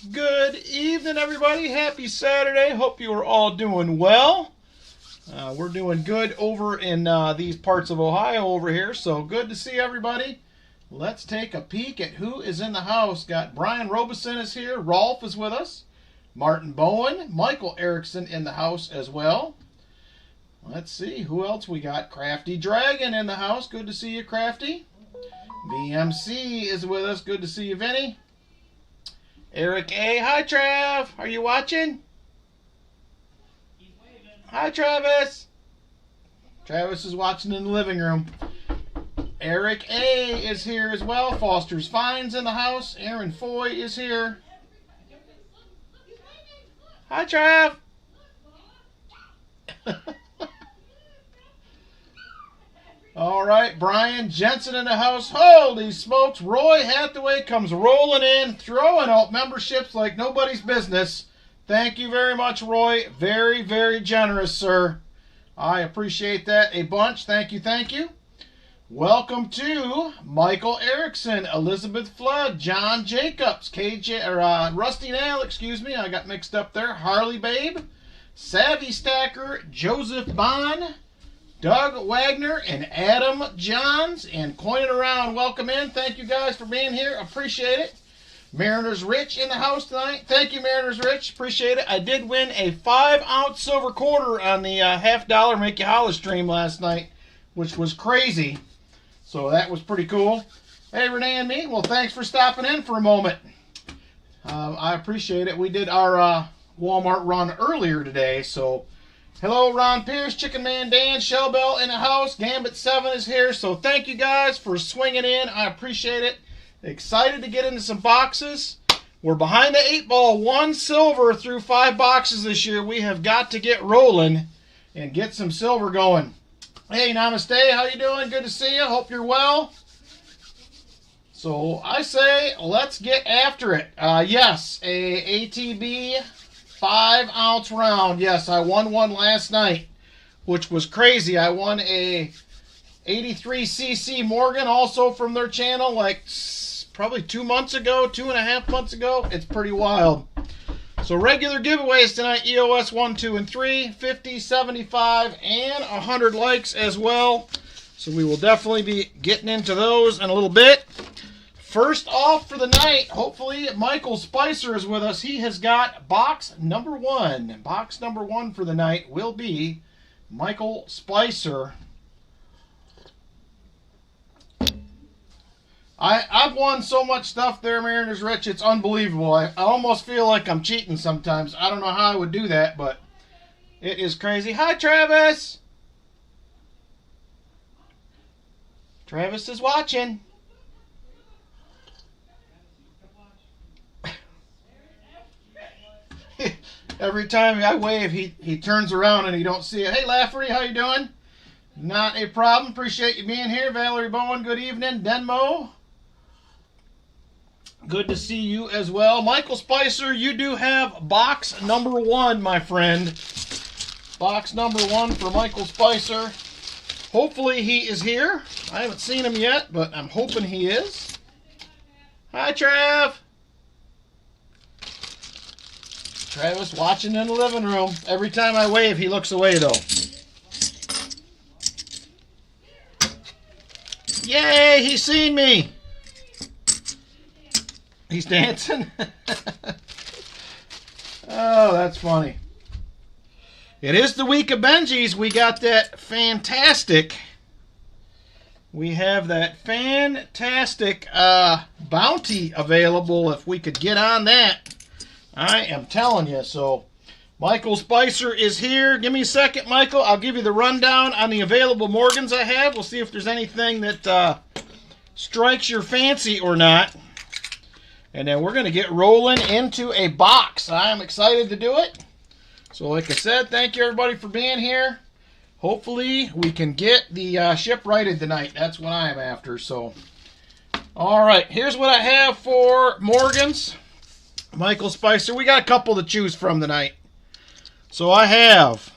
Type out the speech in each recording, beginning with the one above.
Good evening, everybody. Happy Saturday. Hope you are all doing well. We're doing good over in these parts of Ohio over here, so good to see everybody. Let's take a peek at who is in the house. Got Brian Robeson is here. Rolf is with us. Martin Bowen. Michael Erickson in the house as well. Let's see who else we got. Crafty Dragon in the house. Good to see you, Crafty. VMC is with us. Good to see you, Vinny. Eric A. Hi, Trav. Are you watching? Hi, Travis. Travis is watching in the living room. Eric A. is here as well. Foster's Finds in the house. Aaron Foy is here. Hi, Trav. All right, Brian Jensen in the house. Holy smokes. Roy Hathaway comes rolling in, throwing out memberships like nobody's business. Thank you very much, Roy. Very, very generous, sir. I appreciate that a bunch. Thank you, thank you. Welcome to Michael Erickson, Elizabeth Flood, John Jacobs, Rusty Nail, excuse me. I got mixed up there. Harley Babe, Savvy Stacker, Joseph Bond, Doug Wagner, and Adam Johns, and Coining Around. Welcome in. Thank you guys for being here. Appreciate it. Mariners Rich in the house tonight. Thank you, Mariners Rich. Appreciate it. I did win a 5-ounce silver quarter on the $50 Make You Holler stream last night, which was crazy. So that was pretty cool. Hey, Renee and me. Well, thanks for stopping in for a moment. I appreciate it. We did our Walmart run earlier today, so hello, Ron Pierce, Chicken Man Dan, Shell Bell in the house. Gambit 7 is here. So thank you guys for swinging in. I appreciate it. Excited to get into some boxes. We're behind the 8 ball. 1 silver through 5 boxes this year. We have got to get rolling and get some silver going. Hey, namaste. How you doing? Good to see you. Hope you're well. So I say let's get after it. Yes, a ATB 5-ounce round. Yes, I won one last night, which was crazy. I won a 83cc Morgan, also from their channel, like probably 2 months ago, 2.5 months ago. It's pretty wild. So regular giveaways tonight, EOS 1, 2, and 3, 50, 75, and 100 likes as well. So we will definitely be getting into those in a little bit. First off for the night, hopefully Michael Spicer is with us. He has got box number 1. Box number 1 for the night will be Michael Spicer. I've won so much stuff there, Mariners Rich. It's unbelievable. I almost feel like I'm cheating sometimes. I don't know how I would do that, but it is crazy. Hi, Travis. Travis is watching. Every time I wave, he turns around and he don't see it. Hey, Lafferty, how you doing? Not a problem. Appreciate you being here. Valerie Bowen, good evening. Denmo, good to see you as well. Michael Spicer, you do have box number 1, my friend. Box number 1 for Michael Spicer. Hopefully he is here. I haven't seen him yet, but I'm hoping he is. Hi, Trav. Travis watching in the living room. Every time I wave, he looks away, though. Yay, he's seen me. He's dancing. Oh, that's funny. It is the week of Benjis. We got that fantastic. We have that fantastic bounty available if we could get on that. I am telling you. So Michael Spicer is here. Give me a second, Michael. I'll give you the rundown on the available Morgans I have. We'll see if there's anything that strikes your fancy or not. And then we're going to get rolling into a box. I am excited to do it. So like I said, thank you everybody for being here. Hopefully we can get the ship righted tonight. That's what I am after. So, all right. Here's what I have for Morgans. Michael Spicer. We got a couple to choose from tonight. So I have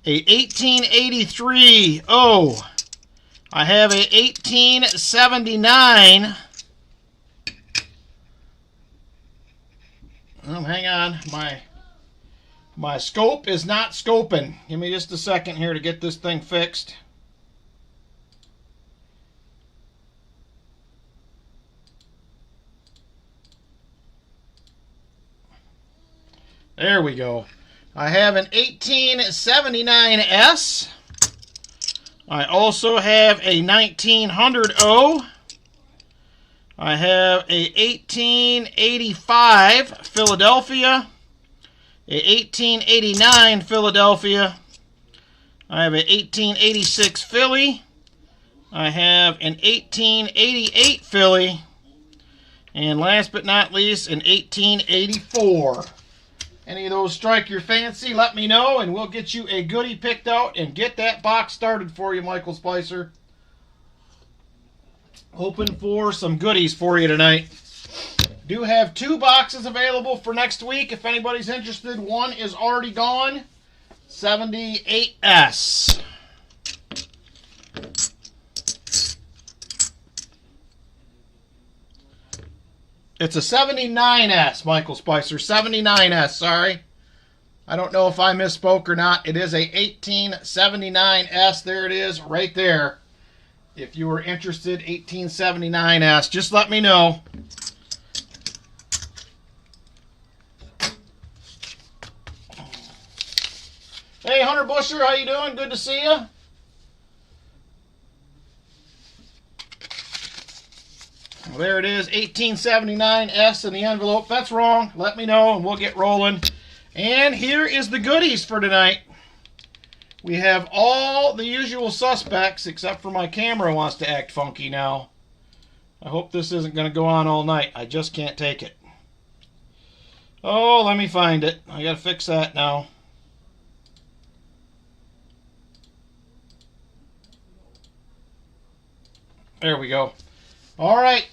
a 1883 O. I have a 1879 Oh, hang on. My scope is not scoping. Give me just a second here to get this thing fixed. There we go. I have an 1879S. I also have a 1900O. I have a 1885 Philadelphia. A 1889 Philadelphia. I have an 1886 Philly. I have an 1888 Philly. And last but not least, an 1884. Any of those strike your fancy, let me know, and we'll get you a goodie picked out and get that box started for you, Michael Spicer. Hoping for some goodies for you tonight. Do have 2 boxes available for next week if anybody's interested. One is already gone. 78S. It's a 79S, Michael Spicer. 79S, sorry. I don't know if I misspoke or not. It is a 1879S. There it is, right there. If you were interested, 1879S. Just let me know. Hey, Hunter Busher, how you doing? Good to see you. Well, there it is, 1879S in the envelope. That's wrong. Let me know and we'll get rolling. And here is the goodies for tonight. We have all the usual suspects except for my camera wants to act funky now. I hope this isn't going to go on all night. I just can't take it. Oh, let me find it. I got to fix that now. There we go. All right.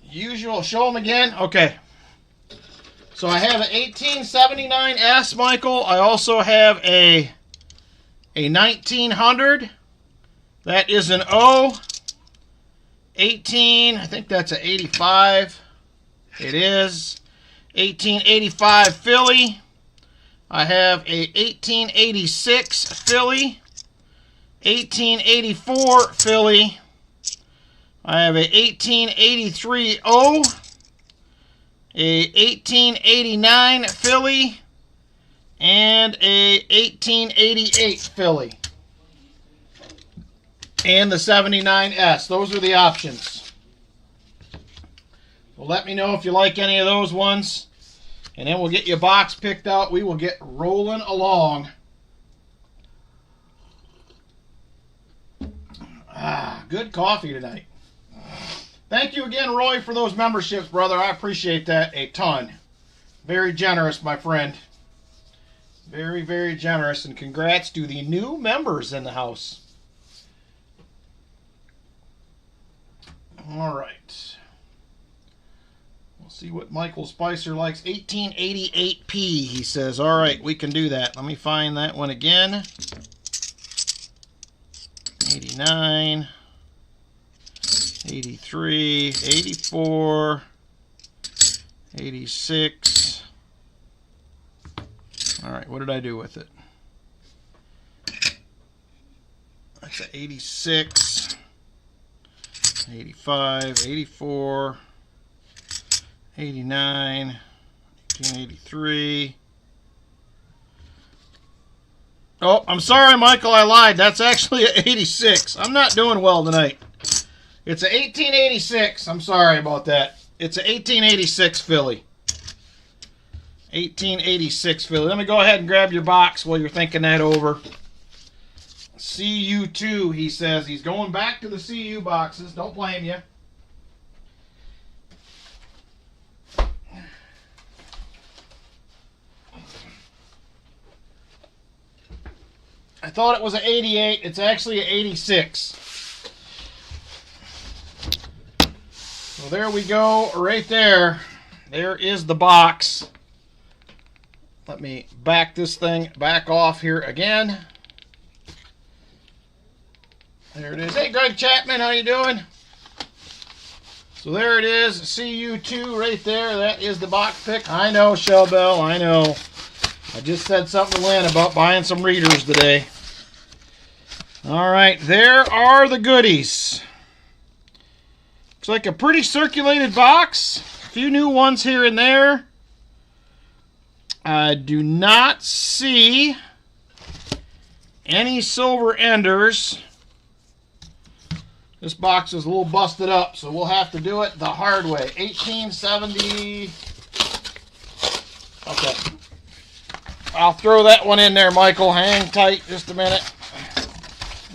Usual. Show them again. Okay. So I have an 1879S, Michael. I also have a 1900. That is an O. 18. I think that's an 85. It is. 1885 Philly. I have a 1886 Philly. 1884 Philly. I have a 1883 O, a 1889 Philly, and a 1888 Philly. And the 79S. Those are the options. Well, let me know if you like any of those ones. And then we'll get you a box picked out. We will get rolling along. Ah, good coffee tonight. Thank you again, Roy, for those memberships, brother. I appreciate that a ton. Very generous, my friend. Very, very generous. And congrats to the new members in the house. All right. We'll see what Michael Spicer likes. 1888p, he says. All right, we can do that. Let me find that one again. 89. 83, 84, 86. All right, what did I do with it? That's an 86, 85, 84, 89, 1983. Oh, I'm sorry, Michael, I lied. That's actually an 86. I'm not doing well tonight. It's an 1886. I'm sorry about that. It's an 1886 Philly. 1886 Philly. Let me go ahead and grab your box while you're thinking that over. CU2, he says. He's going back to the CU boxes. Don't blame you. I thought it was an 88. It's actually an 86. So there we go, right there. There is the box. Let me back this thing back off here again. There it is. Hey, Greg Chapman, how you doing? So there it is, CU2 right there. That is the box pick. I know, Shell Bell, I know. I just said something to Lynn about buying some readers today. All right, there are the goodies. Looks like a pretty circulated box. A few new ones here and there. I do not see any silver enders. This box is a little busted up, so we'll have to do it the hard way. 1870. Okay. I'll throw that one in there, Michael. Hang tight just a minute.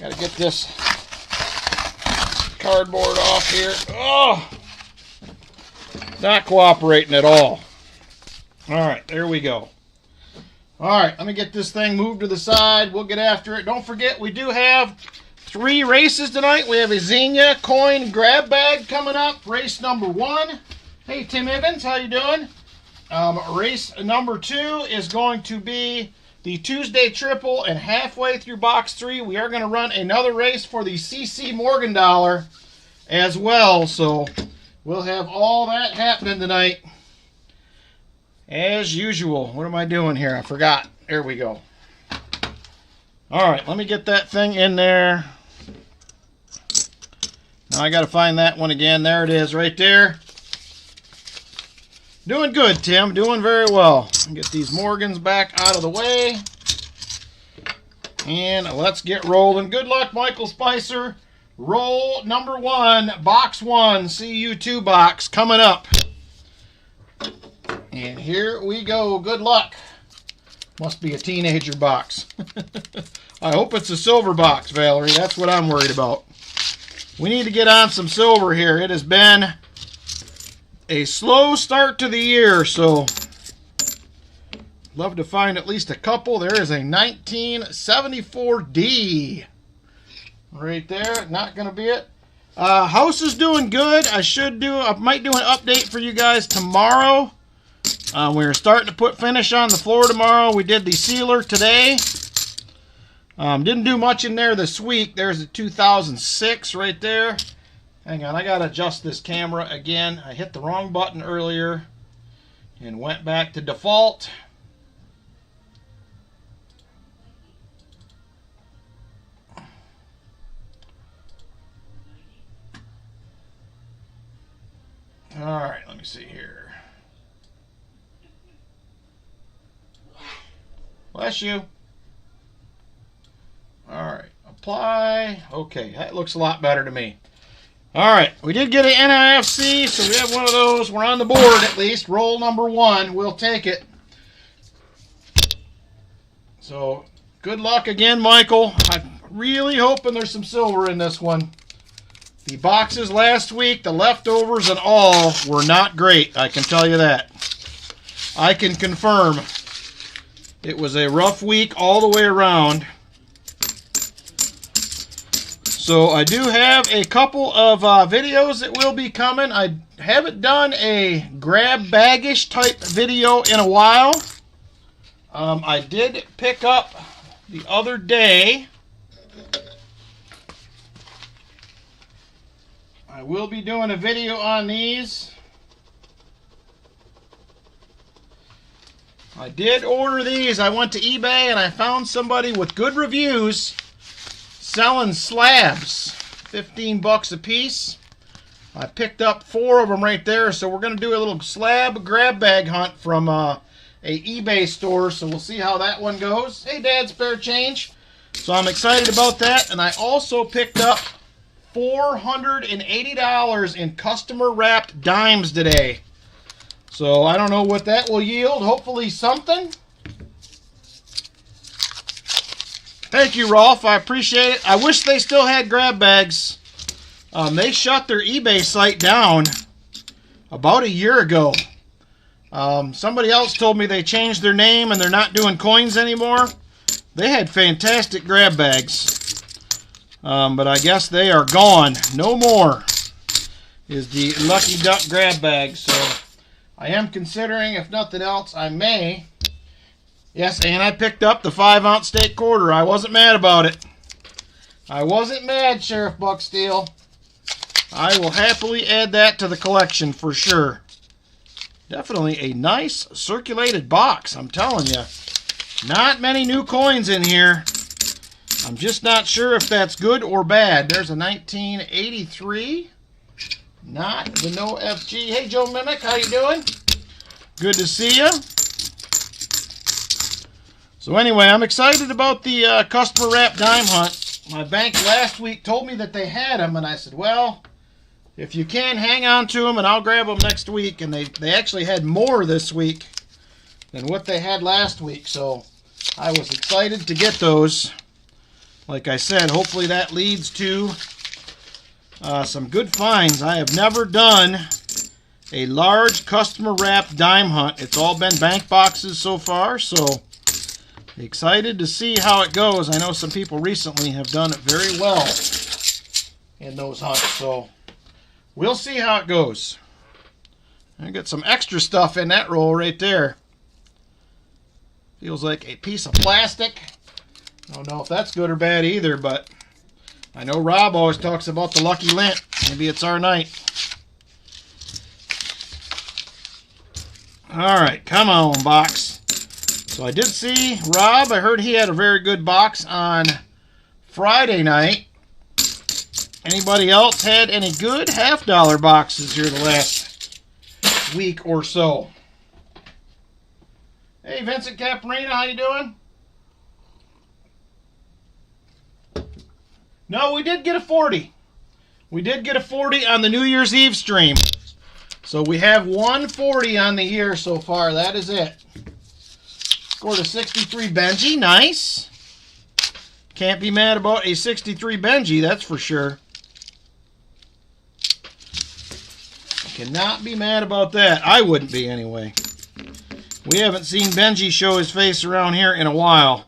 Got to get this cardboard off here. Oh! Not cooperating at all. Alright, there we go. Alright, let me get this thing moved to the side. We'll get after it. Don't forget, we do have 3 races tonight. We have a Xena coin grab bag coming up. Race number 1. Hey, Tim Evans, how you doing? Race number 2 is going to be the Tuesday Triple, and halfway through box 3, we are going to run another race for the CC Morgan dollar as well. So we'll have all that happening tonight as usual. What am I doing here? I forgot. There we go. All right, let me get that thing in there. Now I got to find that one again. There it is right there. Doing good, Tim. Doing very well. Get these Morgans back out of the way. And let's get rolling. Good luck, Michael Spicer. Roll number 1, box 1, CU2 box coming up. And here we go. Good luck. Must be a teenager box. I hope it's a silver box, Valerie. That's what I'm worried about. We need to get on some silver here. It has been a slow start to the year, so love to find at least a couple. There is a 1974D right there. Not going to be it. House is doing good. I might do an update for you guys tomorrow. We're starting to put finish on the floor tomorrow. We did the sealer today. Didn't do much in there this week. There's a 2006 right there. Hang on, I got to adjust this camera again. I hit the wrong button earlier and went back to default. All right, let me see here. Bless you. All right, apply. Okay, that looks a lot better to me. All right, we did get an NIFC, so we have one of those. We're on the board at least. Roll number 1. We'll take it. So, good luck again, Michael. I'm really hoping there's some silver in this one. The boxes last week, the leftovers and all, were not great. I can tell you that. I can confirm. It was a rough week all the way around. So I do have a couple of videos that will be coming. I haven't done a grab baggish type video in a while. I did pick up the other day. I will be doing a video on these. I did order these. I went to eBay and I found somebody with good reviews selling slabs, 15 bucks a piece. I picked up 4 of them right there, so we're going to do a little slab grab bag hunt from a eBay store, so we'll see how that one goes. Hey, Dad, spare change. So I'm excited about that, and I also picked up $480 in customer wrapped dimes today. So I don't know what that will yield. Hopefully something. Thank you, Rolf. I appreciate it. I wish they still had grab bags. They shut their eBay site down about a year ago. Somebody else told me they changed their name and they're not doing coins anymore. They had fantastic grab bags. But I guess they are gone. No more is the Lucky Duck grab bag. So I am considering, if nothing else, I may. Yes, and I picked up the 5-ounce steak quarter. I wasn't mad about it. I wasn't mad, Sheriff Bucksteel. I will happily add that to the collection for sure. Definitely a nice circulated box, I'm telling you. Not many new coins in here. I'm just not sure if that's good or bad. There's a 1983. Not the no FG. Hey, Joe Mimic, how you doing? Good to see you. So anyway, I'm excited about the customer wrap dime hunt. My bank last week told me that they had them, and I said, well, if you can, hang on to them, and I'll grab them next week. And they actually had more this week than what they had last week, so I was excited to get those. Like I said, hopefully that leads to some good finds. I have never done a large customer wrap dime hunt. It's all been bank boxes so far, so excited to see how it goes. I know some people recently have done it very well in those hunts, so we'll see how it goes. I got some extra stuff in that roll right there. Feels like a piece of plastic. I don't know if that's good or bad either, but I know Rob always talks about the lucky lint. Maybe it's our night. All right, come on, box. So I did see Rob. I heard he had a very good box on Friday night. Anybody else had any good half-dollar boxes here the last week or so? Hey, Vincent Caparina, how you doing? No, we did get a 40. We did get a 40 on the New Year's Eve stream. So we have 140 on the year so far. That is it. Scored a 63 Benji. Nice. Can't be mad about a 63 Benji, that's for sure. Cannot be mad about that. I wouldn't be anyway. We haven't seen Benji show his face around here in a while.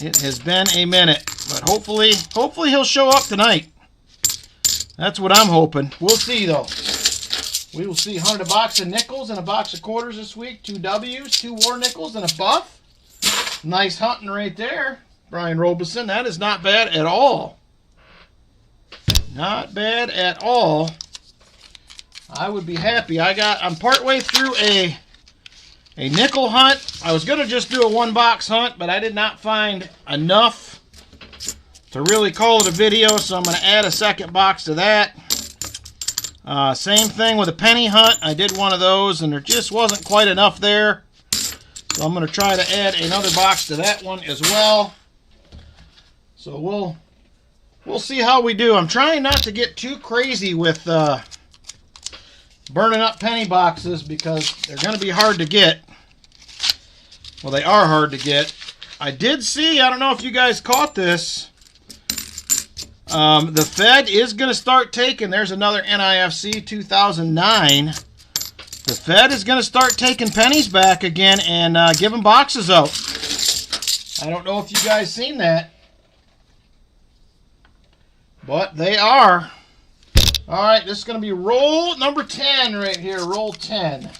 It has been a minute, but hopefully he'll show up tonight. That's what I'm hoping. We'll see though. We will see. 100 a box of nickels and a box of quarters this week. 2 W's, 2 war nickels, and a buff. Nice hunting right there, Brian Robeson. That is not bad at all. Not bad at all. I would be happy. I'm partway through a nickel hunt. I was going to just do a 1-box hunt, but I did not find enough to really call it a video, so I'm going to add a 2nd box to that. Same thing with a penny hunt. I did one of those, and there just wasn't quite enough there. So I'm going to try to add another box to that one as well. So we'll see how we do. I'm trying not to get too crazy with burning up penny boxes because they're going to be hard to get. Well, they are hard to get. I did see, I don't know if you guys caught this, the Fed is going to start taking, there's another NIFC 2009. The Fed is going to start taking pennies back again and giving boxes out. I don't know if you guys seen that, but they are. All right, this is going to be roll number 10 right here, roll 10.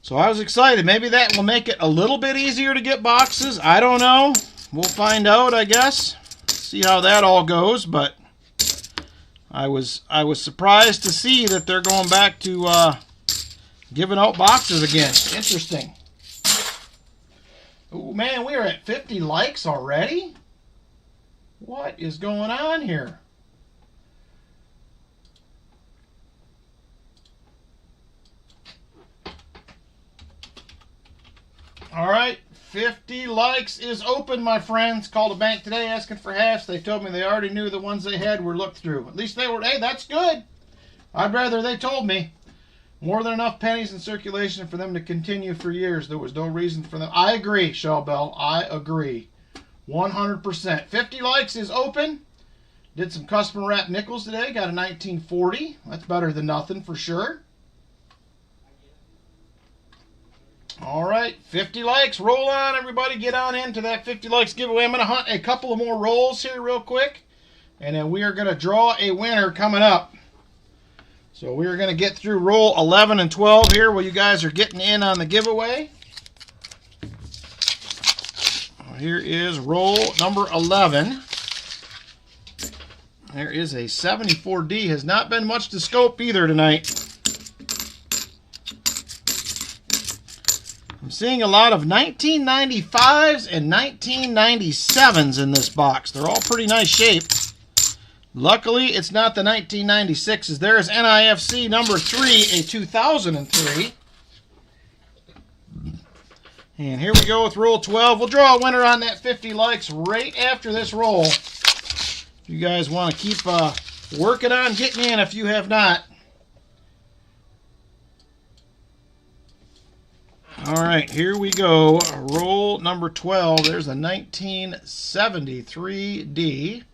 So I was excited. Maybe that will make it a little bit easier to get boxes. I don't know. We'll find out, I guess. See how that all goes, but I was surprised to see that they're going back to giving out boxes again. Interesting. Oh man, we are at 50 likes already? What is going on here? All right, 50 likes is open, my friends. Called a bank today asking for halves. They told me they already knew the ones they had were looked through. At least they were, hey, that's good. I'd rather they told me. More than enough pennies in circulation for them to continue for years. There was no reason for them. I agree, Shaw Bell. I agree. 100%. 50 likes is open. Did some custom wrap nickels today. Got a 1940. That's better than nothing for sure. All right, 50 likes. Roll on, everybody. Get on into that 50 likes giveaway. I'm going to hunt a couple of more rolls here real quick, and then we are going to draw a winner coming up. So we're going to get through roll 11 and 12 here while you guys are getting in on the giveaway. Here is roll number 11. There is a 74D. Has not been much to scope either tonight. I'm seeing a lot of 1995s and 1997s in this box. They're all pretty nice shape. Luckily, it's not the 1996s. There's NIFC number 3, a 2003. And here we go with roll 12. We'll draw a winner on that 50 likes right after this roll. You guys want to keep working on getting in if you have not. All right, here we go. Roll number 12. There's a 1973D.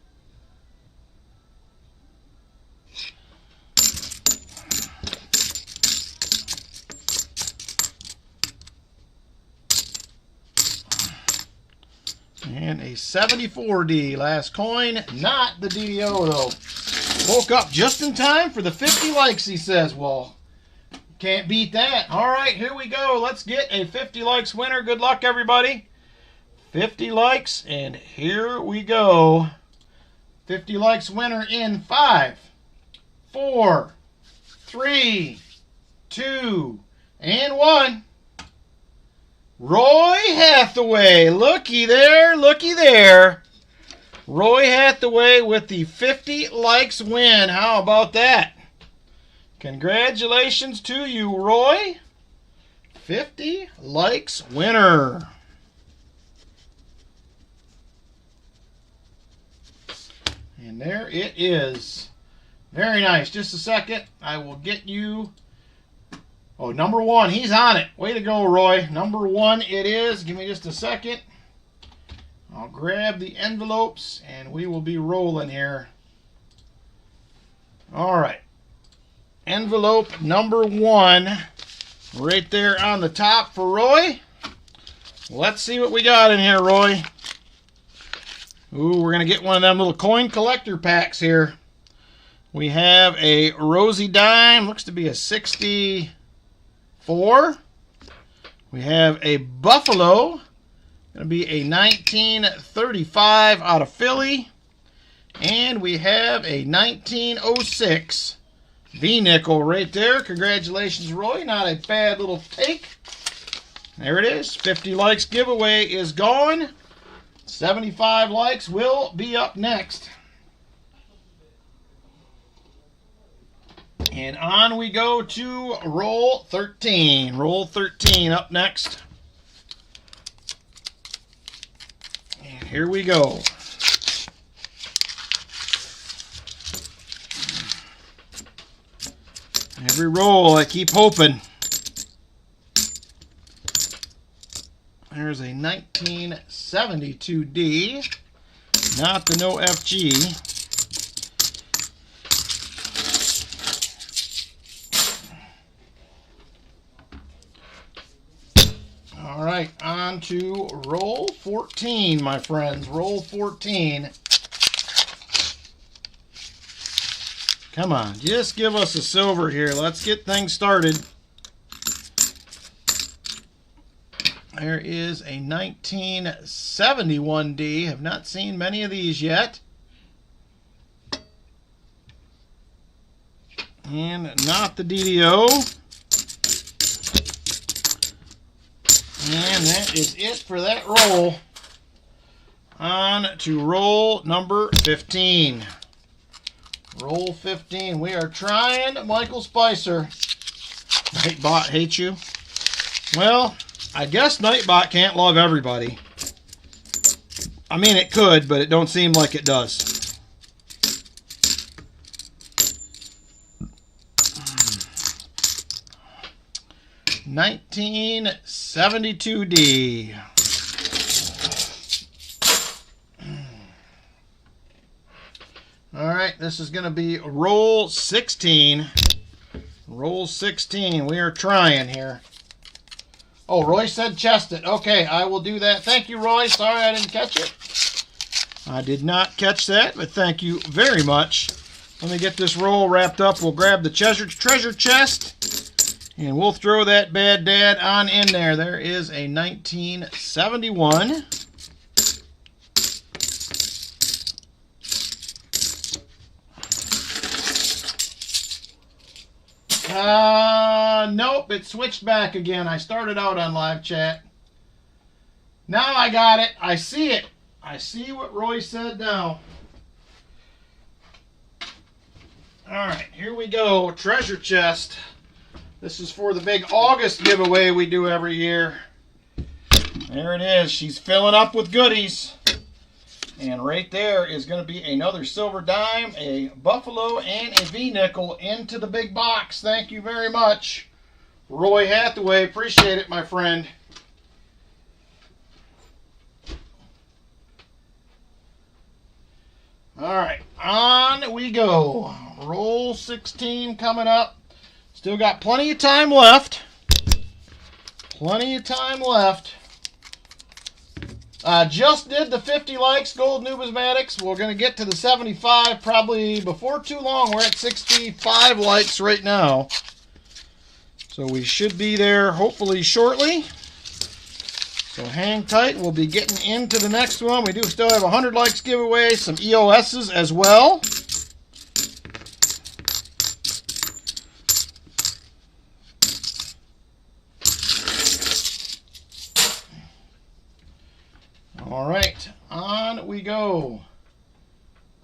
And a 74D. Last coin, not the DDO though. Woke up just in time for the 50 likes, he says. Well, can't beat that. All right, here we go. Let's get a 50 likes winner. Good luck, everybody. 50 likes, and here we go. 50 likes winner in 5, 4, 3, 2, and 1. Roy Hathaway. Looky there, looky there. Roy Hathaway with the 50 likes win. How about that? Congratulations to you, Roy. 50 likes winner. And there it is. Very nice. Just a second. I will get you. Oh, number 1. He's on it. Way to go, Roy. Number 1 it is. Give me just a second. I'll grab the envelopes and we will be rolling here. All right. Envelope number 1 right there on the top for Roy. Let's see what we got in here, Roy. Ooh, we're going to get one of them little coin collector packs here. We have a Rosie dime. Looks to be a 64. We have a Buffalo. Going to be a 1935 out of Philly. And we have a 1906 V-nickel right there. Congratulations, Roy. Not a bad little take. There it is. 50 likes giveaway is gone. 75 likes will be up next. And on we go to roll 13. Roll 13 up next. And here we go. Every roll, I keep hoping. There's a 1972D, not the no FG. All right, on to roll 14, my friends. Roll 14. Come on, just give us a silver here. Let's get things started. There is a 1971D. Have not seen many of these yet. And not the DDO. And that is it for that roll. On to roll number 15. Roll 15. We are trying Michael Spicer. Nightbot hates you. Well, I guess Nightbot can't love everybody. I mean, it could, but it don't seem like it does. $1972D. All right, this is going to be roll 16. Roll 16. We are trying here. Oh, Roy said chest it. Okay, I will do that. Thank you, Roy. Sorry I didn't catch it. I did not catch that, but thank you very much Let me get this roll wrapped up. We'll grab the treasure chest, and we'll throw that bad dad on in there. There is a 1971. Nope, it switched back again. I started out on live chat. Now I got it. I see it. I see what Roy said now. Alright, here we go. Treasure chest. This is for the big August giveaway we do every year. There it is. She's filling up with goodies. And right there is going to be another silver dime, a buffalo, and a V-nickel into the big box. Thank you very much, Roy Hathaway. Appreciate it, my friend. All right, on we go. Roll 16 coming up. Still got plenty of time left. Plenty of time left. Just did the 50 likes, Gold Numismatics. We're going to get to the 75 probably before too long. We're at 65 likes right now. So we should be there hopefully shortly. So hang tight. We'll be getting into the next one. We do still have 100 likes giveaway, some EOSs as well. All right, on we go.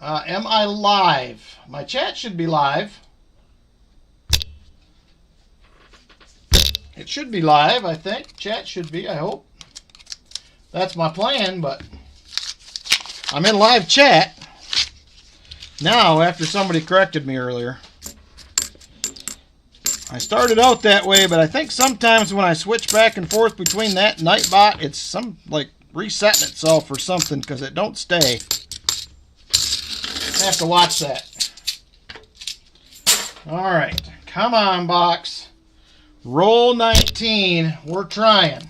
Am I live? My chat should be live. It should be live, I think. Chat should be, I hope. That's my plan, but I'm in live chat now after somebody corrected me earlier. I started out that way, but I think sometimes when I switch back and forth between that and Nightbot, it's some like resetting itself or something because it don't stay. I have to watch that. All right, come on, box. Roll 19. We're trying.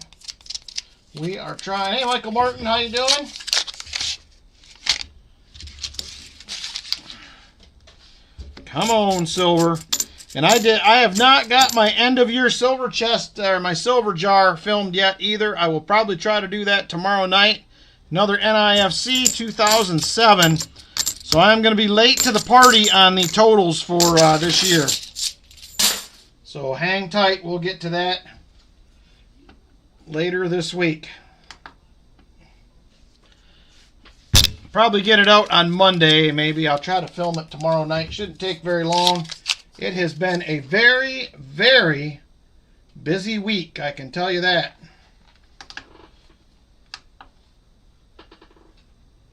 We are trying. Hey, Michael Martin, how you doing? Come on, silver. And I have not got my end of year silver chest or my silver jar filmed yet either. I will probably try to do that tomorrow night. Another NIFC 2007. So I'm going to be late to the party on the totals for this year. So hang tight. We'll get to that later this week. Probably get it out on Monday, maybe. I'll try to film it tomorrow night. Shouldn't take very long. It has been a very, very busy week, I can tell you that.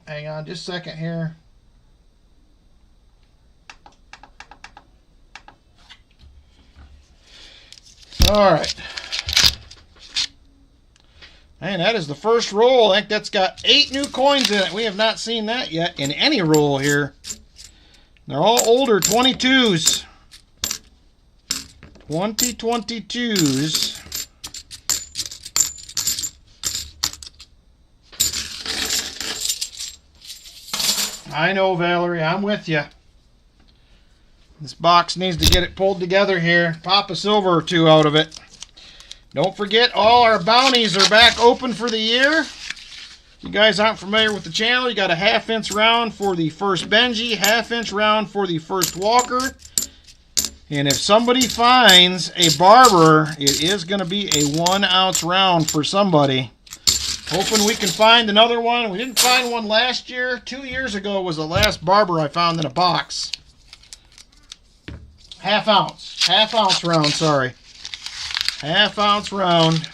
Hang on just a second here. All right. And that is the first roll. I think that's got 8 new coins in it. We have not seen that yet in any roll here. They're all older 22s. 2022s. I know, Valerie. I'm with you. This box needs to get it pulled together here. Pop a silver or two out of it. Don't forget, all our bounties are back open for the year. If you guys aren't familiar with the channel, you got a 1/2 inch round for the first Benji, 1/2 inch round for the first Walker. And if somebody finds a barber, it is going to be a 1 ounce round for somebody. Hoping we can find another one. We didn't find one last year. 2 years ago was the last barber I found in a box. 1/2 ounce. 1/2 ounce round, sorry. 1/2 ounce round.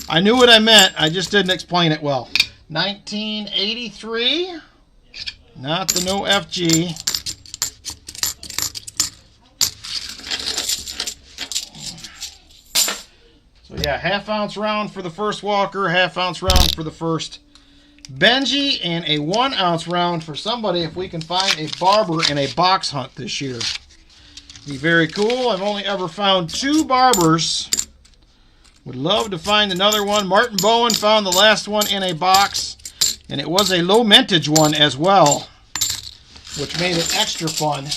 I knew what I meant. I just didn't explain it well. 1983. Not the no FG. So yeah, 1/2 ounce round for the first Walker, 1/2 ounce round for the first Benji, and a 1 ounce round for somebody if we can find a barber in a box hunt this year. Be very cool. I've only ever found 2 barbers. Would love to find another one. Martin Bowen found the last one in a box, and it was a low mintage one as well. which made it extra fun.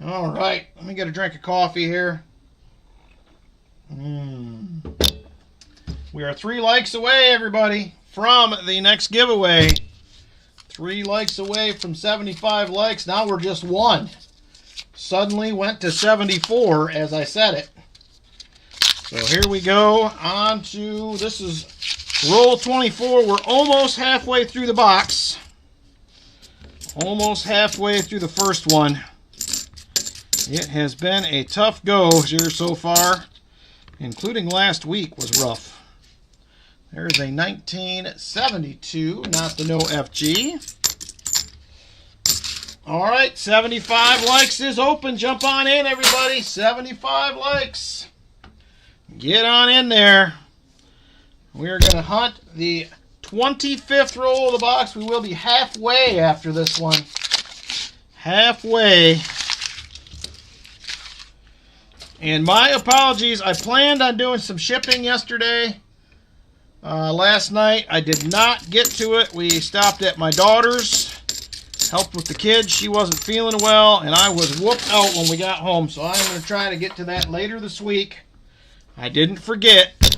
All right, let me get a drink of coffee here. We are 3 likes away, everybody, from the next giveaway. 3 likes away from 75 likes. Now we're just 1. Suddenly went to 74 as I said it. So here we go on to, this is roll 24. We're almost halfway through the box. Almost halfway through the first one. It has been a tough go here so far, including last week was rough. There's a 1972, not the no FG. All right, 75 likes is open. Jump on in, everybody. 75 likes. Get on in there. We're going to hunt the 25th roll of the box. We will be halfway after this one. Halfway. And my apologies. I planned on doing some shipping yesterday. Last night, I did not get to it. We stopped at my daughter's. Helped with the kids. She wasn't feeling well, and I was whooped out when we got home. So I'm going to try to get to that later this week. I didn't forget,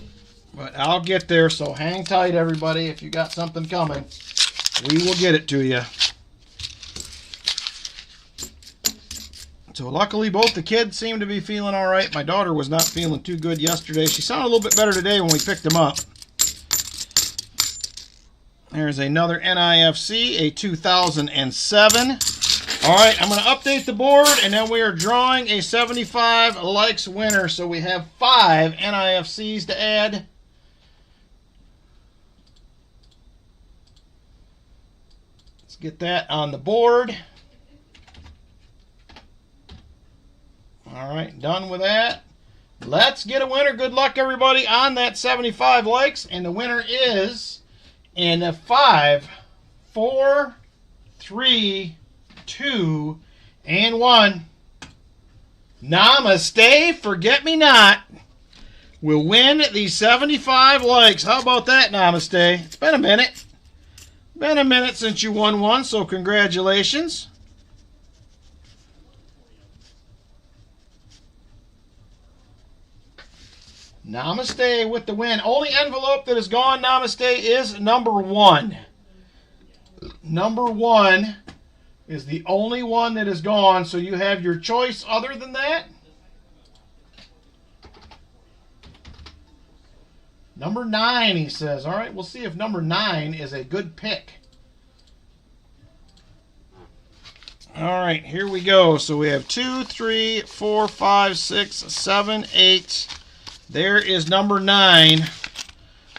but I'll get there. So hang tight, everybody. If you got something coming, we will get it to you. So luckily, both the kids seem to be feeling all right. My daughter was not feeling too good yesterday. She sounded a little bit better today when we picked them up. There's another NIFC, a 2007. All right, I'm going to update the board, and then we are drawing a 75 likes winner. So we have 5 NIFCs to add. Let's get that on the board. All right, done with that. Let's get a winner. Good luck, everybody, on that 75 likes. And the winner is... in 5, 4, 3, 2, and 1. Namaste, forget me not. Will win the 75 likes. How about that, Namaste? It's been a minute. Been a minute since you won one, so congratulations. Namaste with the win. Only envelope that is gone, Namaste, is number 1. Number 1 is the only one that is gone, so you have your choice other than that. Number 9, he says. All right, we'll see if number 9 is a good pick. All right, here we go. So we have 2, 3, 4, 5, 6, 7, 8... There is number 9.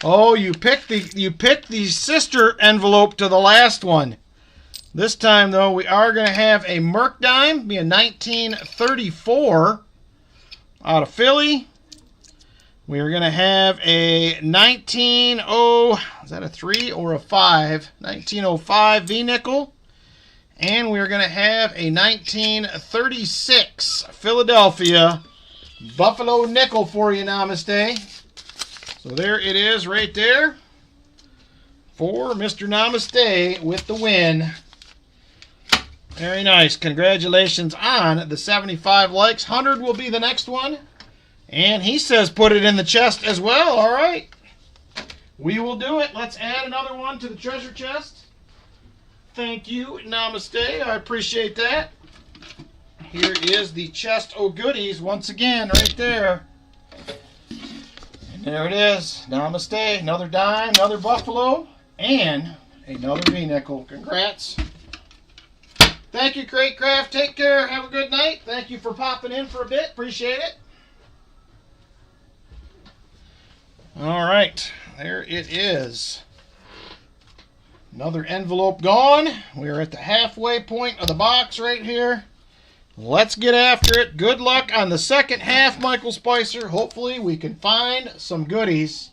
Oh, you picked the sister envelope to the last one. This time, though, we are going to have a Merc dime, be a 1934 out of Philly. We are going to have a is that a 3 or a 5? 1905 V-nickel. And we are going to have a 1936 Philadelphia Buffalo nickel for you, Namaste. So there it is right there for Mr. Namaste with the win. Very nice. Congratulations on the 75 likes. 100 will be the next one. And he says put it in the chest as well. All right. We will do it. Let's add another one to the treasure chest. Thank you, Namaste. I appreciate that. Here is the chest of goodies once again right there. And there it is. Namaste. Another dime, another Buffalo, and another V-nickel. Congrats. Thank you, Crate Craft. Take care. Have a good night. Thank you for popping in for a bit. Appreciate it. All right. There it is. Another envelope gone. We are at the halfway point of the box right here. Let's get after it. Good luck on the second half, Michael Spicer. Hopefully we can find some goodies.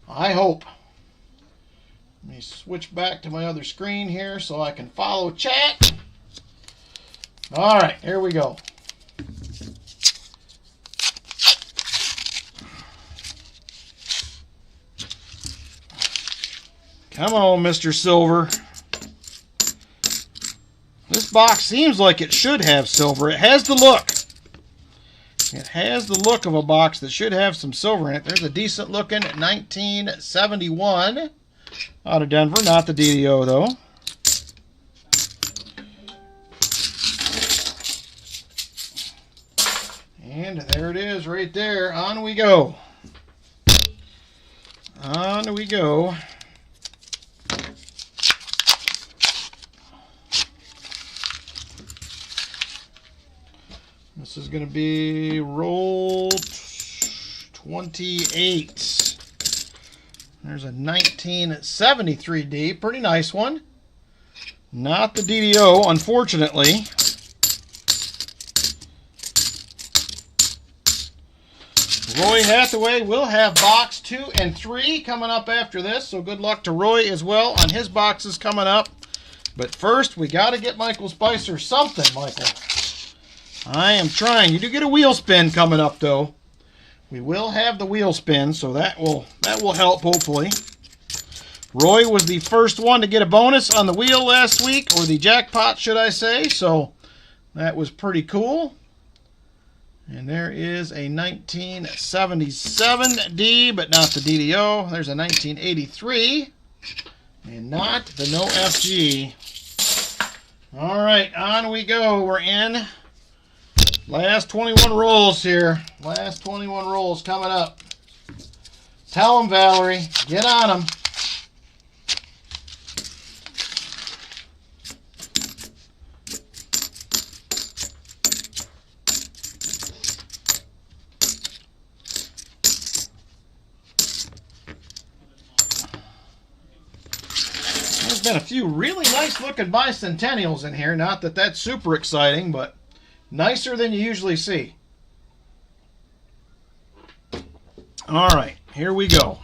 I hope. Let me switch back to my other screen here so I can follow chat. All right, here we go. Come on, Mr. Silver. this box seems like it should have silver. It has the look. It has the look of a box that should have some silver in it. There's a decent looking 1971 out of Denver. Not the DDO, though. And there it is right there. On we go. On we go. This is going to be roll 28. There's a 1973D. Pretty nice one. Not the DDO, unfortunately. Roy Hathaway will have box 2 and 3 coming up after this, so good luck to Roy as well on his boxes coming up. But first, we got to get Michael Spicer something, Michael. I am trying. You do get a wheel spin coming up, though. We will have the wheel spin, so that will help, hopefully. Roy was the first one to get a bonus on the wheel last week, or the jackpot, should I say, so that was pretty cool. And there is a 1977D, but not the DDO. There's a 1983, and not the no FG. All right, on we go. We're in last 21 rolls here. Last 21 rolls coming up. Tell them, Valerie. Get on them. There's been a few really nice looking bicentennials in here. Not that that's super exciting, but nicer than you usually see. All right, here we go.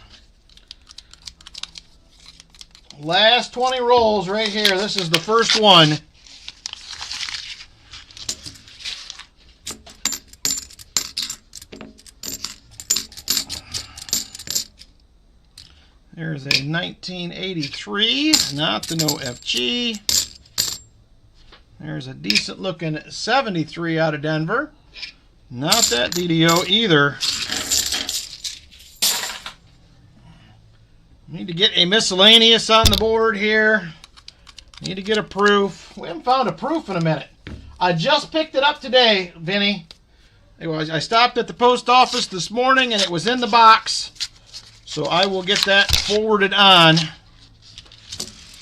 Last 20 rolls right here. This is the first one. There's a 1983, not the no FG. There's a decent looking 73 out of Denver. Not that DDO either. Need to get a miscellaneous on the board here. Need to get a proof. We haven't found a proof in a minute. I just picked it up today, Vinny. I stopped at the post office this morning and it was in the box. So I will get that forwarded on.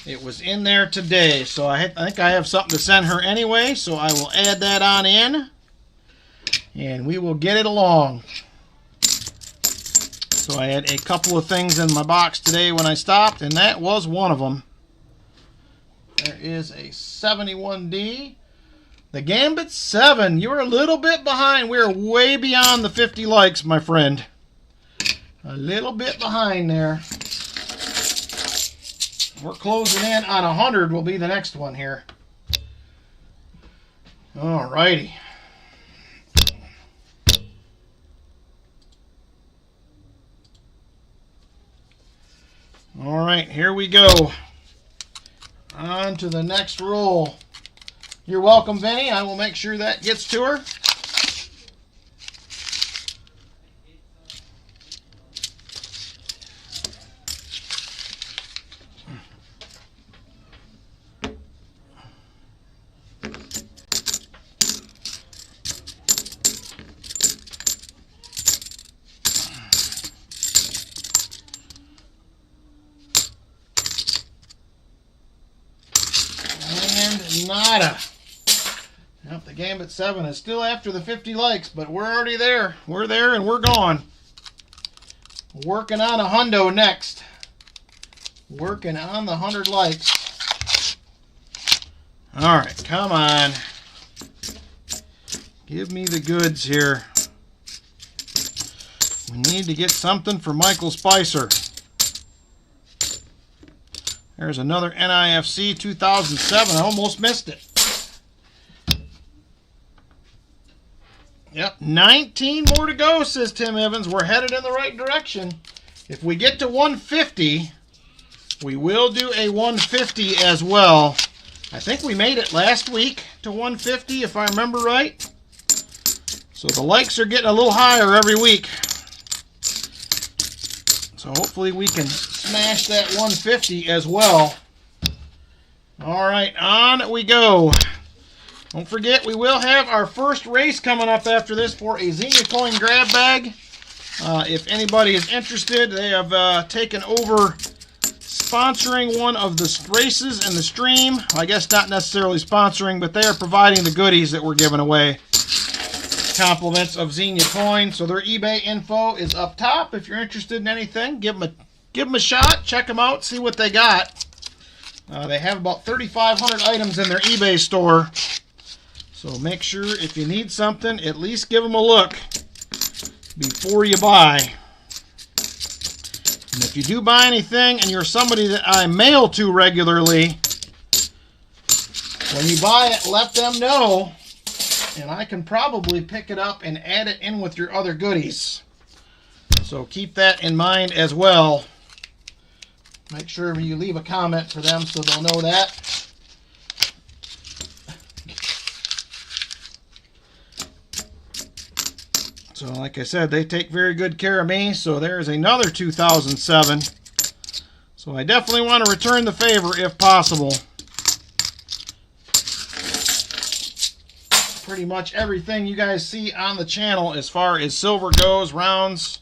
It was in there today, so I think I have something to send her anyway, so I will add that on in, and we will get it along. So I had a couple of things in my box today when I stopped, and that was one of them. There is a 71D. The Gambit 7, you're a little bit behind. We're way beyond the 50 likes, my friend. A little bit behind there. We're closing in on 100 will be the next one here. All righty. All right, here we go. On to the next roll. You're welcome, Vinny. I will make sure that gets to her. Nada. Yep, the Gambit 7 is still after the 50 likes, but we're already there. We're there and we're gone. Working on a hundo next. Working on the 100 likes. All right, come on. Give me the goods here. We need to get something for Michael Spicer. There's another NIFC 2007. I almost missed it. Yep, 19 more to go, says Tim Evans. We're headed in the right direction. If we get to 150, we will do a 150 as well. I think we made it last week to 150, if I remember right. So the likes are getting a little higher every week. So hopefully we can smash that 150 as well. All right, on we go. Don't forget, we will have our first race coming up after this for a Xena coin grab bag. If anybody is interested, they have taken over sponsoring one of the races in the stream. I guess not necessarily sponsoring, but they are providing the goodies that we're giving away. Compliments of Xena coins. So their eBay info is up top. If you're interested in anything, give them a shot. Check them out. See what they got. They have about 3,500 items in their eBay store. So make sure if you need something, at least give them a look before you buy. And if you do buy anything and you're somebody that I mail to regularly, when you buy it, let them know, and I can probably pick it up and add it in with your other goodies. So keep that in mind as well. Make sure you leave a comment for them so they'll know that. So like I said, they take very good care of me. So there's another 2007. So I definitely want to return the favor if possible. Pretty much everything you guys see on the channel as far as silver goes, rounds,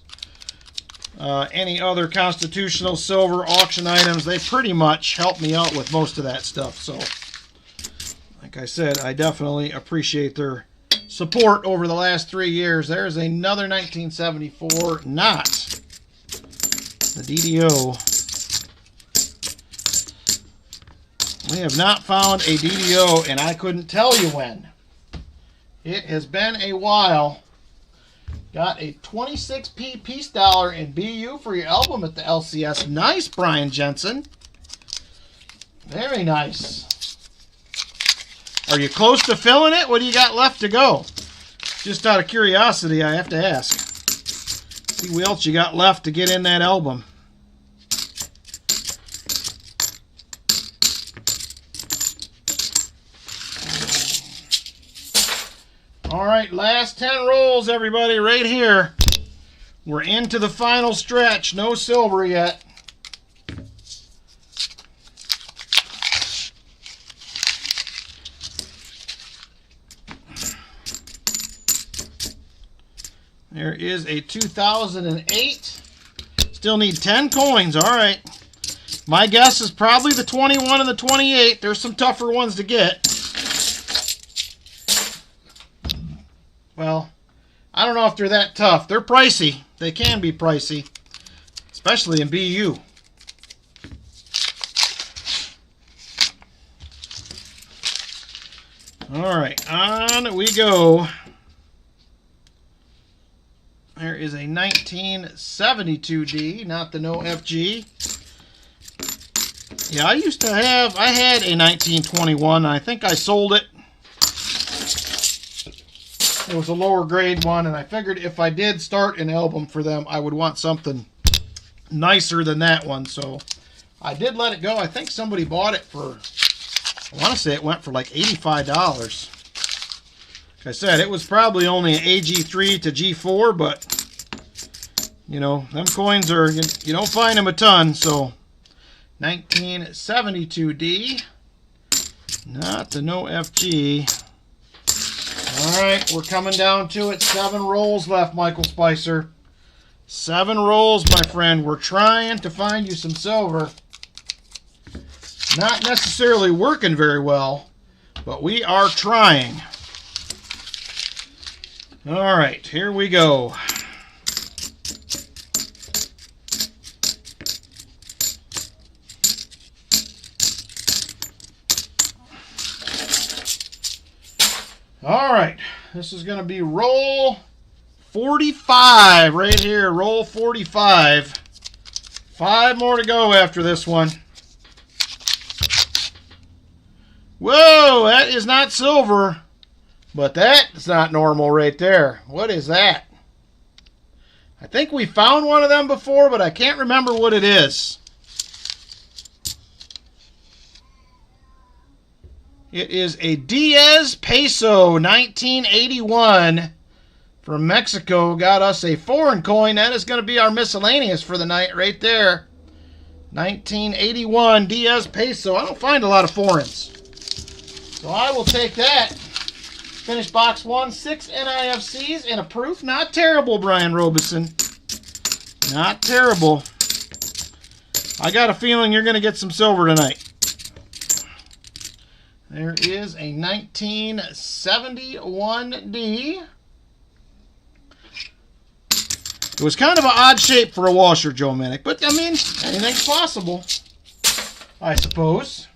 any other constitutional silver auction items, they pretty much help me out with most of that stuff. So like I said, I definitely appreciate their support over the last 3 years. There's another 1974, not the DDO. We have not found a DDO, and I couldn't tell you when. It has been a while. Got a 26p piece dollar in BU for your album at the LCS. Nice, Brian Jensen. Very nice. Are you close to filling it? What do you got left to go? Just out of curiosity, I have to ask. See what else you got left to get in that album. All right, last 10 rolls, everybody, right here. We're into the final stretch. No silver yet. There is a 2008. Still need 10 coins. All right. My guess is probably the 21 and the 28. There's some tougher ones to get. Well, I don't know if they're that tough. They're pricey. They can be pricey, especially in BU. All right, on we go. There is a 1972D, not the no FG. Yeah, I had a 1921. I think I sold it. It was a lower grade one, and I figured if I did start an album for them, I would want something nicer than that one. So I did let it go. I think somebody bought it for, I want to say it went for like $85. Like I said, it was probably only an AG3 to G4, but you know, them coins are, you don't find them a ton. So 1972D, not the no FG. All right, we're coming down to it. 7 rolls left, Michael Spicer. 7 rolls, my friend. We're trying to find you some silver. Not necessarily working very well, but we are trying. All right, here we go. All right, this is going to be roll 45 right here. Roll 45. 5 more to go after this one. Whoa, that is not silver, but that is not normal right there. What is that? I think we found one of them before, but I can't remember what it is. It is a Diaz Peso 1981 from Mexico. Got us a foreign coin. That is going to be our miscellaneous for the night right there. 1981 Diaz Peso. I don't find a lot of foreigns, so I will take that. Finish box 1, 6 NIFCs and a proof. Not terrible, Brian Robeson. Not terrible. I got a feeling you're going to get some silver tonight. There is a 1971D. It was kind of an odd shape for a washer, Joe Minnick, but I mean, anything's possible, I suppose.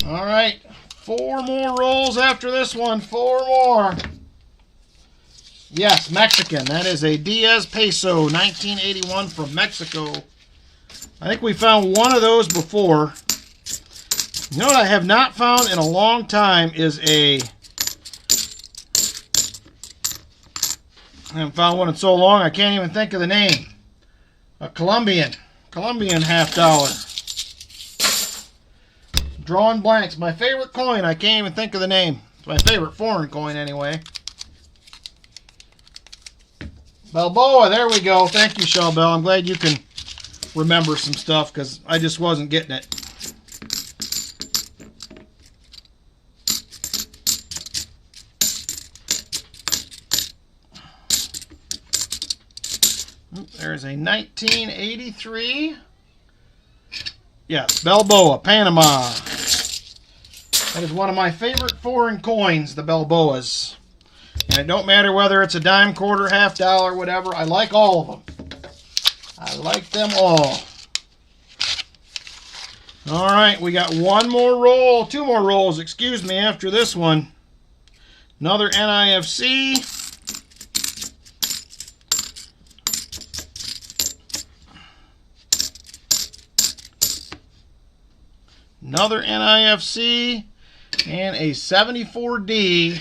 All right, 4 more rolls after this one. 4 more. Yes, Mexican. That is a Diaz Peso 1981 from Mexico. I think we found one of those before. You know what I have not found in a long time is I haven't found one in so long I can't even think of the name. A Colombian $50. Drawing blanks. My favorite coin. I can't even think of the name. It's my favorite foreign coin anyway. Balboa. There we go. Thank you, Shelbell. I'm glad you can remember some stuff because I just wasn't getting it. There's a 1983. Yes, Balboa, Panama. That is one of my favorite foreign coins, the Balboas. And it don't matter whether it's a dime, quarter, half dollar, whatever. I like all of them. I like them all. All right, we got 1 more roll, 2 more rolls, excuse me, after this one. Another NIFC. Another NIFC and a 74D.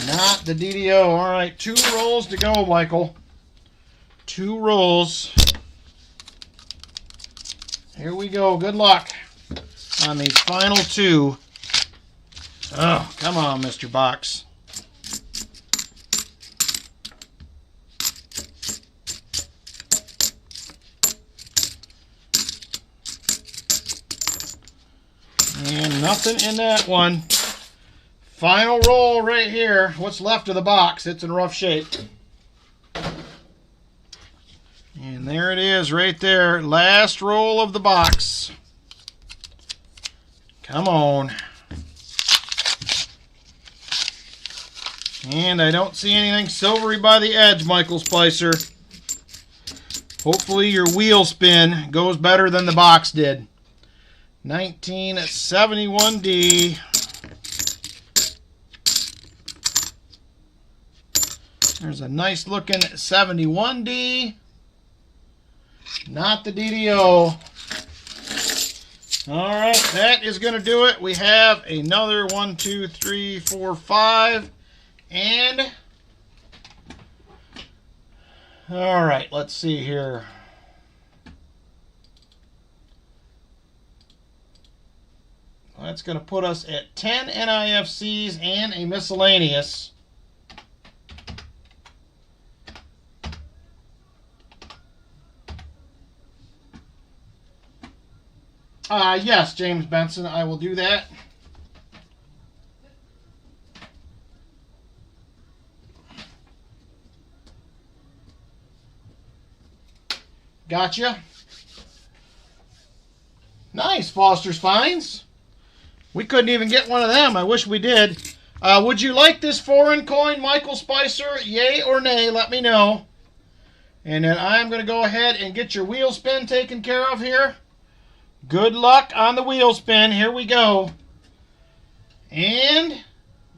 Not the DDO. All right, 2 rolls to go, Michael. 2 rolls. Here we go. Good luck on these final 2. Oh, come on, Mr. Box. And nothing in that one. Final roll right here. What's left of the box. It's in rough shape. And there it is right there. Last roll of the box. Come on. And I don't see anything silvery by the edge, Michael Spicer. Hopefully your wheel spin goes better than the box did. 1971D. There's a nice looking 71D. Not the DDO. All right, that is going to do it. We have another 1, 2, 3, 4, 5. And all right, let's see here. That's going to put us at 10 NIFCs and a miscellaneous. Yes, James Benson, I will do that. Gotcha. Nice, Foster's Finds. We couldn't even get one of them. I wish we did. Would you like this foreign coin, Michael Spicer? Yay or nay? Let me know. And then I'm going to go ahead and get your wheel spin taken care of here. Good luck on the wheel spin. Here we go. And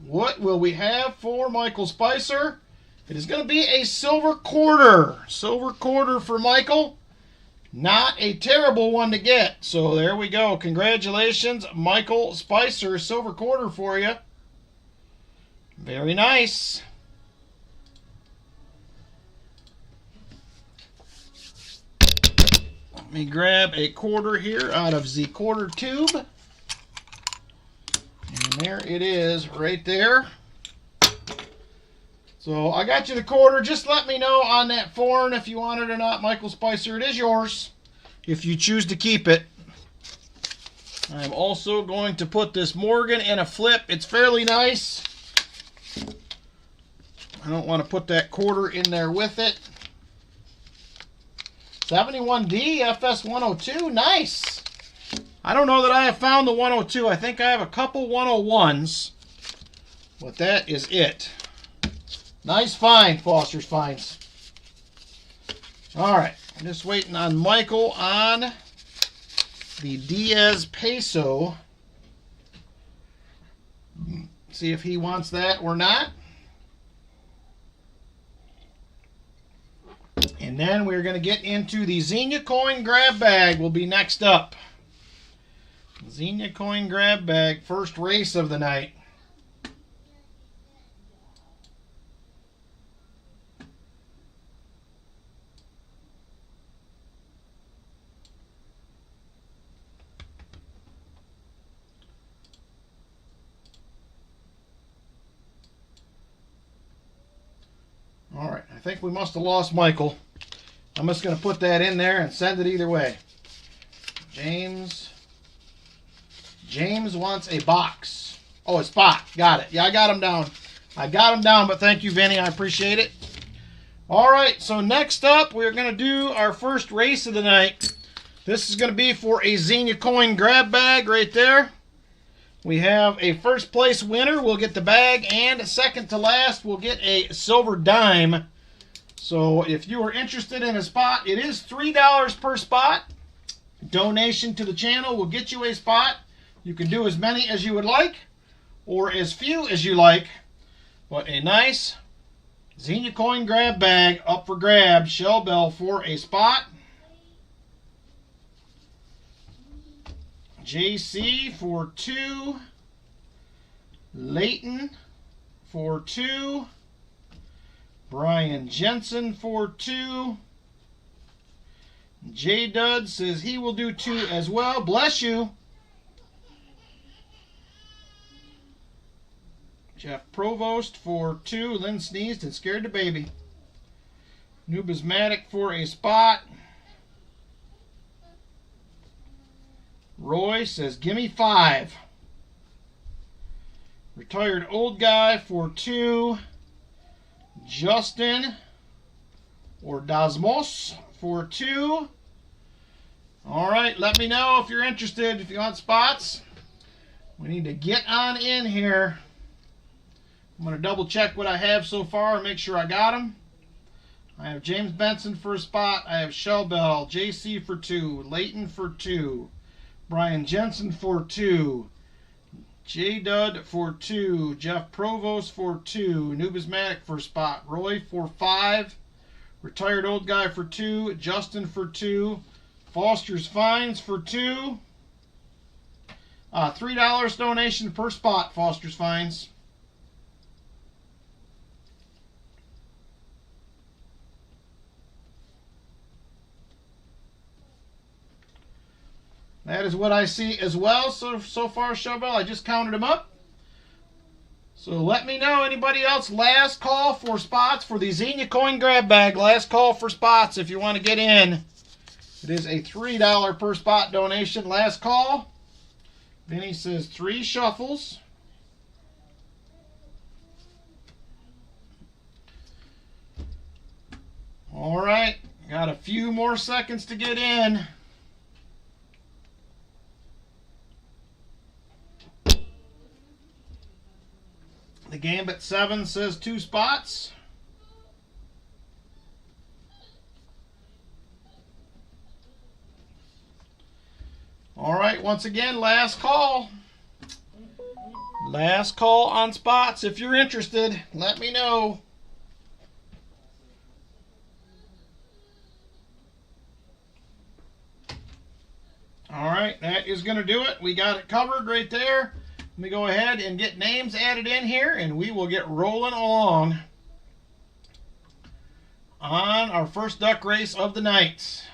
what will we have for Michael Spicer? It is going to be a silver quarter. Silver quarter for Michael. Not a terrible one to get. So there we go. Congratulations, Michael Spicer. Silver quarter for you. Very nice. Let me grab a quarter here out of the quarter tube. there it is right there. So I got you the quarter. Just let me know on that foreign if you want it or not. Michael Spicer, it is yours if you choose to keep it. I'm also going to put this Morgan in a flip. It's fairly nice. I don't want to put that quarter in there with it. 71D FS 102. Nice. I don't know that I have found the 102. I think I have a couple 101s. But that is it. Nice find, Foster's Finds. Alright. I'm just waiting on Michael on the Diaz Peso. See if he wants that or not. And then we're going to get into the Xena coin grab bag will be next up. Xena coin grab bag, first race of the night. All right, I think we must have lost Michael. I'm just going to put that in there and send it either way. James wants a box. Oh, a spot. Got it. Yeah, I got him down. But thank you, Vinny. I appreciate it. All right, so next up, we're going to do our first race of the night. This is going to be for a Xena coin grab bag right there. We have a first place winner. We'll get the bag, and second to last, we'll get a silver dime. So if you are interested in a spot, it is $3 per spot. Donation to the channel will get you a spot. You can do as many as you would like, or as few as you like. But a nice Xena coin grab bag up for grabs. Shell Bell for a spot. JC for 2. Leighton for 2. Brian Jensen for 2. J Dud says he will do 2 as well. Bless you. Jeff Provost for 2. Lynn sneezed and scared the baby. Numismatic for a spot. Roy says, gimme 5. Retired old guy for 2. Justin or Dasmos for 2. All right, let me know if you're interested, if you want spots. We need to get on in here. I'm going to double check what I have so far and make sure I got them. I have James Benson for a spot. I have Shell Bell, JC for 2, Leighton for 2. Brian Jensen for 2. J Dud for 2. Jeff Provost for 2. Numismatic for a spot. Roy for 5. Retired old guy for 2. Justin for 2. Foster's Finds for 2. $3 donation per spot, Foster's Finds. That is what I see as well so far, Showbell. I just counted them up. So let me know, anybody else, last call for spots for the Xena coin grab bag. Last call for spots if you want to get in. It is a $3 per spot donation. Last call. Vinny says 3 shuffles. All right, got a few more seconds to get in. The Gambit 7 says 2 spots. All right, once again, last call. Last call on spots. If you're interested, let me know. All right, that is going to do it. We got it covered right there. Let me go ahead and get names added in here, and we will get rolling along on our first duck race of the night.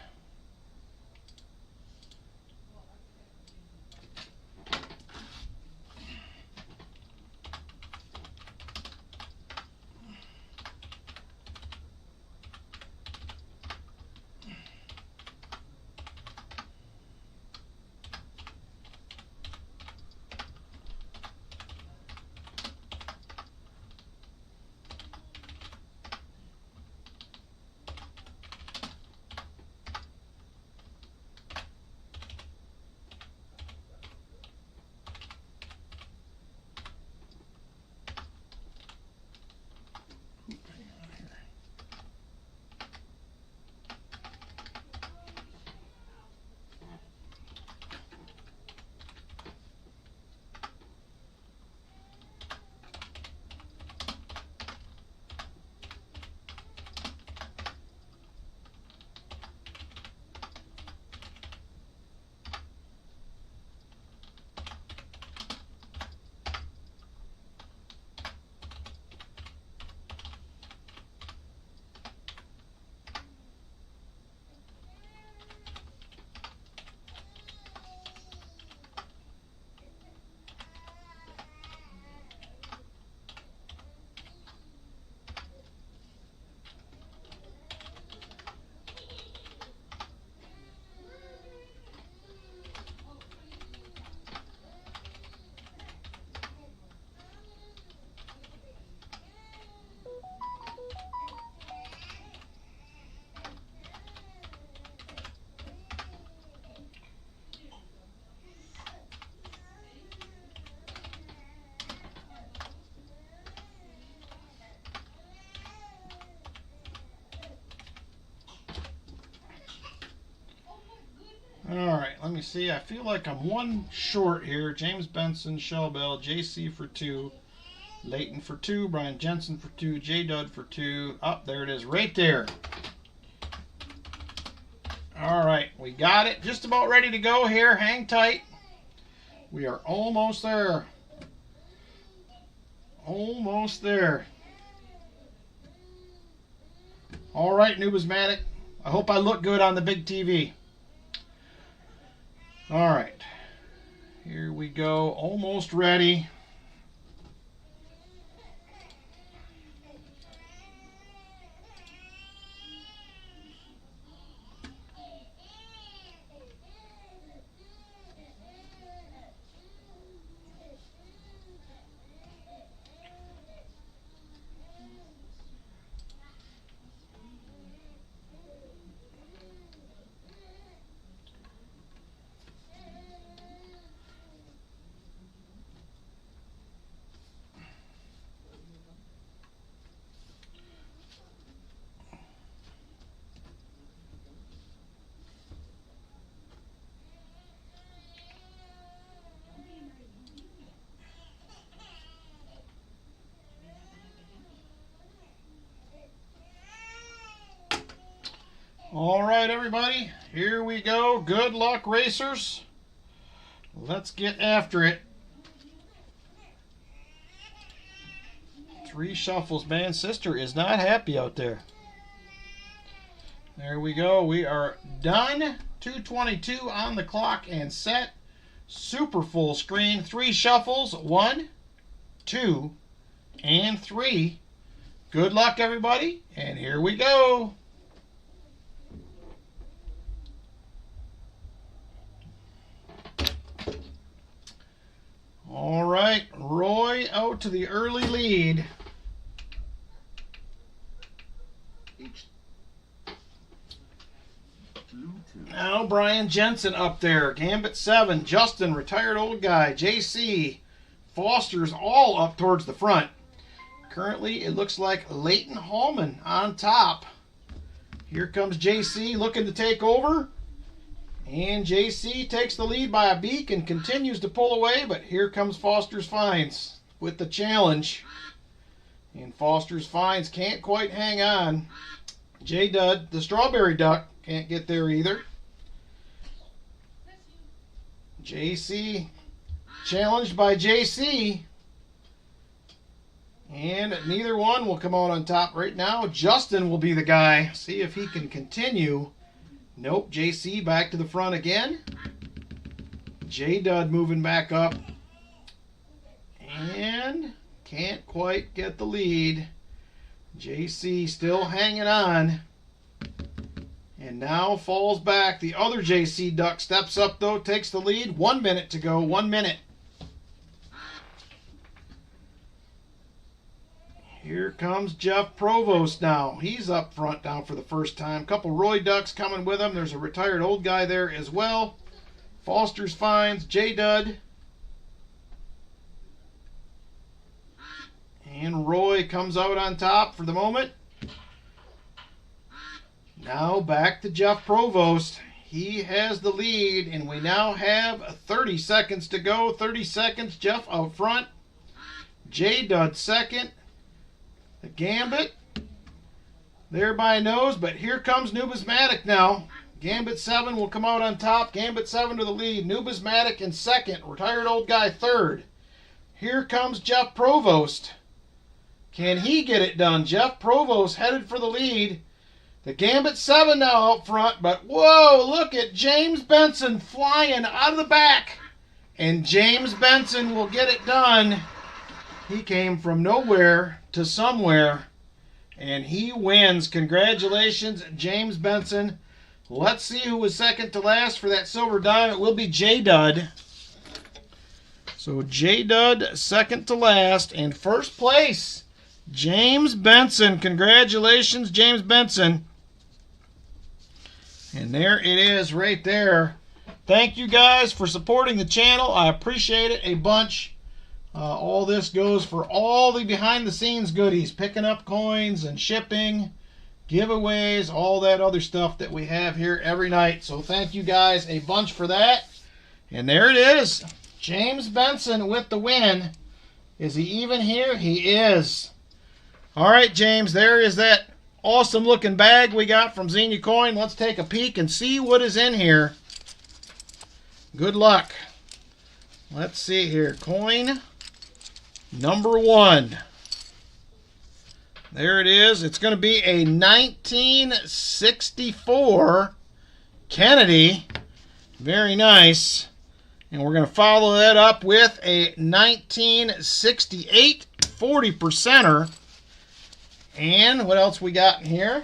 All right, let me see. I feel like I'm one short here. James Benson, Shell Bell, JC for 2, Leighton for 2, Brian Jensen for 2, J Dud for 2. Oh, there it is right there. All right, we got it. Just about ready to go here. Hang tight. We are almost there. Almost there. All right, Numismatic. I hope I look good on the big TV. All right. Here we go. Almost ready. All right, everybody, here we go. Good luck, racers. Let's get after it. 3 shuffles. Man, sister is not happy out there. There we go. We are done. 2:22 on the clock and set. Super full screen. 3 shuffles. 1, 2, and 3. Good luck, everybody. And here we go. All right, Roy out to the early lead. Now Brian Jensen up there. Gambit 7. Justin, retired old guy. JC. Foster's all up towards the front. Currently, it looks like Leighton Hallman on top. Here comes JC looking to take over. And JC takes the lead by a beak and continues to pull away, but here comes Foster's Finds with the challenge. And Foster's Finds can't quite hang on. J Dud, the Strawberry Duck, can't get there either. JC challenged by JC. And neither one will come out on top right now. Justin will be the guy. See if he can continue. Nope, JC back to the front again. J Dud moving back up. And can't quite get the lead. JC still hanging on. And now falls back. The other JC Duck steps up though, takes the lead. 1 minute to go, 1 minute. Here comes Jeff Provost now. He's up front now for the first time. Couple Roy Ducks coming with him. There's a retired old guy there as well. Foster's Finds, J Dud. And Roy comes out on top for the moment. Now back to Jeff Provost. He has the lead, and we now have 30 seconds to go. 30 seconds, Jeff out front. J Dud second. The Gambit there by nose, but here comes Numismatic now. Gambit 7 will come out on top. Gambit 7 to the lead. Numismatic in second. Retired old guy third. Here comes Jeff Provost. Can he get it done? Jeff Provost headed for the lead. The Gambit 7 now out front, but whoa, look at James Benson flying out of the back. And James Benson will get it done. He came from nowhere to somewhere, and he wins. Congratulations, James Benson. Let's see who was second to last for that silver dime. It will be J Dud. So J Dud second to last, and first place, James Benson. Congratulations, James Benson. And there it is right there. Thank you guys for supporting the channel. I appreciate it a bunch. All this goes for all the behind-the-scenes goodies, picking up coins and shipping giveaways, all that other stuff that we have here every night. So thank you guys a bunch for that. And there it is. James Benson with the win. Is he even here? He is. All right, James, there is that awesome looking bag we got from Xena Coin. Let's take a peek and see what is in here. Good luck. Let's see here. Coin number 1. There it is. It's going to be a 1964 Kennedy. Very nice. And we're going to follow that up with a 1968 40%er. And what else we got in here?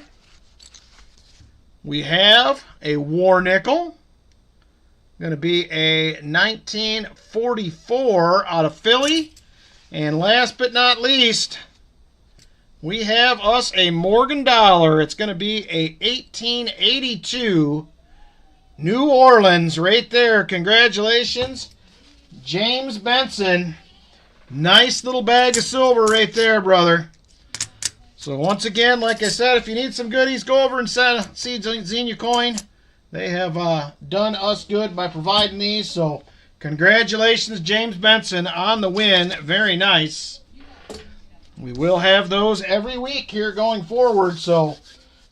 We have a war nickel. Going to be a 1944 out of Philly. And last but not least, we have us a Morgan dollar. It's going to be a 1882 New Orleans right there. Congratulations, James Benson. Nice little bag of silver right there, brother. So once again, like I said, if you need some goodies, go over and see Xena Coin. They have done us good by providing these. So congratulations, James Benson, on the win. Very nice. We will have those every week here going forward. So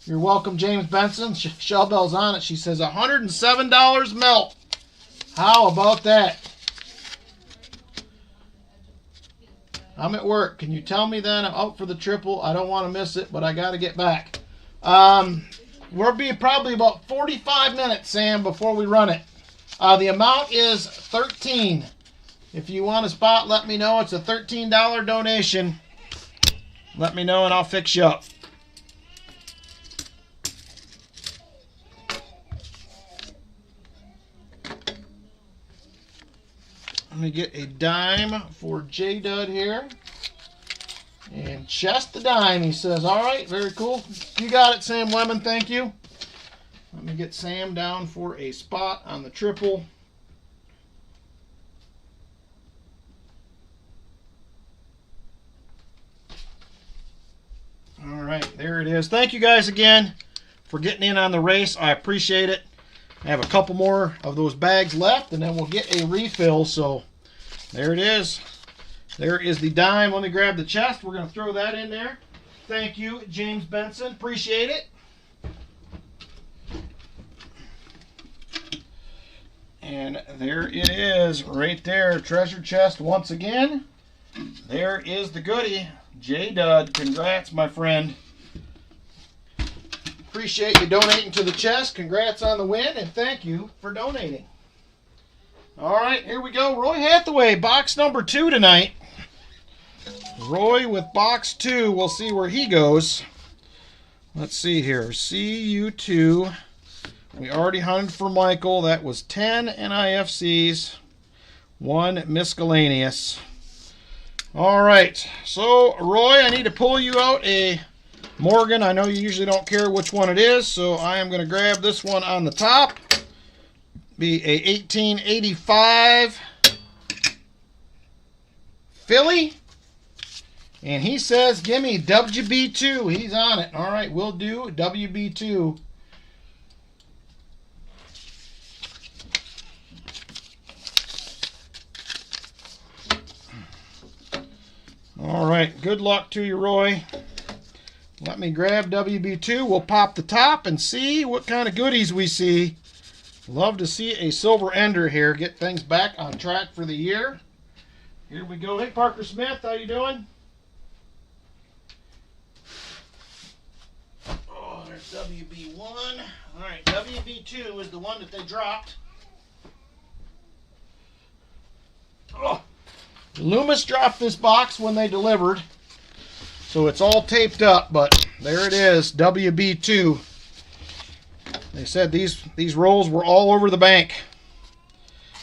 you're welcome, James Benson. Shell Bell's on it. She says $107 melt. How about that? I'm at work. Can you tell me then? I'm out for the triple. I don't want to miss it, but I got to get back. We'll be probably about 45 minutes, Sam, before we run it. The amount is $13. If you want a spot, let me know. It's a $13 donation. Let me know and I'll fix you up. Let me get a dime for J-Dud here. And chest the dime, he says. All right, very cool. You got it, Sam Lemon. Thank you. Let me get Sam down for a spot on the triple. All right, there it is. Thank you guys again for getting in on the race. I appreciate it. I have a couple more of those bags left, and then we'll get a refill. So there it is. There is the dime. Let me grab the chest. We're going to throw that in there. Thank you, James Benson. Appreciate it. And there it is right there. Treasure chest once again. There is the goodie. J-Dud, congrats, my friend. Appreciate you donating to the chest. Congrats on the win, and thank you for donating. All right, here we go. Roy Hathaway, box number 2 tonight. Roy with box 2. We'll see where he goes. Let's see here. CU2. We already hunted for Michael. That was 10 NIFCs, 1 miscellaneous. All right. So, Roy, I need to pull you out a Morgan. I know you usually don't care which one it is, so I am going to grab this one on the top. Be a 1885 Philly. And he says, give me WB2. He's on it. All right, we'll do WB2. All right, good luck to you, Roy. Let me grab WB2. We'll pop the top and see what kind of goodies we see. Love to see a silver ender here. Get things back on track for the year. Here we go. Hey, Parker Smith, how you doing? Oh, there's WB1. All right, WB2 is the one that they dropped. Oh, Loomis dropped this box when they delivered, so it's all taped up, but there it is, WB2. They said these rolls were all over the bank.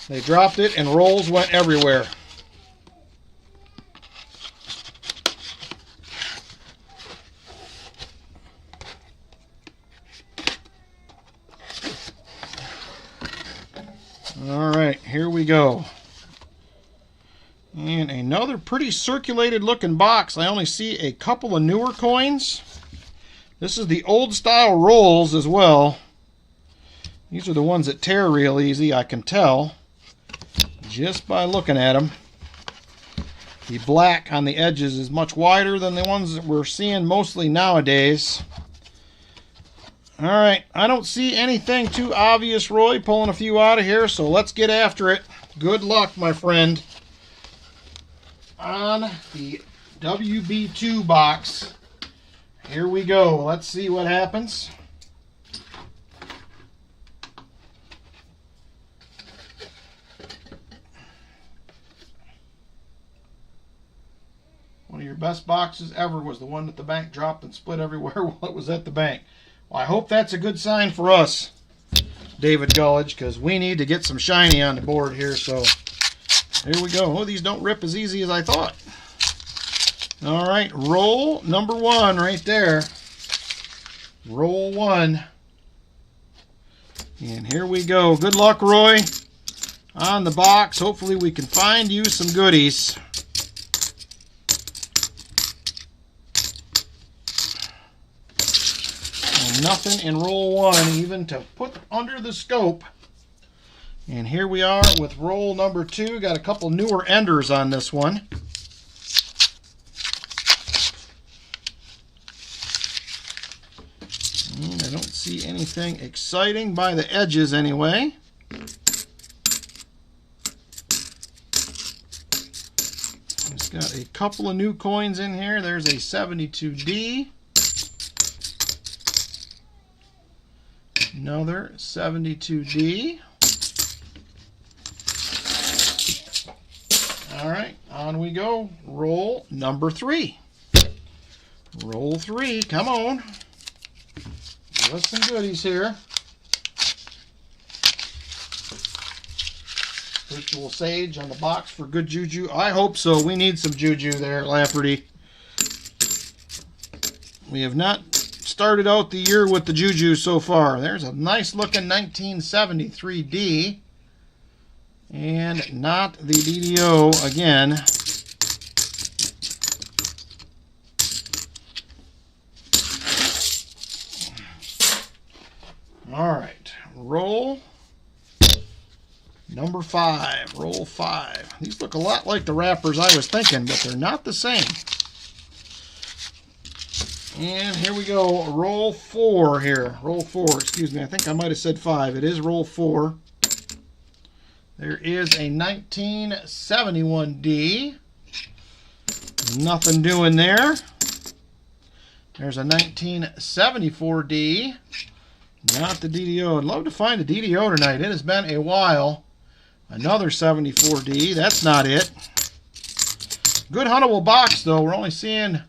They dropped it and rolls went everywhere. All right, here we go. And another pretty circulated looking box. I only see a couple of newer coins. This is the old style rolls as well. These are the ones that tear real easy, I can tell just by looking at them. The black on the edges is much wider than the ones that we're seeing mostly nowadays. Alright, I don't see anything too obvious, Roy, pulling a few out of here, so let's get after it. Good luck, my friend, on the WB2 box. Here we go. Let's see what happens. One of your best boxes ever was the one that the bank dropped and split everywhere while it was at the bank. Well, I hope that's a good sign for us, David Gullidge, because we need to get some shiny on the board here. So here we go. Oh, these don't rip as easy as I thought. All right, roll number 1 right there. Roll 1. And here we go. Good luck, Roy, on the box. Hopefully we can find you some goodies. Nothing in roll 1 even to put under the scope. And here we are with roll number 2. Got a couple newer enders on this one. And I don't see anything exciting by the edges anyway. It's got a couple of new coins in here. There's a 72D. Another 72D. All right, on we go. Roll number 3. Roll 3, come on. Give us some goodies here. Virtual Sage on the box for good juju. I hope so. We need some juju there, Lafferty. We have not started out the year with the juju so far. There's a nice looking 1973D. And not the DDO again. Alright, roll number 5. Roll 5. These look a lot like the wrappers I was thinking, but they're not the same. And here we go, roll 4 here. Roll 4, excuse me. I think I might have said 5. It is roll 4. There is a 1971D. Nothing doing there. There's a 1974D. Not the DDO. I'd love to find a DDO tonight. It has been a while. Another 74D. That's not it. Good huntable box, though. We're only seeing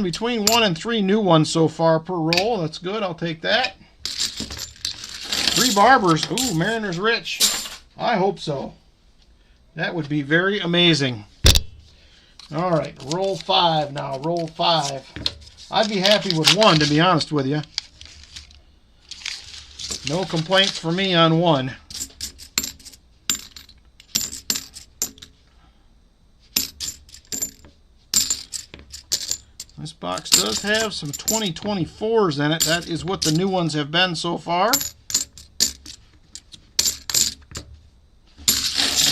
between 1 and 3 new ones so far per roll. That's good. I'll take that. 3 barbers. Ooh, Mariner's Rich. I hope so. That would be very amazing. All right, roll 5 now. Roll 5. I'd be happy with 1, to be honest with you. No complaints for me on 1. This box does have some 2024s in it. That is what the new ones have been so far.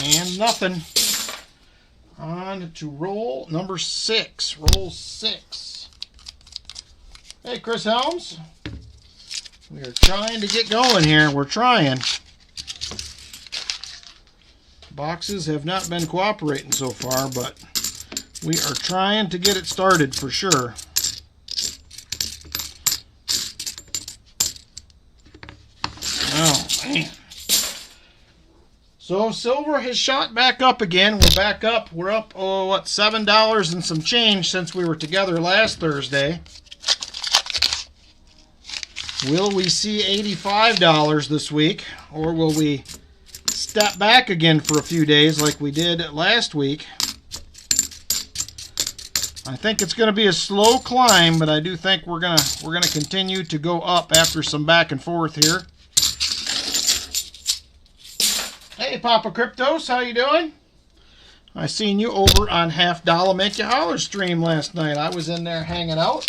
And nothing. On to roll number 6. Roll 6. Hey, Chris Helms. We are trying to get going here. We're trying. Boxes have not been cooperating so far, but we are trying to get it started for sure. Oh, man. So silver has shot back up again. We're back up. We're up, oh, what, $7 and some change since we were together last Thursday. Will we see $85 this week, or will we step back again for a few days like we did last week? I think it's going to be a slow climb, but I do think we're gonna continue to go up after some back and forth here. Hey, Papa Cryptos, how you doing? I seen you over on Half Dollar Make You Holler stream last night. I was in there hanging out.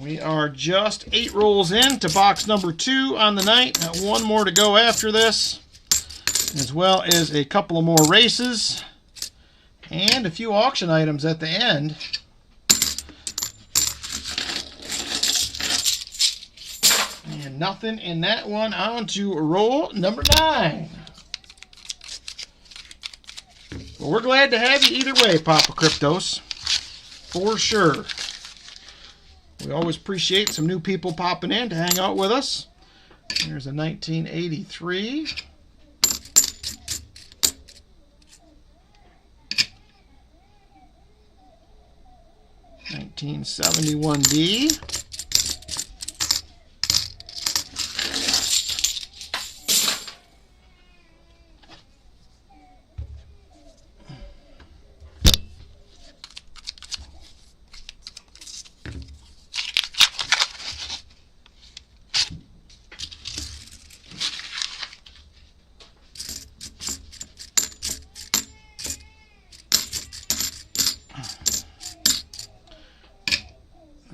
We are just 8 rolls in to box number 2 on the night. Got one more to go after this, as well as a couple of more races and a few auction items at the end. And nothing in that one. On to roll number 9. Well, we're glad to have you either way, Papa Cryptos, for sure. We always appreciate some new people popping in to hang out with us. There's a 1983. 1971D.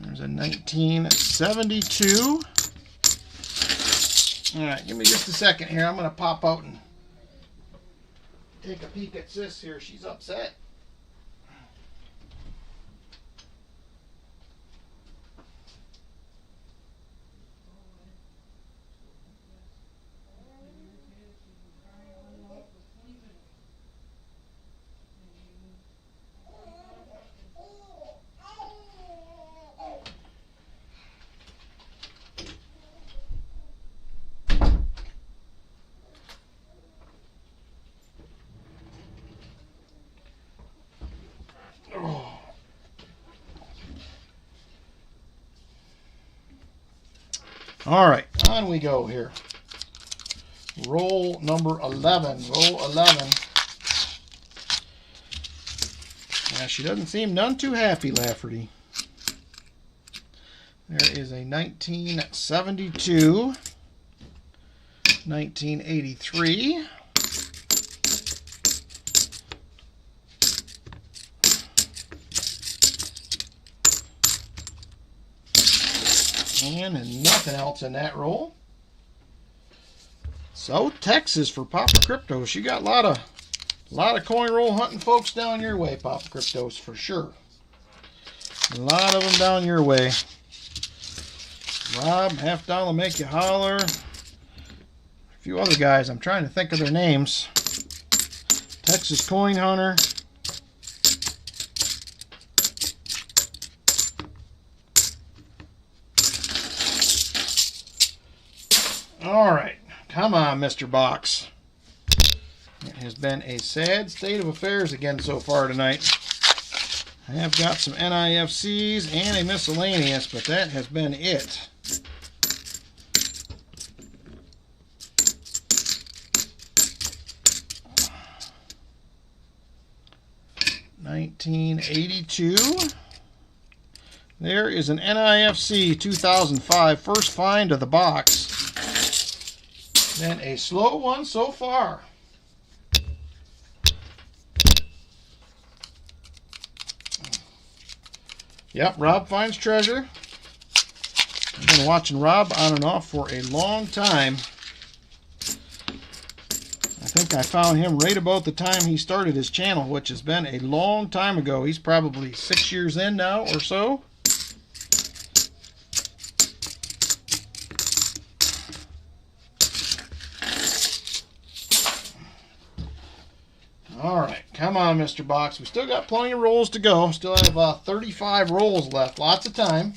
There's a 1972. All right, give me just a second here. I'm going to pop out and take a peek at Sis here. She's upset. All right, on we go here. Roll number 11. Roll 11. Yeah, she doesn't seem none too happy, Lafferty. There is a 1972, 1983, and nothing else in that roll. So Texas for Papa Cryptos. You got a lot of coin roll hunting folks down your way, Papa Cryptos, for sure. A lot of them down your way. Rob, half dollar make you holler. A few other guys, I'm trying to think of their names. Texas Coin Hunter. All right, come on, Mr. Box. It has been a sad state of affairs again so far tonight. I have got some NIFCs and a miscellaneous, but that has been it. $19.82. There is an NIFC 2005 first find of the box. Been a slow one so far. Yep, Rob finds treasure. I've been watching Rob on and off for a long time. I think I found him right about the time he started his channel, which has been a long time ago. He's probably 6 years in now or so. All right, come on, Mr. Box. We still got plenty of rolls to go. Still have 35 rolls left. Lots of time.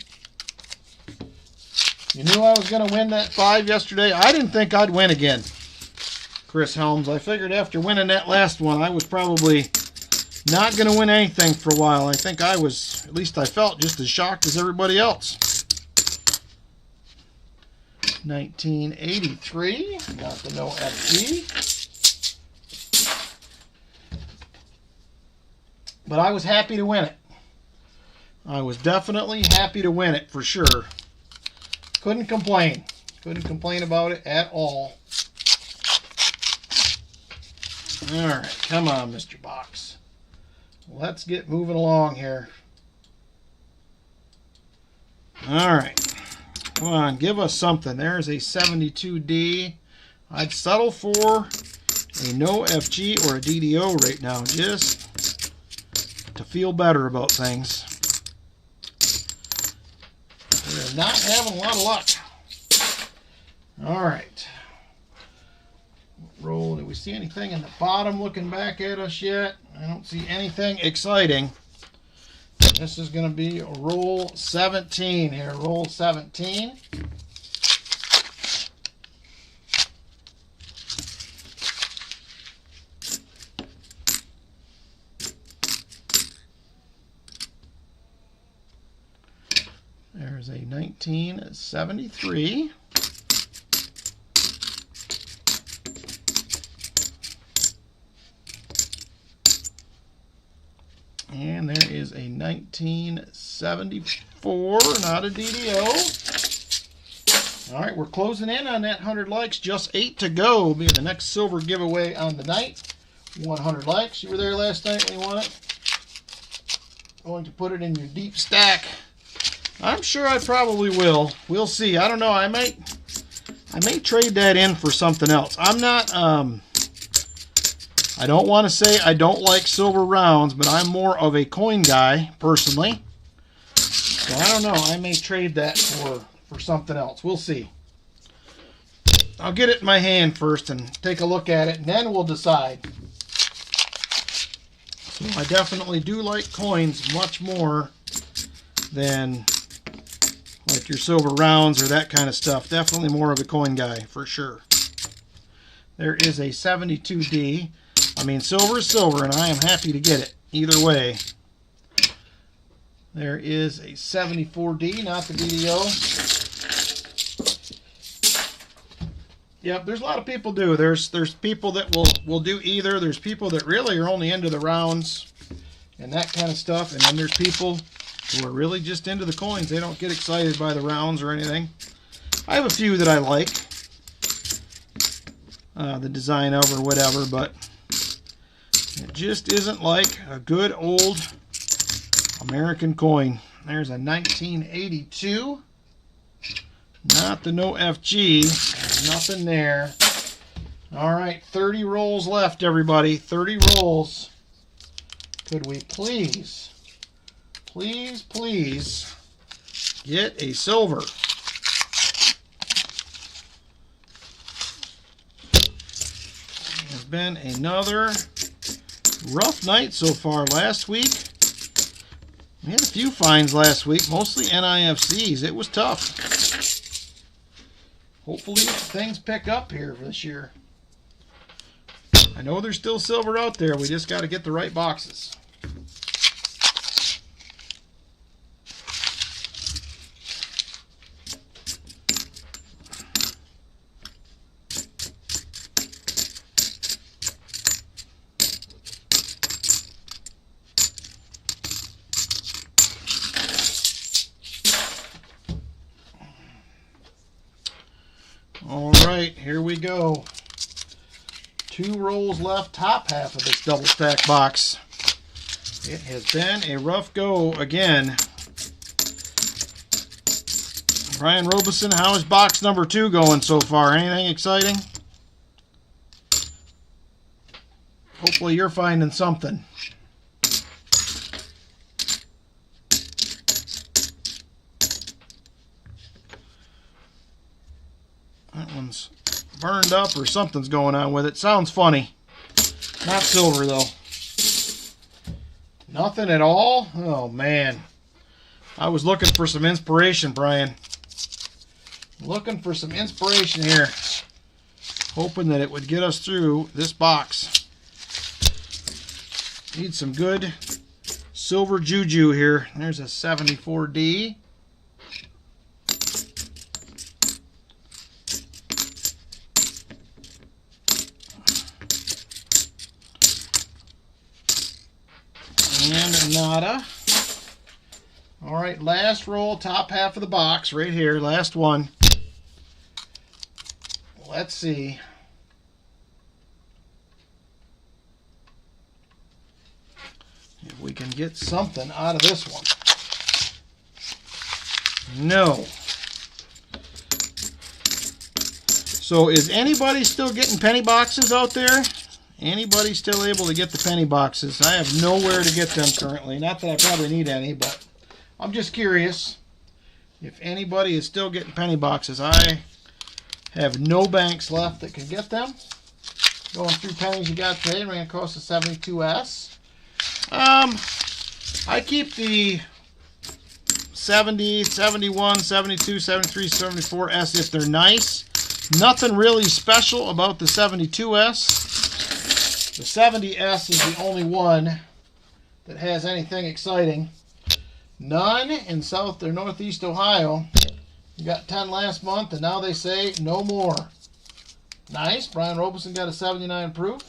You knew I was going to win that 5 yesterday. I didn't think I'd win again, Chris Helms. I figured after winning that last one, I was probably not going to win anything for a while. I think I was, at least I felt, just as shocked as everybody else. 1983. Got the no FG. But I was happy to win it. I was definitely happy to win it, for sure. Couldn't complain. Couldn't complain about it at all. All right, come on, Mr. Box. Let's get moving along here. All right. Come on, give us something. There's a 72D. I'd settle for a no FG or a DDO right now, just to feel better about things. We're not having a lot of luck. All right. Roll. Do we see anything in the bottom looking back at us yet? I don't see anything exciting. This is going to be a roll 17 here. Roll 17. There's a 1973. And there is a 1974, not a DDO. All right, we're closing in on that 100 likes. Just 8 to go. Will be the next silver giveaway on the night. 100 likes. You were there last night when you won it. Going to put it in your deep stack. I'm sure I probably will. We'll see. I don't know. I may trade that in for something else. I'm not. I don't want to say I don't like silver rounds, but I'm more of a coin guy, personally. So I don't know. I may trade that for something else. We'll see. I'll get it in my hand first and take a look at it, and then we'll decide. So I definitely do like coins much more than like your silver rounds or that kind of stuff. Definitely more of a coin guy, for sure. There is a 72D. I mean, silver is silver, and I am happy to get it either way. There is a 74D, not the DDO. Yep, there's a lot of people do. There's people that will do either. There's people that really are only into the rounds and that kind of stuff, and then there's people who are really just into the coins. They don't get excited by the rounds or anything. I have a few that I like, the design of or whatever, but it just isn't like a good old American coin. There's a 1982. Not the no FG. There's nothing there. All right, 30 rolls left, everybody. 30 rolls. Could we please get a silver? It's been another rough night so far. Last week, we had a few finds last week, mostly NIFCs. It was tough. Hopefully things pick up here for this year. I know there's still silver out there. We just got to get the right boxes. Alright, here we go. 2 rolls left, top half of this double stack box. It has been a rough go again. Brian Robeson, how is box number 2 going so far? Anything exciting? Hopefully you're finding something. That one's burned up or something's going on with it. Sounds funny. Not silver, though. Nothing at all? Oh, man. I was looking for some inspiration, Brian. Looking for some inspiration here. Hoping that it would get us through this box. Need some good silver juju here. There's a 74D. And nada. All right, last roll, top half of the box right here, last one. Let's see. If we can get something out of this one. No. So is anybody still getting penny boxes out there? Anybody still able to get the penny boxes? I have nowhere to get them currently. Not that I probably need any, but I'm just curious if anybody is still getting penny boxes. I have no banks left that can get them. Going through pennies you got today, ran across the 72S. I keep the 70, 71, 72, 73, 74S if they're nice. Nothing really special about the 72S. The 70S is the only one that has anything exciting. None in South or Northeast Ohio. You got 10 last month, and now they say no more. Nice. Brian Robeson got a 79 proof.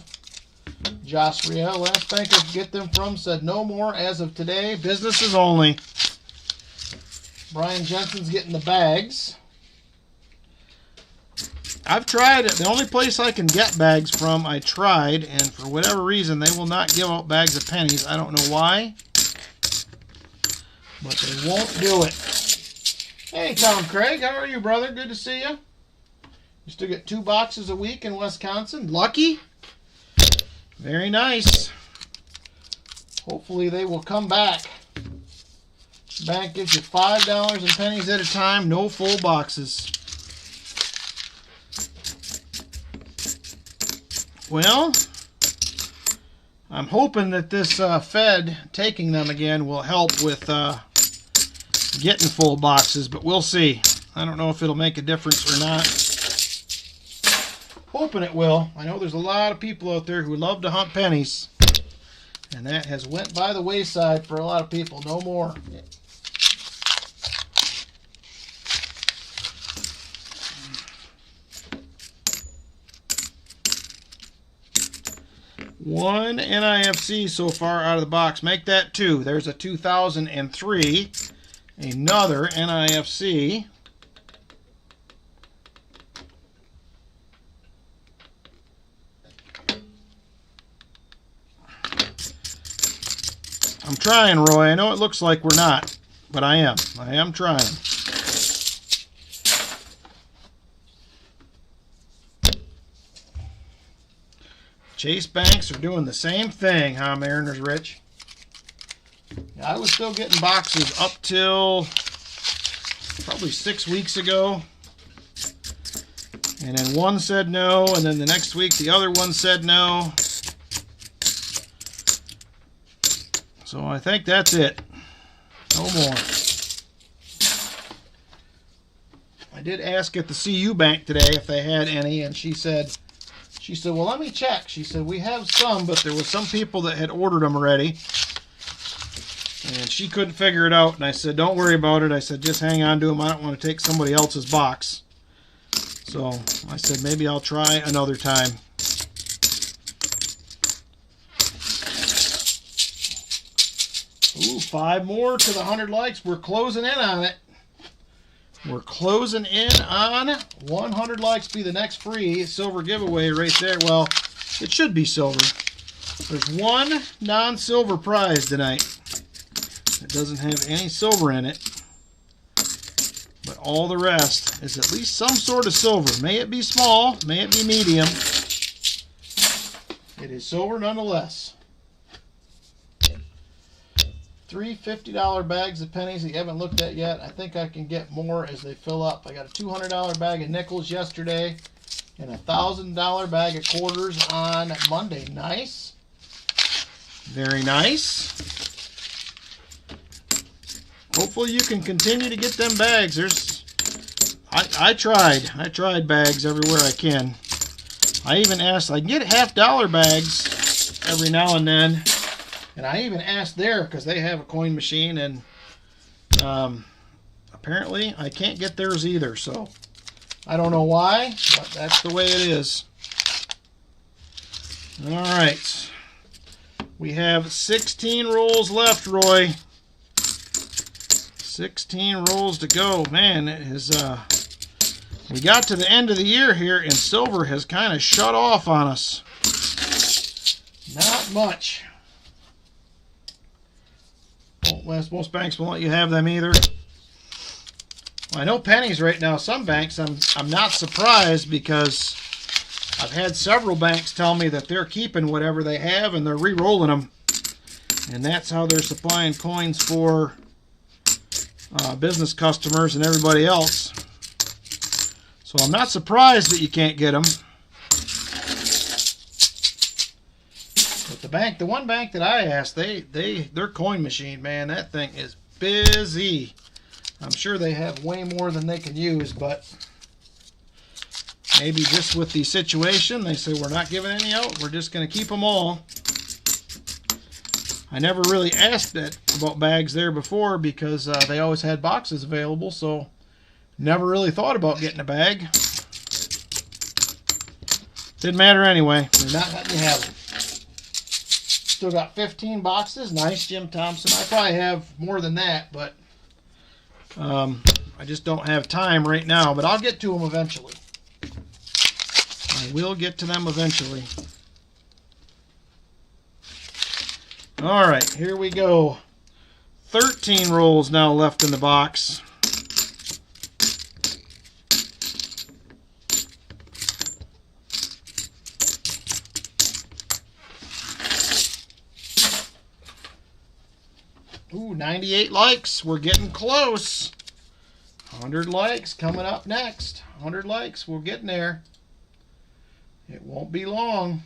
Josh Riel, last bank I could get them from, said no more as of today. Businesses only. Brian Jensen's getting the bags. I've tried it. The only place I can get bags from, I tried, and for whatever reason, they will not give out bags of pennies. I don't know why, but they won't do it. Hey, Tom Craig, how are you, brother? Good to see you. You still get 2 boxes a week in Wisconsin. Lucky. Very nice. Hopefully they will come back. Bank gives you $5 in pennies at a time, no full boxes. Well, I'm hoping that this Fed taking them again will help with getting full boxes, but we'll see. I don't know if it'll make a difference or not. Hoping it will. I know there's a lot of people out there who love to hunt pennies, and that has went by the wayside for a lot of people. No more. One NIFC so far out of the box. Make that 2. There's a 2003. Another NIFC. I'm trying, Roy. I know it looks like we're not, but I am. I am trying. Chase banks are doing the same thing, huh, Mariners Rich? I was still getting boxes up till probably 6 weeks ago. And then one said no, and then the next week the other one said no. So I think that's it. No more. I did ask at the CU Bank today if they had any, and she said, well, let me check. She said, we have some, but there was some people that had ordered them already. And she couldn't figure it out. And I said, don't worry about it. I said, just hang on to them. I don't want to take somebody else's box. So I said, maybe I'll try another time. Ooh, 5 more to the 100 likes. We're closing in on it. We're closing in on 100 likes. Be the next free silver giveaway right there. Well, it should be silver. There's one non-silver prize tonight. It doesn't have any silver in it. But all the rest is at least some sort of silver. May it be small, may it be medium. It is silver nonetheless. 3 $50 bags of pennies that you haven't looked at yet. I think I can get more as they fill up. I got a $200 bag of nickels yesterday and a $1,000 bag of quarters on Monday. Nice. Very nice. Hopefully you can continue to get them bags. I tried bags everywhere I can. I even asked, I can get $50 bags every now and then. And I even asked there because they have a coin machine, and apparently I can't get theirs either. So I don't know why, but that's the way it is. All right. We have 16 rolls left, Roy. 16 rolls to go. Man, it is, we got to the end of the year here, and silver has kind of shut off on us. Not much. Most banks won't let you have them either. Well, I know pennies right now. Some banks, I'm not surprised, because I've had several banks tell me that they're keeping whatever they have and they're re-rolling them. And that's how they're supplying coins for business customers and everybody else. So I'm not surprised that you can't get them. But the one bank that I asked, their coin machine, man, that thing is busy. I'm sure they have way more than they can use, but maybe just with the situation, they say we're not giving any out. We're just going to keep them all. I never really asked that about bags there before, because they always had boxes available, so never really thought about getting a bag. Didn't matter anyway. They're not letting you have them. Still got 15 boxes. Nice, Jim Thompson. I probably have more than that, but I just don't have time right now. But I'll get to them eventually. I will get to them eventually. All right, here we go. 13 rolls now left in the box. Ooh, 98 likes. We're getting close. 100 likes coming up next. 100 likes. We're getting there. It won't be long.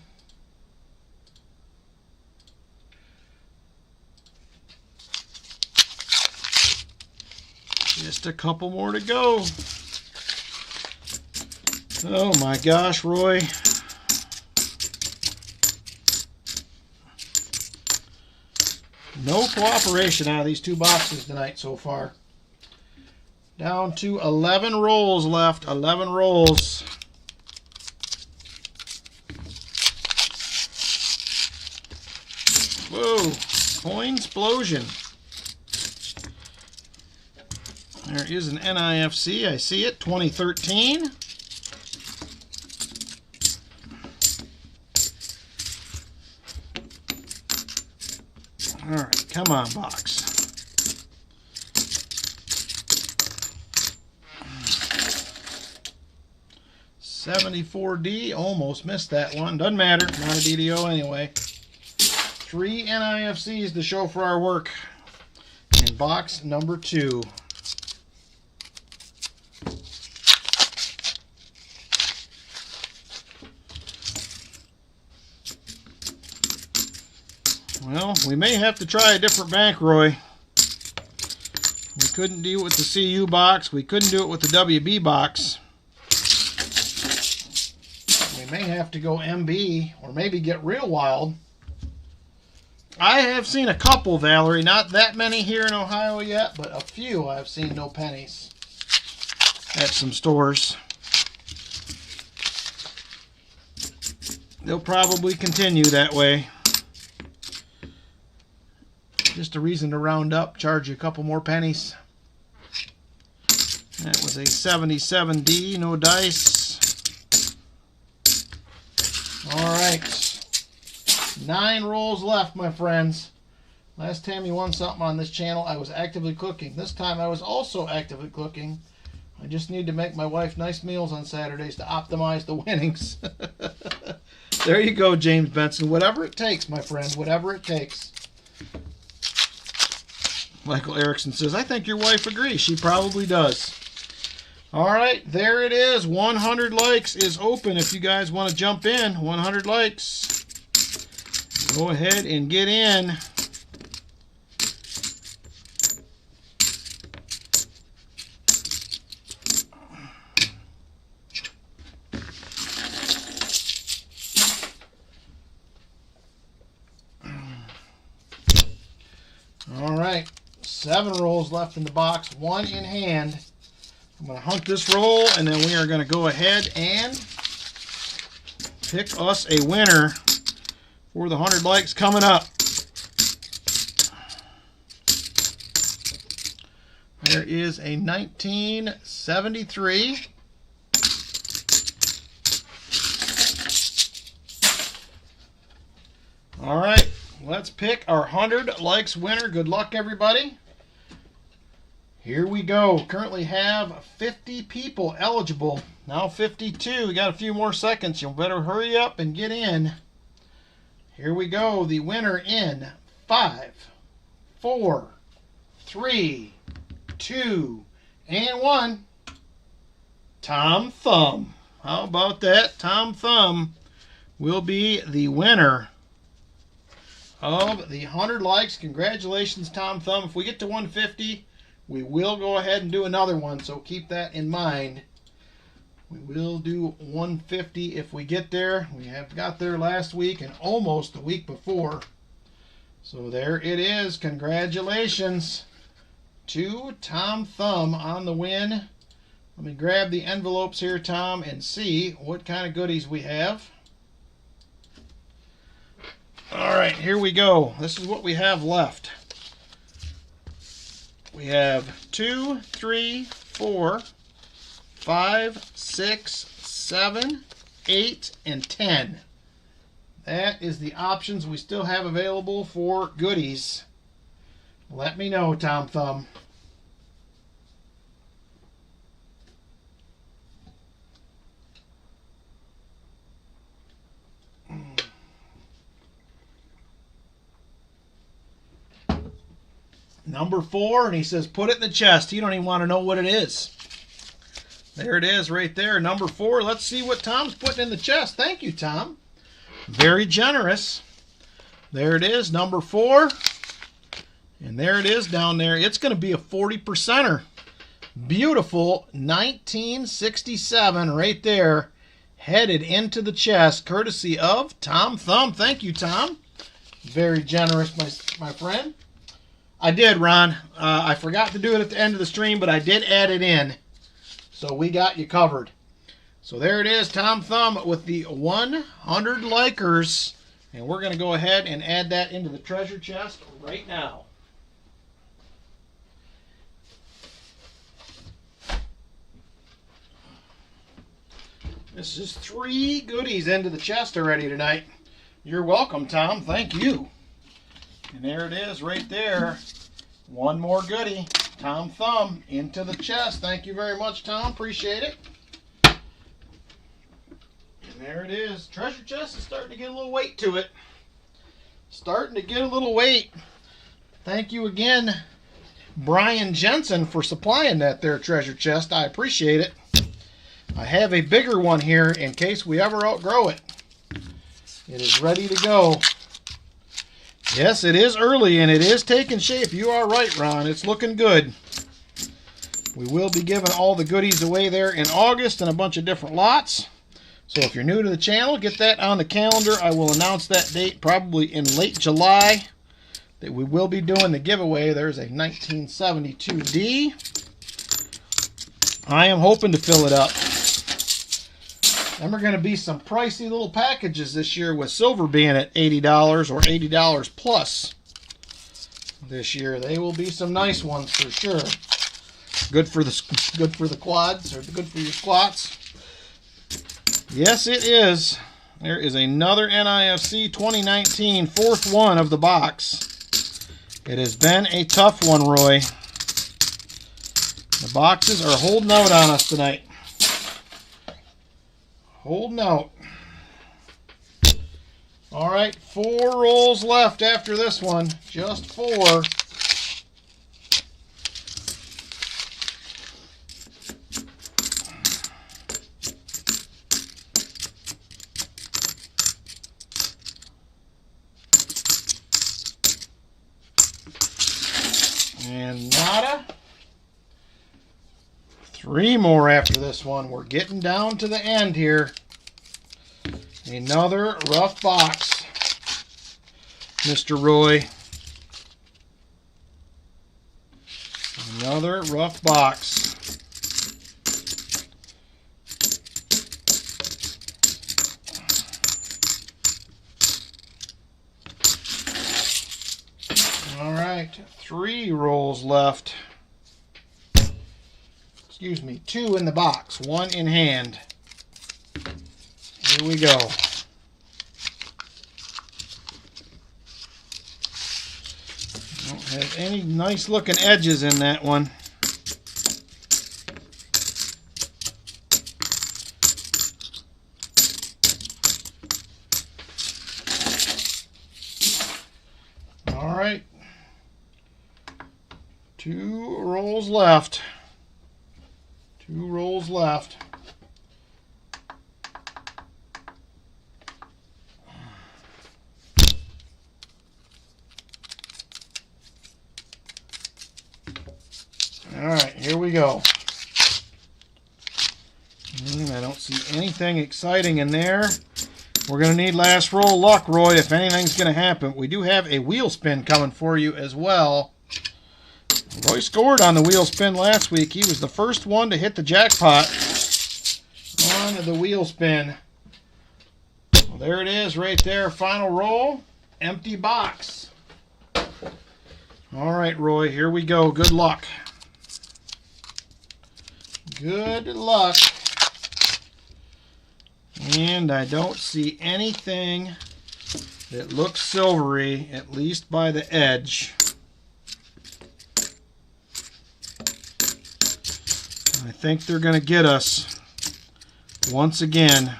Just a couple more to go. Oh my gosh, Roy. No cooperation out of these two boxes tonight so far. Down to 11 rolls left. 11 rolls. Whoa. Coin explosion. There is an NIFC. I see it. 2013. All right, come on, box. $74D, almost missed that one. Doesn't matter, not a DDO anyway. 3 NIFCs to show for our work in box number 2. Well, we may have to try a different bank, Roy. We couldn't do it with the CU box. We couldn't do it with the WB box. We may have to go MB, or maybe get real wild. I have seen a couple, Valerie. Not that many here in Ohio yet, but a few I've seen no pennies at some stores. They'll probably continue that way. Just a reason to round up, charge you a couple more pennies. That was a 77D, no dice. All right. 9 rolls left, my friends. Last time you won something on this channel, I was actively cooking. This time I was also actively cooking. I just need to make my wife nice meals on Saturdays to optimize the winnings. There you go, James Benson. Whatever it takes, my friend. Whatever it takes. Michael Erickson says, I think your wife agrees. She probably does. All right, there it is. 100 likes is open if you guys want to jump in. 100 likes. Go ahead and get in. All right. 7 rolls left in the box, 1 in hand. I'm going to hunt this roll, and then we are going to go ahead and pick us a winner for the 100 likes coming up. There is a 1973. All right, let's pick our 100 likes winner. Good luck, everybody. Here we go. Currently have 50 people eligible. Now 52. We got a few more seconds. You better hurry up and get in. Here we go. The winner in 5, 4, 3, 2, and 1. Tom Thumb. How about that? Tom Thumb will be the winner of the 100 likes. Congratulations, Tom Thumb. If we get to 150, we will go ahead and do another one, so keep that in mind. We will do 150 if we get there. We have got there last week and almost the week before. So there it is. Congratulations to Tom Thumb on the win. Let me grab the envelopes here, Tom, and see what kind of goodies we have. All right, here we go. This is what we have left. We have 2, 3, 4, 5, 6, 7, 8, and 10. That is the options we still have available for goodies. Let me know, Tom Thumb. Number 4, and he says, put it in the chest. He don't even want to know what it is. There it is right there, number 4. Let's see what Tom's putting in the chest. Thank you, Tom. Very generous. There it is, number 4. And there it is down there. It's going to be a 40%er. Beautiful 1967 right there, headed into the chest, courtesy of Tom Thumb. Thank you, Tom. Very generous, my friend. I did, Ron. I forgot to do it at the end of the stream, but I did add it in. So we got you covered. So there it is, Tom Thumb with the 100 likers. And we're going to go ahead and add that into the treasure chest right now. This is 3 goodies into the chest already tonight. You're welcome, Tom. Thank you. And there it is right there. One more goodie. Tom Thumb into the chest. Thank you very much, Tom. Appreciate it. And there it is. Treasure chest is starting to get a little weight to it. Starting to get a little weight. Thank you again, Brian Jensen, for supplying that there treasure chest. I appreciate it. I have a bigger one here in case we ever outgrow it. It is ready to go. Yes, it is early and it is taking shape. You are right, Ron. It's looking good. We will be giving all the goodies away there in August in a bunch of different lots. So if you're new to the channel, get that on the calendar. I will announce that date probably in late July that we will be doing the giveaway. There's a 1972D. I am hoping to fill it up. Then we're going to be some pricey little packages this year with silver being at $80 or $80 plus this year. They will be some nice ones for sure. Good for the quads or good for your squats. Yes, it is. There is another NIFC 2019, fourth one of the box. It has been a tough one, Roy. The boxes are holding out on us tonight. Holding out. All right, 4 rolls left after this one. Just 4. And nada. 3 more after this one. We're getting down to the end here. Another rough box, Mr. Roy. Another rough box. All right, 3 rolls left. Excuse me, 2 in the box, 1 in hand. Here we go. Don't have any nice looking edges in that one. 2 rolls left. 2 rolls left. All right, here we go. I don't see anything exciting in there. We're going to need last roll luck, Roy, if anything's going to happen. We do have a wheel spin coming for you as well. Roy scored on the wheel spin last week. He was the first one to hit the jackpot on the wheel spin. Well, there it is right there. Final roll. Empty box. All right, Roy, here we go. Good luck. Good luck. And I don't see anything that looks silvery, at least by the edge. I think they're going to get us once again.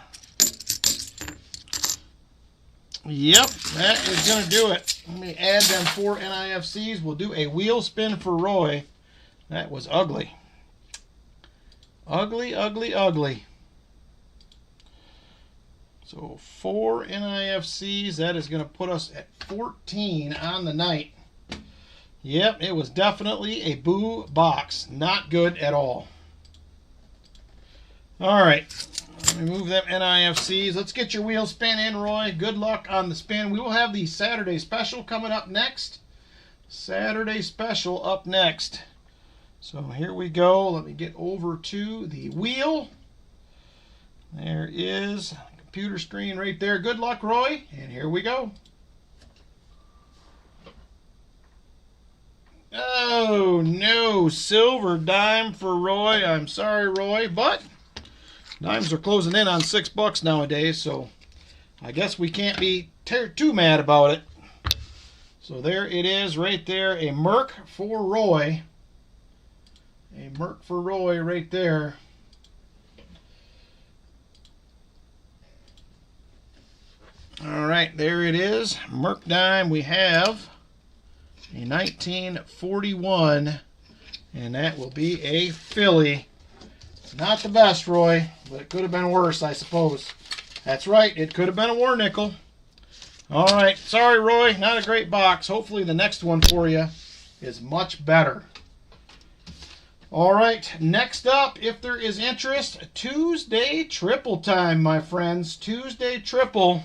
Yep, that is going to do it. Let me add them 4 NIFCs. We'll do a wheel spin for Roy. That was ugly. Ugly, ugly, ugly. So 4 NIFCs, that is going to put us at 14 on the night. Yep, it was definitely a boo box. Not good at all. All right, let me move them NIFCs. Let's get your wheel spin in, Roy. Good luck on the spin. We will have the Saturday special coming up next. Saturday special up next. So here we go. Let me get over to the wheel. There is computer screen right there. Good luck, Roy. And here we go. Oh, no. Silver dime for Roy. I'm sorry, Roy, but dimes are closing in on $6 nowadays, so I guess we can't be too mad about it. So there it is right there. A Merc for Roy. A Merc for Roy right there. All right, there it is. Merc dime. We have a 1941, and that will be a Philly. Not the best, Roy, but it could have been worse, I suppose. That's right, it could have been a war nickel. All right, sorry, Roy, not a great box. Hopefully the next one for you is much better. All right, next up, if there is interest, Tuesday triple time, my friends. Tuesday triple.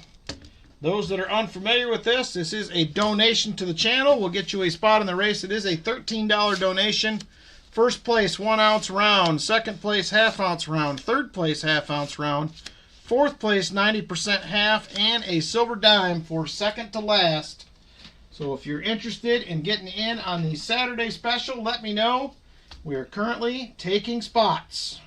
Those that are unfamiliar with this is a donation to the channel. We'll get you a spot in the race. It is a $13 donation. First place, 1 ounce round. Second place, half ounce round. Third place, half ounce round. Fourth place, 90% half. And a silver dime for second to last. So if you're interested in getting in on the Saturday special, let me know. We are currently taking spots.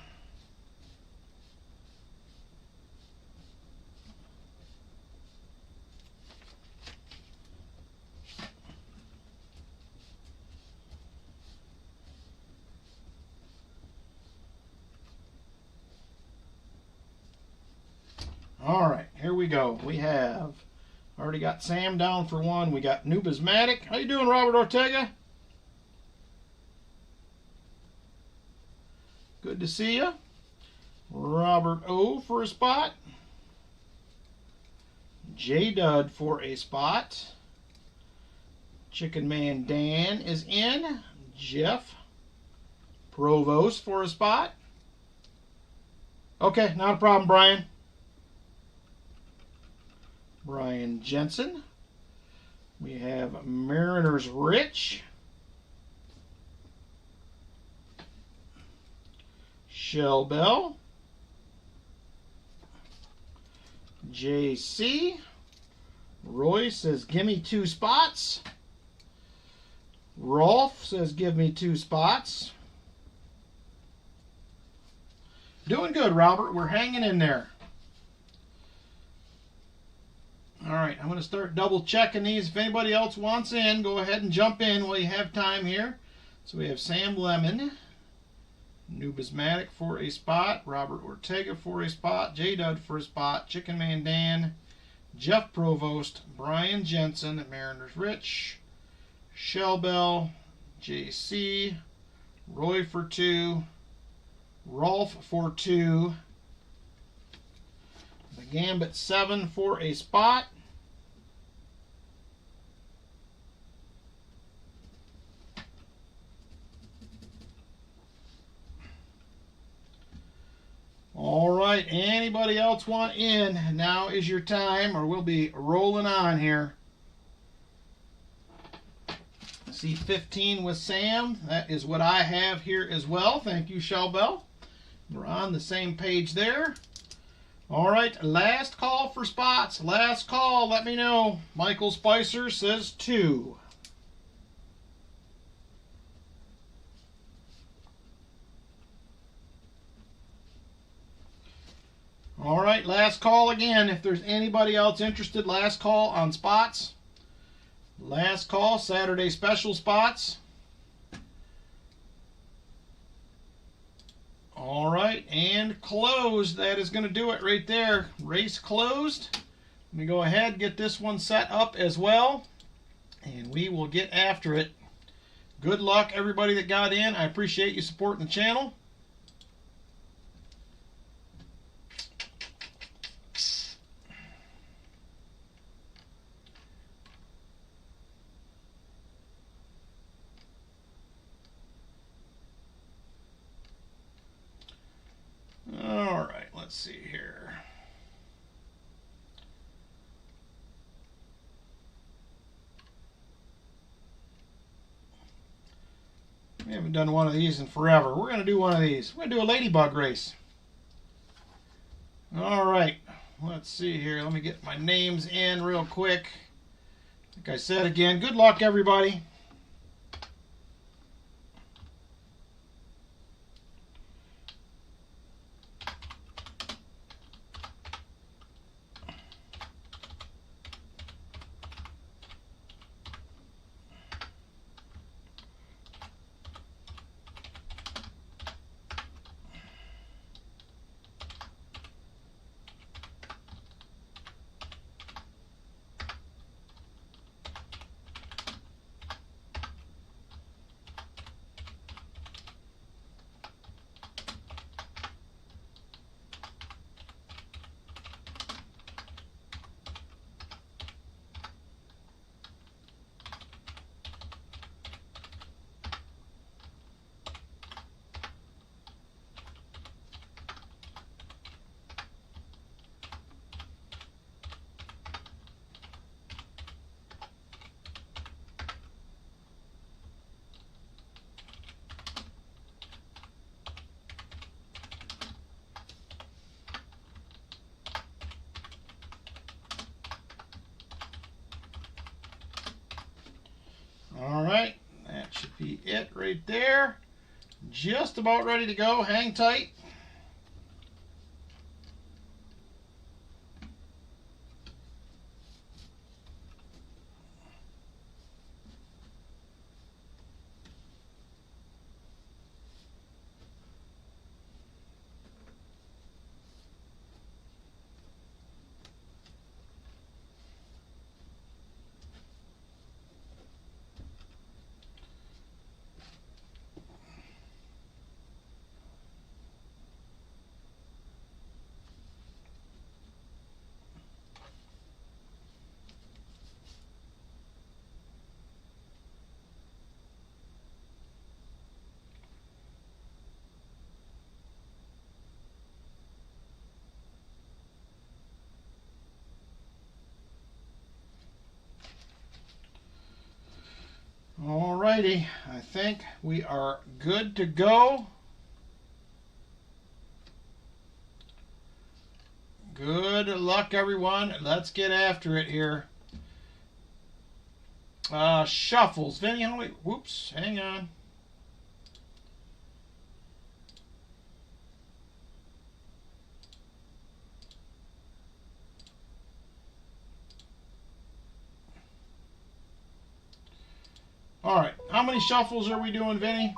All right, here we go. We have already got Sam down for 1. We got Numismatic. How you doing, Robert Ortega? Good to see you. Robert O for a spot. J Dud for a spot. Chicken Man Dan is in. Jeff Provost for a spot. Okay, not a problem, Brian. Brian Jensen. We have Mariners Rich. Shell Bell. JC. Roy says, give me 2 spots. Rolf says, give me 2 spots. Doing good, Robert. We're hanging in there. All right, I'm going to start double checking these. If anybody else wants in, go ahead and jump in while you have time here. So we have Sam Lemon, Numismatic for a spot, Robert Ortega for a spot, J Dud for a spot, Chicken Man Dan, Jeff Provost, Brian Jensen, Mariners Rich, Shell Bell, JC, Roy for 2, Rolf for 2, the Gambit 7 for a spot. All right, anybody else want in? Now is your time, or we'll be rolling on here. See 15 with Sam. That is what I have here as well. Thank you, Shelbell. We're on the same page there. All right, last call for spots. Last call, let me know. Michael Spicer says 2. All right, last call again. If there's anybody else interested, last call on spots. Last call, Saturday special spots. All right, and closed. That is going to do it right there. Race closed. Let me go ahead and get this one set up as well, and we will get after it. Good luck, everybody that got in. I appreciate you supporting the channel. All right, let's see here. We haven't done one of these in forever. We're going to do one of these. We're going to do a ladybug race. All right, let's see here. Let me get my names in real quick. Like I said again, good luck, everybody. All right, that should be it right there. Just about ready to go. Hang tight. Alrighty, I think we are good to go. Good luck, everyone. Let's get after it here. Shuffles. Vinny, whoops, hang on. All right, how many shuffles are we doing, Vinny?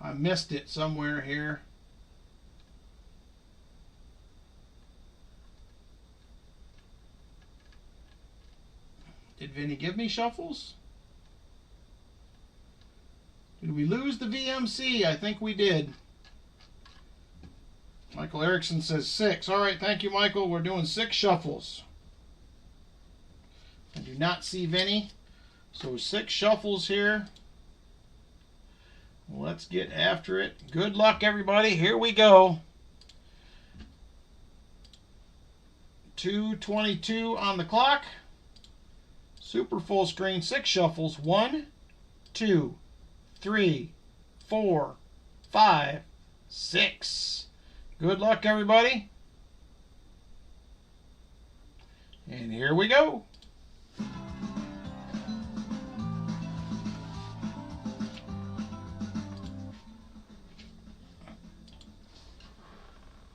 I missed it somewhere here. Did Vinny give me shuffles? Did we lose the VMC? I think we did. Michael Erickson says 6. All right, thank you, Michael. We're doing 6 shuffles. I do not see Vinny. So 6 shuffles here. Let's get after it. Good luck, everybody. Here we go. 2:22 on the clock. Super full screen. 6 shuffles. 1, 2, 3, 4, 5, 6. Good luck, everybody. And here we go.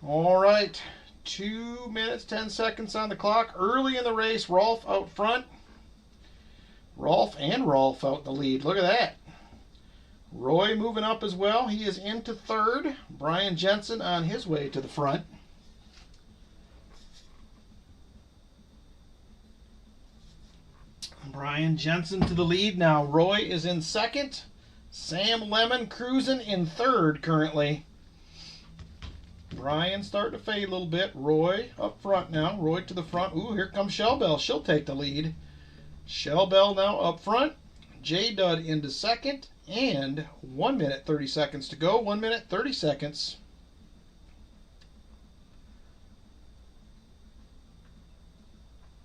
All right, 2 minutes, 10 seconds on the clock. Early in the race, Rolf out front. Rolf out the lead. Look at that. Roy moving up as well. He is into third. Brian Jensen on his way to the front. Brian Jensen to the lead now. Roy is in second. Sam Lemon cruising in third currently. Brian starting to fade a little bit. Roy up front now. Roy to the front. Ooh, here comes Shell Bell. She'll take the lead. Shell Bell now up front. J Dud into second. And 1 minute 30 seconds to go. 1 minute 30 seconds.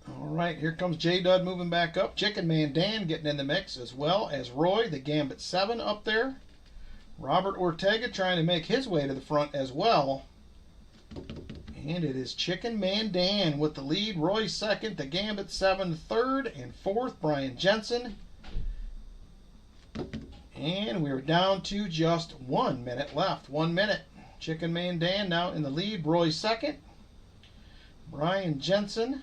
All right, here comes J Dud moving back up. Chicken Man Dan getting in the mix, as well as Roy, the Gambit 7 up there. Robert Ortega trying to make his way to the front as well. And it is Chicken Man Dan with the lead. Roy second, the Gambit 7 third, and fourth Brian Jensen. And we're down to just 1 minute left. 1 minute. Chicken Man Dan now in the lead. Roy second. Brian Jensen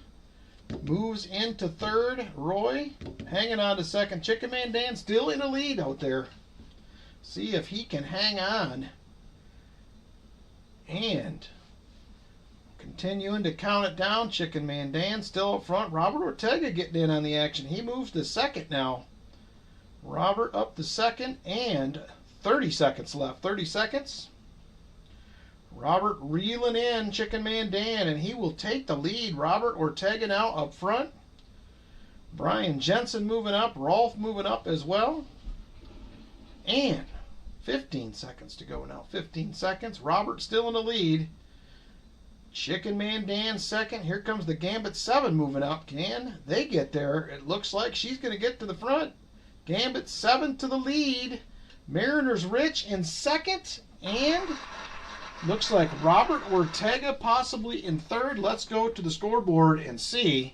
moves into third. Roy hanging on to second. Chicken Man Dan still in the lead out there. See if he can hang on. And continuing to count it down. Chicken Man Dan still up front. Robert Ortega getting in on the action. He moves to second now. Robert up to second, and 30 seconds left. 30 seconds. Robert reeling in Chicken Man Dan, and he will take the lead. Robert Ortega now up front. Brian Jensen moving up. Rolf moving up as well. And 15 seconds to go now. 15 seconds. Robert still in the lead. Chicken Man Dan second. Here comes the Gambit 7 moving up. Can they get there? It looks like she's going to get to the front. Gambit 7 to the lead. Mariners Rich in second. And looks like Robert Ortega possibly in third. Let's go to the scoreboard and see.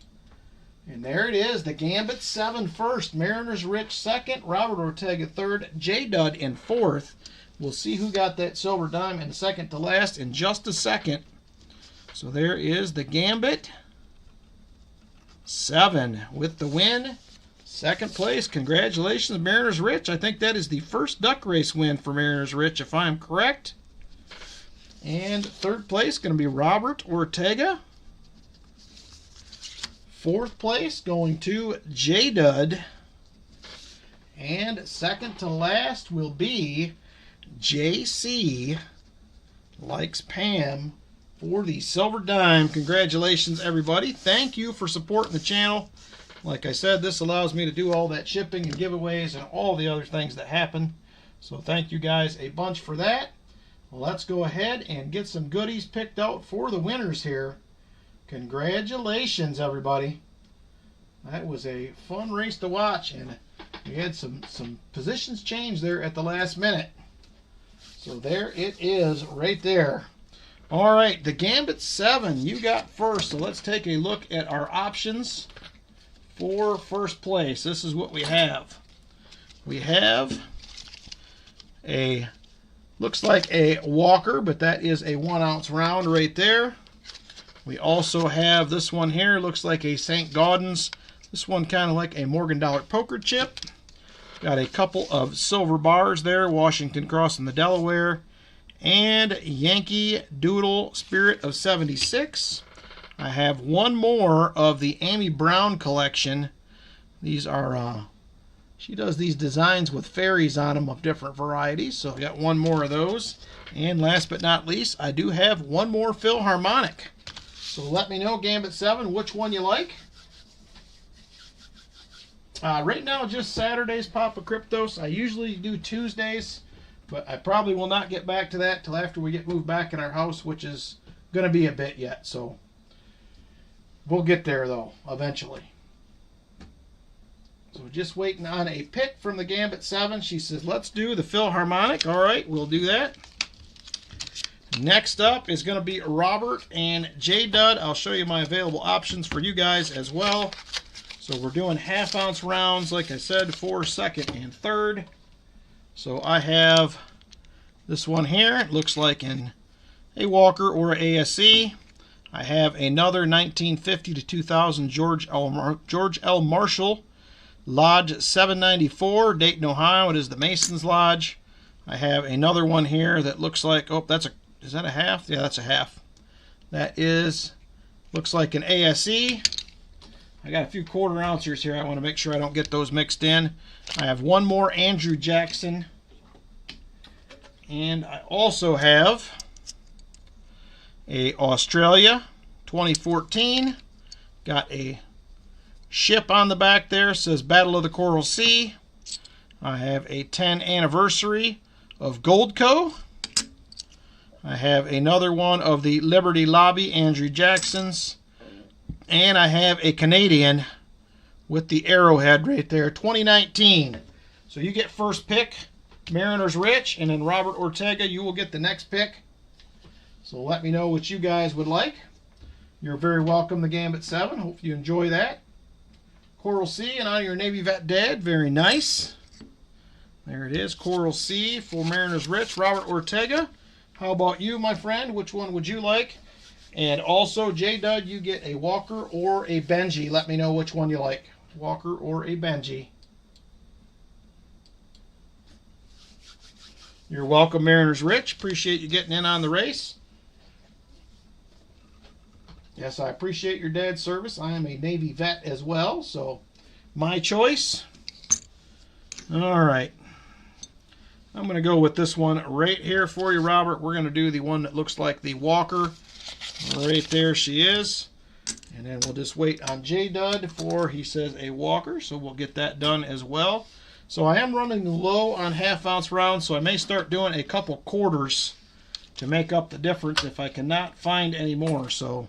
And there it is. The Gambit 7 first. Mariners Rich second. Robert Ortega third. J Dud in fourth. We'll see who got that silver dime in second to last in just a second. So there is the Gambit 7 with the win. Second place, congratulations, Mariners Rich. I think that is the first duck race win for Mariners Rich, if I'm correct. And third place going to be Robert Ortega. Fourth place going to J Dud. And second to last will be JC Likes Pam for the silver dime. Congratulations, everybody. Thank you for supporting the channel. Like I said, this allows me to do all that shipping and giveaways and all the other things that happen. So thank you guys a bunch for that. Let's go ahead and get some goodies picked out for the winners here. Congratulations, everybody. That was a fun race to watch, and we had some positions change there at the last minute. So there it is right there. All right, the Gambit 7 you got first. So let's take a look at our options for first place. This is what we have. We have a, looks like a Walker, but that is a 1 ounce round right there. We also have this one here, looks like a St. Gaudens. This one kind of like a Morgan Dollar poker chip. Got a couple of silver bars there, Washington Cross and the Delaware, and Yankee Doodle Spirit of 76. I have one more of the Amy Brown collection. These are She does these designs with fairies on them of different varieties. So I got one more of those. And last but not least, I do have one more Philharmonic. So let me know, Gambit 7, which one you like. Right now, just Saturdays, Papa Cryptos. I usually do Tuesdays, but I probably will not get back to that till after we get moved back in our house, which is going to be a bit yet. So we'll get there, though, eventually. So just waiting on a pick from the Gambit 7. She says, let's do the Philharmonic. All right, we'll do that. Next up is going to be Robert and J Dud. I'll show you my available options for you guys as well. So we're doing half-ounce rounds, like I said, for second and third. So I have this one here. It looks like a Walker or a ASC. I have another 1950 to 2000 George L. Marshall Lodge 794, Dayton, Ohio. It is the Masons Lodge. I have another one here that looks like, oh, is that a half? Yeah, that's a half. That looks like an ASE. I got a few quarter ounces here. I want to make sure I don't get those mixed in. I have one more Andrew Jackson. And I also have a Australia 2014. Got a ship on the back there. It says Battle of the Coral Sea. I have a 10 anniversary of Goldco. I have another one of the Liberty Lobby Andrew Jackson's. And I have a Canadian with the arrowhead right there, 2019. So you get first pick, Mariners Rich, and then Robert Ortega, you will get the next pick. So let me know what you guys would like. You're very welcome, the Gambit 7. Hope you enjoy that. Coral Sea and on your Navy Vet Dad, very nice. There it is, Coral Sea for Mariners Rich, Robert Ortega. How about you, my friend? Which one would you like? And also, J-Dud, you get a Walker or a Benji. Let me know which one you like, Walker or a Benji. You're welcome, Mariners Rich. Appreciate you getting in on the race. Yes, I appreciate your dad's service. I am a Navy vet as well, so my choice. All right. I'm going to go with this one right here for you, Robert. We're going to do the one that looks like the Walker. Right there she is. And then we'll just wait on J-Dud for, he says, a Walker. So we'll get that done as well. So I am running low on half-ounce rounds, so I may start doing a couple quarters to make up the difference if I cannot find any more. So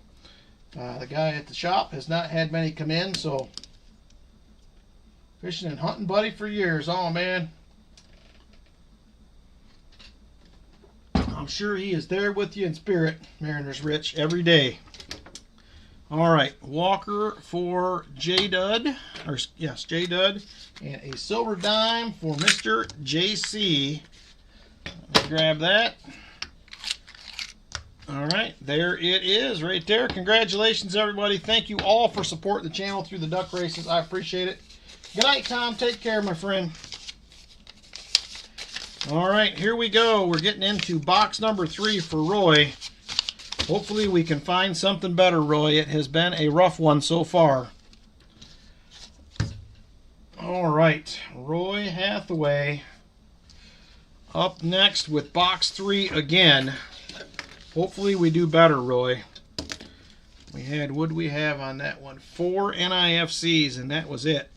the guy at the shop has not had many come in, so fishing and hunting buddy for years. Oh, man. I'm sure he is there with you in spirit, Mariners Rich, every day. All right, Walker for J-Dud, or yes, J-Dud, and a silver dime for Mr. JC. Let me grab that. All right, there it is right there. Congratulations, everybody. Thank you all for supporting the channel through the duck races. I appreciate it. Good night, Tom. Take care, my friend. All right, here we go. We're getting into box number 3 for Roy. Hopefully we can find something better, Roy. It has been a rough one so far. All right, Roy Hathaway up next with box 3 again. Hopefully we do better, Roy. We had, what did we have on that one? 4 NIFCs, and that was it.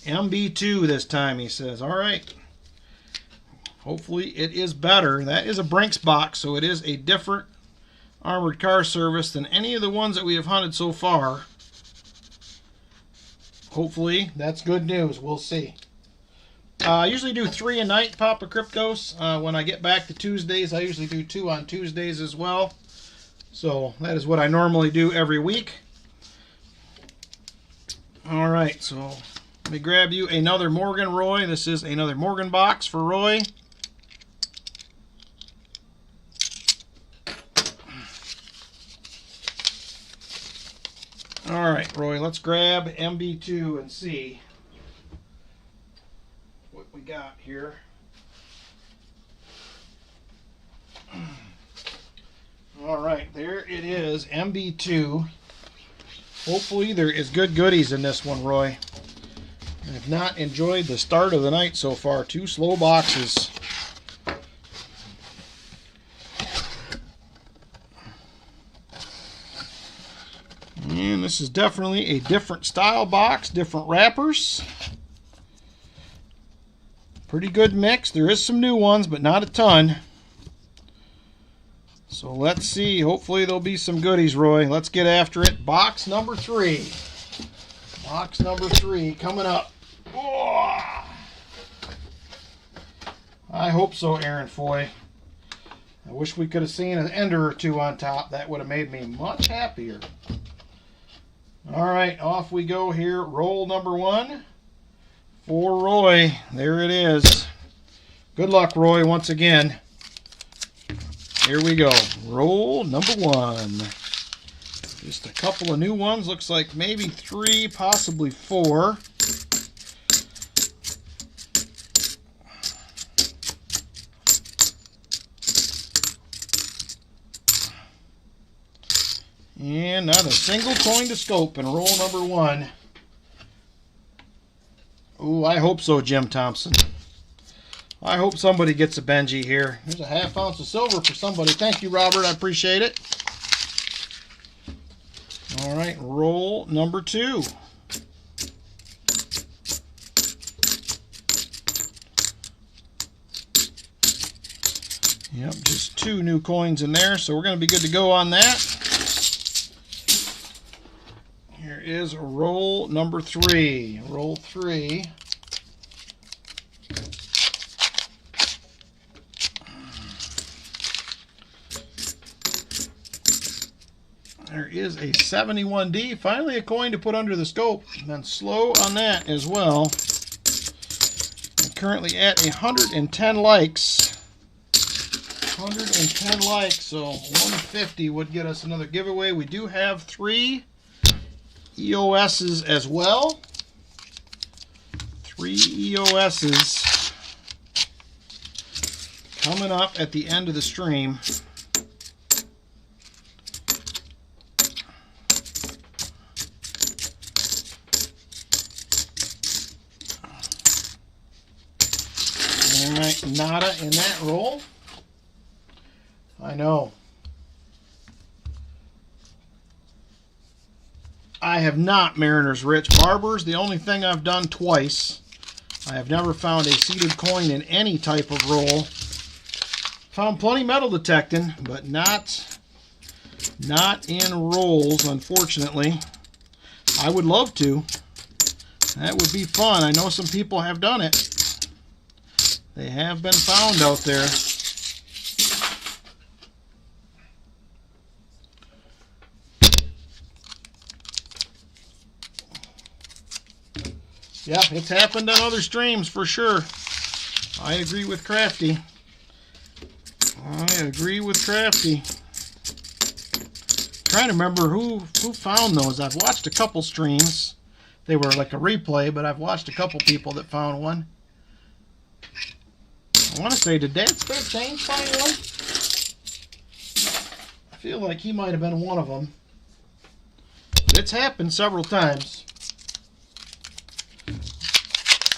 MB2 this time, he says. All right. Hopefully it is better. That is a Brinks box, so it is a different armored car service than any of the ones that we have hunted so far. Hopefully that's good news. We'll see. I usually do 3 a night, Papa Cryptos. When I get back to Tuesdays, I usually do 2 on Tuesdays as well. So that is what I normally do every week. All right, so let me grab you another Morgan, Roy. This is another Morgan box for Roy. All right, Roy, let's grab MB2 and see what we got here. All right, there it is, MB2. Hopefully there is good goodies in this one, Roy. I've not enjoyed the start of the night so far. 2 slow boxes. And this is definitely a different style box, different wrappers. Pretty good mix. There is some new ones, but not a ton. So let's see. Hopefully there'll be some goodies, Roy. Let's get after it. Box number 3. Box number 3 coming up. Oh! I hope so, Aaron Foy. I wish we could have seen an ender or 2 on top. That would have made me much happier. All right, off we go here. Roll number 1 for Roy. There it is. Good luck, Roy, once again. Here we go. Roll number 1. Just a couple of new ones. Looks like maybe 3, possibly 4. And not a single coin to scope in roll number 1. Ooh, I hope so, Jim Thompson. I hope somebody gets a Benji here. There's a ½ ounce of silver for somebody. Thank you, Robert. I appreciate it. All right, roll number 2. Yep, just 2 new coins in there, so we're going to be good to go on that. Here is roll number 3. Roll 3. There is a 71D. Finally a coin to put under the scope. And then slow on that as well. I'm currently at 110 likes. 110 likes, so 150 would get us another giveaway. We do have 3 EOSs as well. 3 EOSs coming up at the end of the stream. All right, nada in that roll. I know. I have not Mariners Rich. Barbers, the only thing I've done twice. I have never found a seeded coin in any type of roll. Found plenty metal detecting, but not in rolls, unfortunately. I would love to. That would be fun. I know some people have done it. They have been found out there. Yeah, it's happened on other streams for sure. I agree with Crafty. I agree with Crafty. Trying to remember who found those. I've watched a couple streams. They were like a replay, but I've watched a couple people that found one. I want to say, did Dad Spare Change find one? I feel like he might have been one of them. It's happened several times.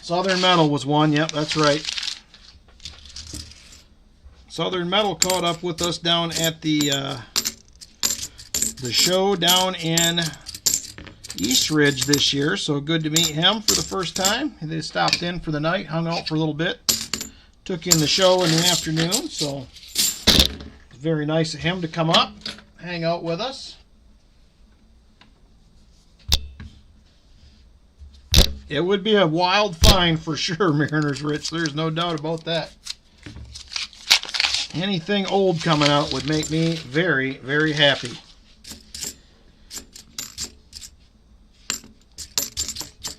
Southern Metal was one. Yep, that's right. Southern Metal caught up with us down at the show down in East Ridge this year. So good to meet him for the first time. They stopped in for the night, hung out for a little bit. Took in the show in the afternoon, so it was very nice of him to come up, hang out with us. It would be a wild find for sure, Mariners Rich. There's no doubt about that. Anything old coming out would make me very, very happy.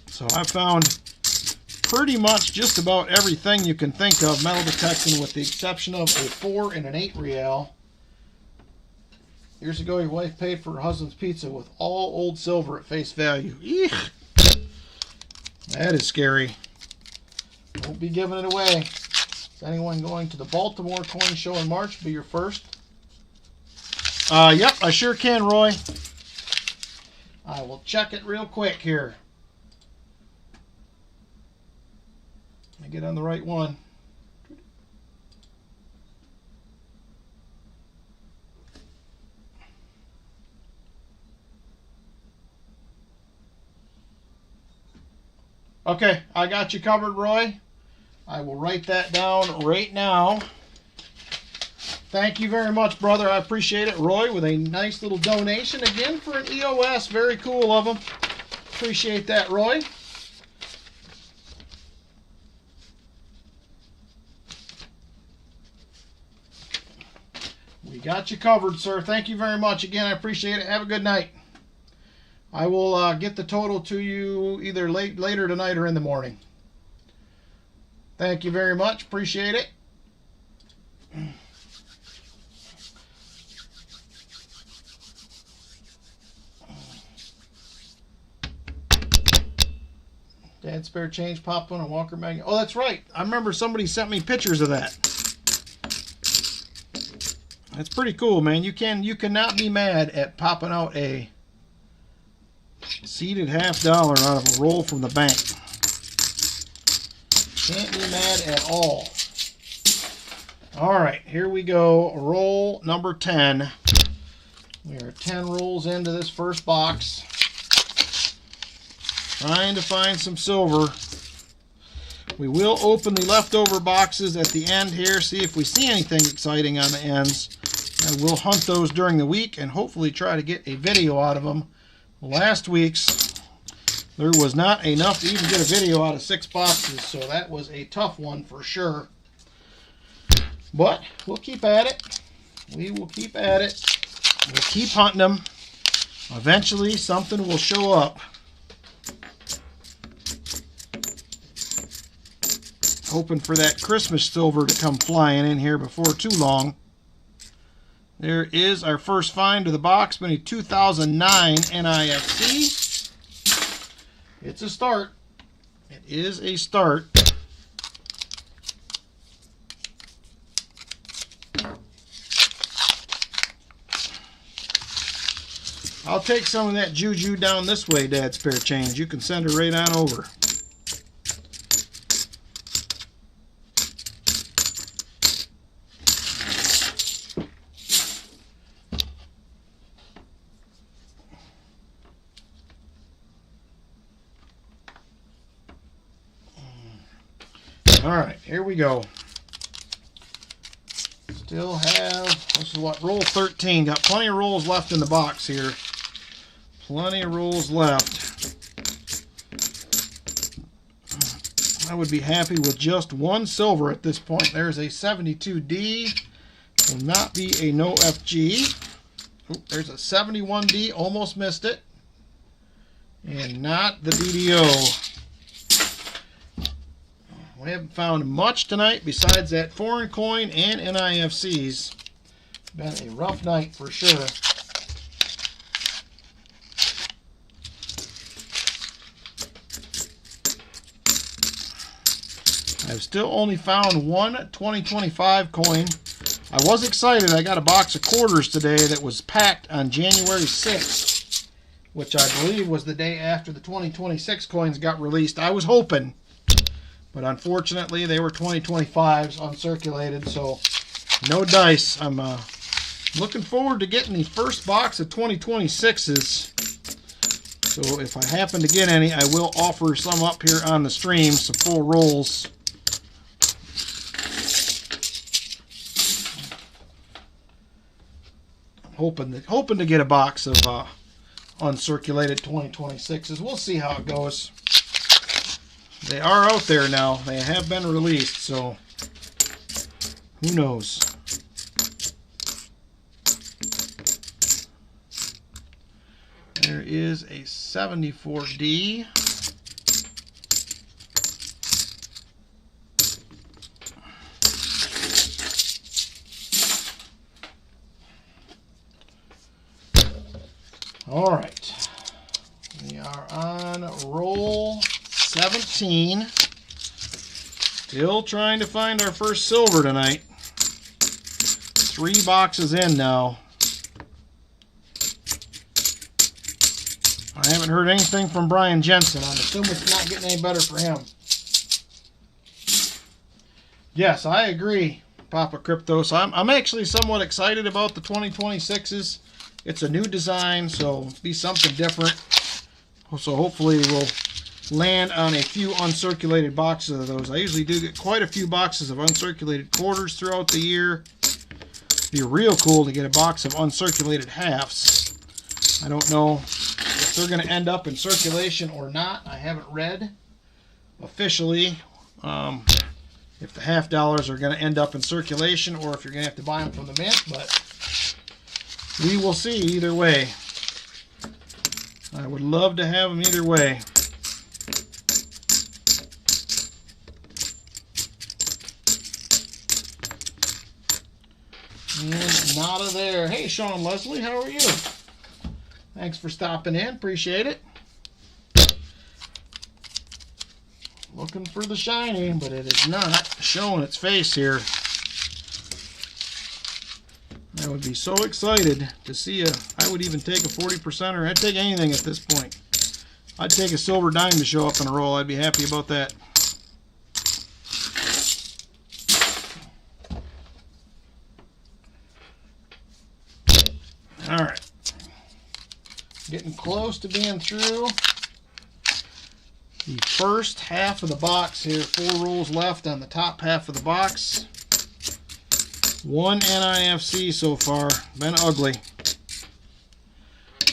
So I found pretty much just about everything you can think of metal detecting, with the exception of a 4 and an 8 real. Years ago, your wife paid for her husband's pizza with all old silver at face value. Eek. That is scary. Won't be giving it away. Is anyone going to the Baltimore Coin Show in March? Be your first? Yep, I sure can, Roy. I will check it real quick here. get on the right one. Okay, I got you covered, Roy. I will write that down right now. Thank you very much, brother. I appreciate it. Roy with a nice little donation again for an EOS. Very cool of him. Appreciate that, Roy. We got you covered, sir. Thank you very much. Again, I appreciate it. Have a good night. I will get the total to you either later tonight or in the morning. Thank you very much. Appreciate it. Dad spare change popped on a Walker magnet. Oh, that's right. I remember somebody sent me pictures of that. That's pretty cool, man. You cannot be mad at popping out a seeded $50 out of a roll from the bank. Can't be mad at all. All right, here we go. Roll number 10. We are 10 rolls into this first box. Trying to find some silver. We will open the leftover boxes at the end here, see if we see anything exciting on the ends. I will hunt those during the week and hopefully try to get a video out of them. Last week's, there was not enough to even get a video out of 6 boxes, so that was a tough one for sure. But we'll keep at it. We will keep at it. We'll keep hunting them. Eventually, something will show up. Hoping for that Christmas silver to come flying in here before too long. There is our first find of the box, been a 2009 NIFC. It's a start. It is a start. I'll take some of that juju down this way, Dad Spare Change. You can send her right on over. All right, here we go. Still have, this is what, roll 13. Got plenty of rolls left in the box here. Plenty of rolls left. I would be happy with just one silver at this point. There's a 72D. Will not be a no FG. Oop, there's a 71D. Almost missed it. And not the BDO. We haven't found much tonight besides that foreign coin and NIFCs. Been a rough night for sure. I've still only found one 2025 coin. I was excited. I got a box of quarters today that was packed on January 6th, which I believe was the day after the 2026 coins got released. I was hoping. But unfortunately, they were 2025s uncirculated, so no dice. I'm looking forward to getting the first box of 2026s. So if I happen to get any, I will offer some up here on the stream, some full rolls. Hoping to get a box of uncirculated 2026s. We'll see how it goes. They are out there now. They have been released, so who knows? There is a 74D. All right. We are on roll 17. Still trying to find our first silver tonight. 3 boxes in now. I haven't heard anything from Brian Jensen. I'm assuming it's not getting any better for him. Yes, I agree, Papa Crypto. So I'm actually somewhat excited about the 2026s. It's a new design, so it'll be something different. So hopefully we'll land on a few uncirculated boxes of those. I usually do get quite a few boxes of uncirculated quarters throughout the year. It'd be real cool to get a box of uncirculated halves. I don't know if they're going to end up in circulation or not. I haven't read officially if the half dollars are going to end up in circulation or if you're going to have to buy them from the mint, but we will see either way. I would love to have them either way. And nada there. Hey, Sean Leslie, how are you? Thanks for stopping in. Appreciate it. Looking for the shiny, but it is not showing its face here. I would be so excited to see I would even take a 40%er. I'd take anything at this point. I'd take a silver dime to show up in a roll. I'd be happy about that. All right. Getting close to being through the first half of the box here. 4 rolls left on the top half of the box. 1 NIFC so far. Been ugly.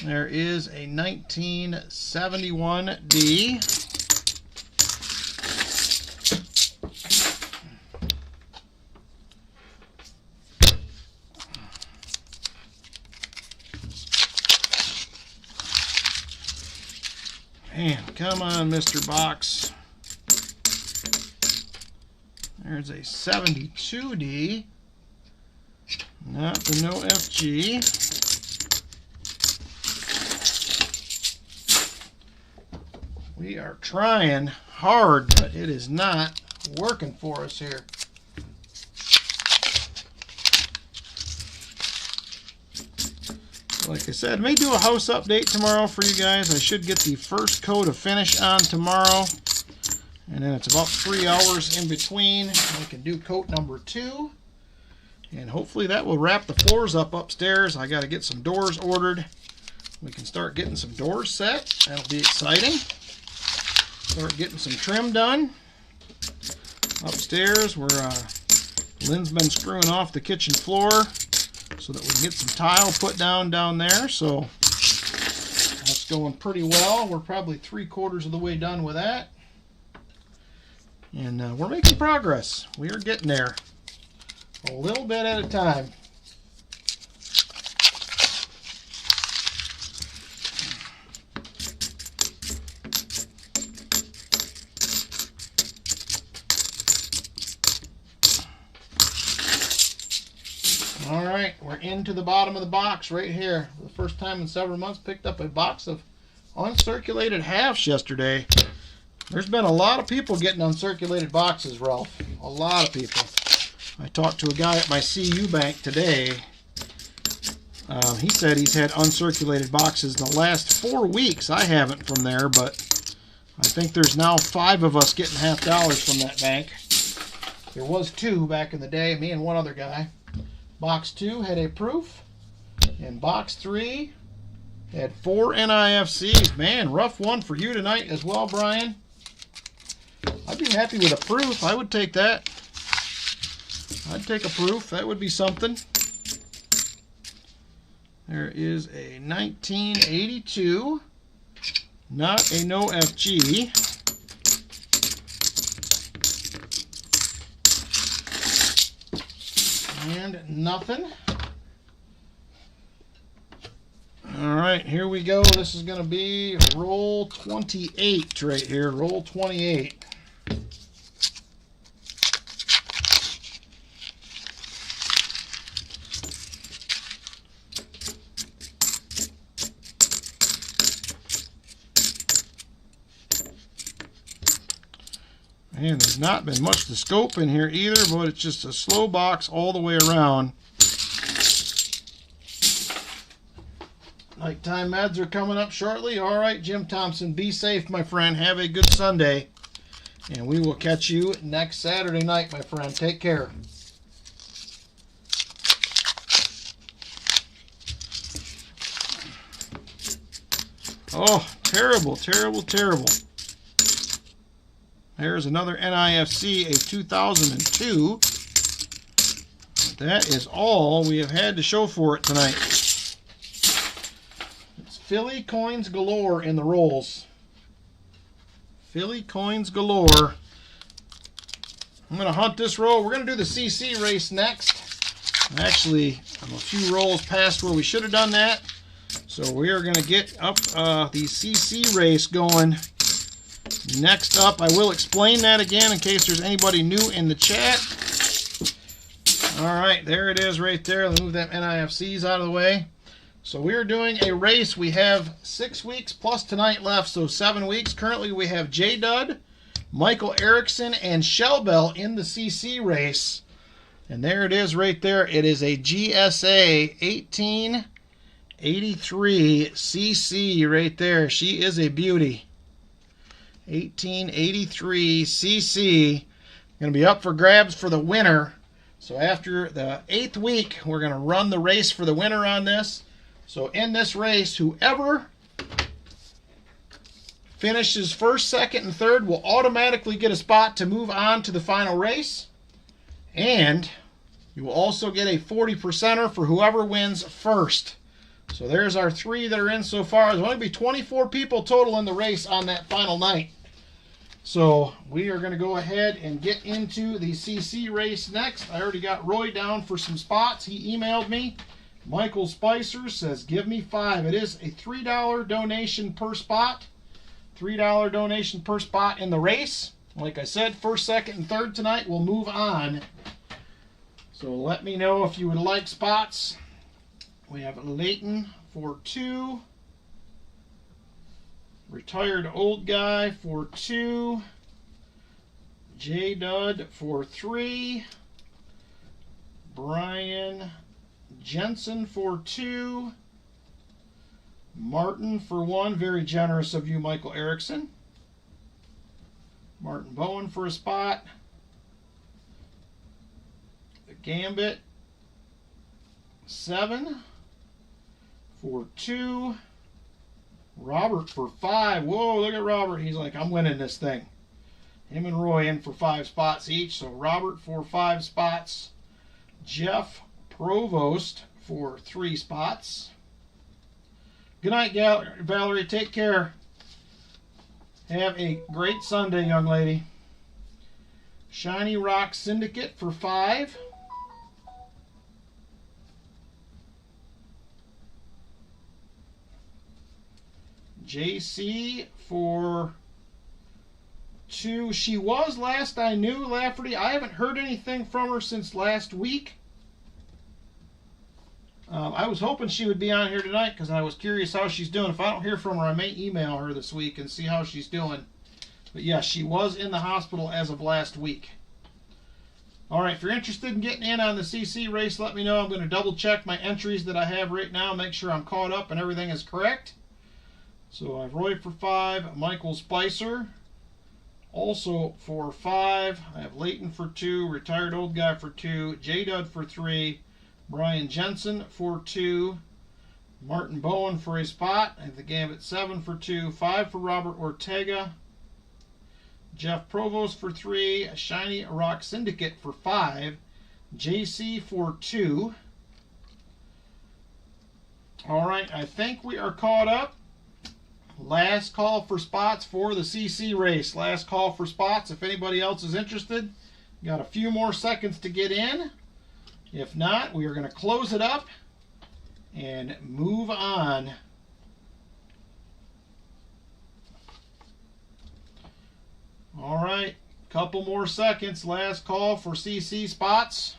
There is a 1971D. Man, come on, Mr. Box. There's a 72D. Not the no FG. We are trying hard, but it is not working for us here. Like I said, I may do a house update tomorrow for you guys. I should get the first coat of finish on tomorrow. And then it's about 3 hours in between. I can do coat number 2. And hopefully that will wrap the floors up upstairs. I got to get some doors ordered. We can start getting some doors set. That'll be exciting. Start getting some trim done. Upstairs where Lynn's been screwing off the kitchen floor so that we can get some tile put down there. So that's going pretty well. We're probably 3/4 of the way done with that. And we're making progress. We are getting there. A little bit at a time. All right, we're into the bottom of the box right here. For the first time in several months, picked up a box of uncirculated halves yesterday. There's been a lot of people getting uncirculated boxes, Ralph. A lot of people. I talked to a guy at my CU bank today. He said he's had uncirculated boxes the last 4 weeks. I haven't from there, but I think there's now 5 of us getting $50 from that bank. There was 2 back in the day, me and one other guy. Box 2 had a proof, and box 3 had 4 NIFCs. Man, rough one for you tonight as well, Brian. I'd be happy with a proof. I would take that. I'd take a proof. That would be something. There is a 1982. Not a no FG. And nothing. All right, here we go. This is going to be roll 28 right here. Roll 28. And there's not been much to scope in here either, but it's just a slow box all the way around. Nighttime meds are coming up shortly. All right, Jim Thompson, be safe, my friend. Have a good Sunday. And we will catch you next Saturday night, my friend. Take care. Oh, terrible, terrible, terrible. There's another NIFC, a 2002. That is all we have had to show for it tonight. It's Philly coins galore in the rolls. Philly coins galore. I'm going to hunt this roll. We're going to do the CC race next. Actually, I'm a few rolls past where we should have done that. So we are going to get up the CC race going. Next up, I will explain that again in case there's anybody new in the chat. All right, there it is right there. Let's move them NIFCs out of the way. So we're doing a race. We have 6 weeks plus tonight left, so 7 weeks. Currently we have J Dud, Michael Erickson, and Shellbell in the CC race. And there it is right there. It is a GSA 1883 CC right there. She is a beauty. 1883 CC. Going to be up for grabs for the winner. So after the 8th week, we're going to run the race for the winner on this. So in this race, whoever finishes first, second, and third will automatically get a spot to move on to the final race. And you will also get a 40%er for whoever wins first. So there's our 3 that are in so far. There's only going to be 24 people total in the race on that final night. So we are going to go ahead and get into the CC race next. I already got Roy down for some spots. He emailed me. Michael Spicer says, give me 5. It is a $3 donation per spot. $3 donation per spot in the race. Like I said, first, second, and third tonight. We'll move on. So let me know if you would like spots. We have Leighton for 2. Retired old guy for 2. J Dud for 3. Brian Jensen for 2. Martin for 1. Very generous of you, Michael Erickson. Martin Bowen for a spot. The Gambit 7 for 2. Robert for 5. Whoa, look at Robert. He's like, I'm winning this thing. Him and Roy in for 5 spots each. So Robert for 5 spots. Jeff Provost for 3 spots. Good night, Valerie. Take care. Have a great Sunday, young lady. Shiny Rock Syndicate for 5. JC for 2. She was last I knew, Lafferty. I haven't heard anything from her since last week. I was hoping she would be on here tonight because I was curious how she's doing. If I don't hear from her, I may email her this week and see how she's doing. But yeah, she was in the hospital as of last week. All right, if you're interested in getting in on the CC race, let me know. I'm going to double check my entries that I have right now, make sure I'm caught up and everything is correct. So I have Roy for 5, Michael Spicer also for 5. I have Leighton for 2, retired old guy for 2, J Dud for 3, Brian Jensen for 2, Martin Bowen for a spot. I have the Gambit 7 for 2, 5 for Robert Ortega, Jeff Provost for 3, a Shiny Rock Syndicate for 5, JC for 2. All right, I think we are caught up. Last call for spots for the CC race. Last call for spots. If anybody else is interested, got a few more seconds to get in. If not, we are going to close it up and move on. All right, couple more seconds. Last call for CC spots.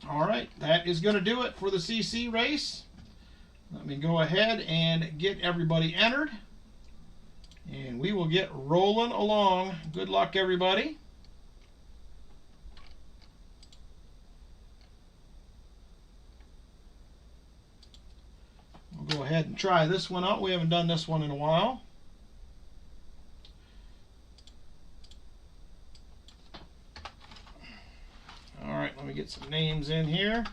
All right, that is going to do it for the CC race. Let me go ahead and get everybody entered, and we will get rolling along. Good luck, everybody. We'll We'll go ahead and try this one out. We haven't done this one in a while. All right, let me get some names in here.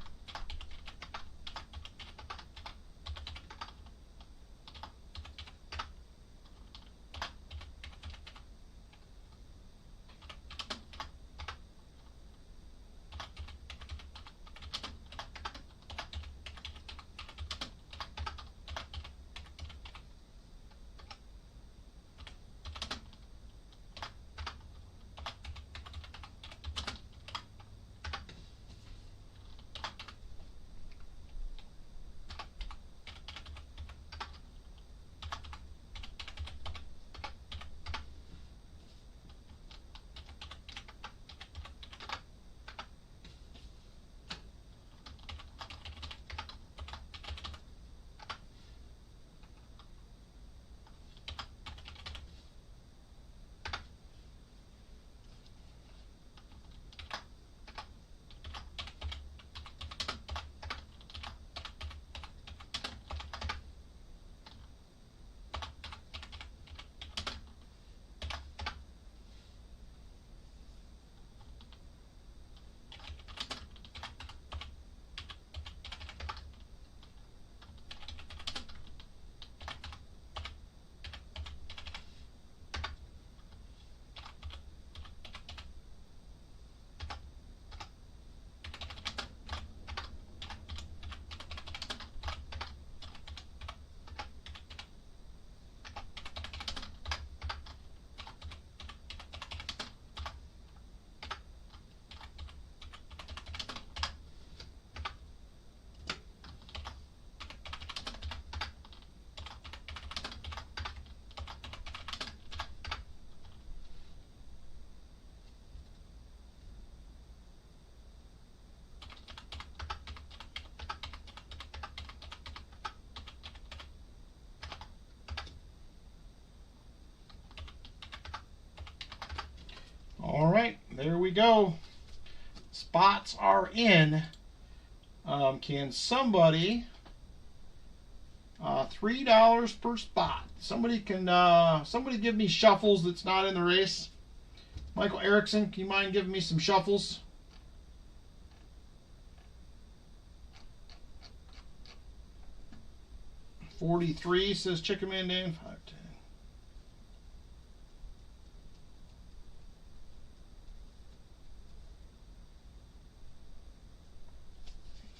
All right, there we go. Spots are in. Can somebody, $3 per spot. Somebody give me shuffles that's not in the race. Michael Erickson, can you mind giving me some shuffles? $43 says Chicken Man Dan. 5, 10.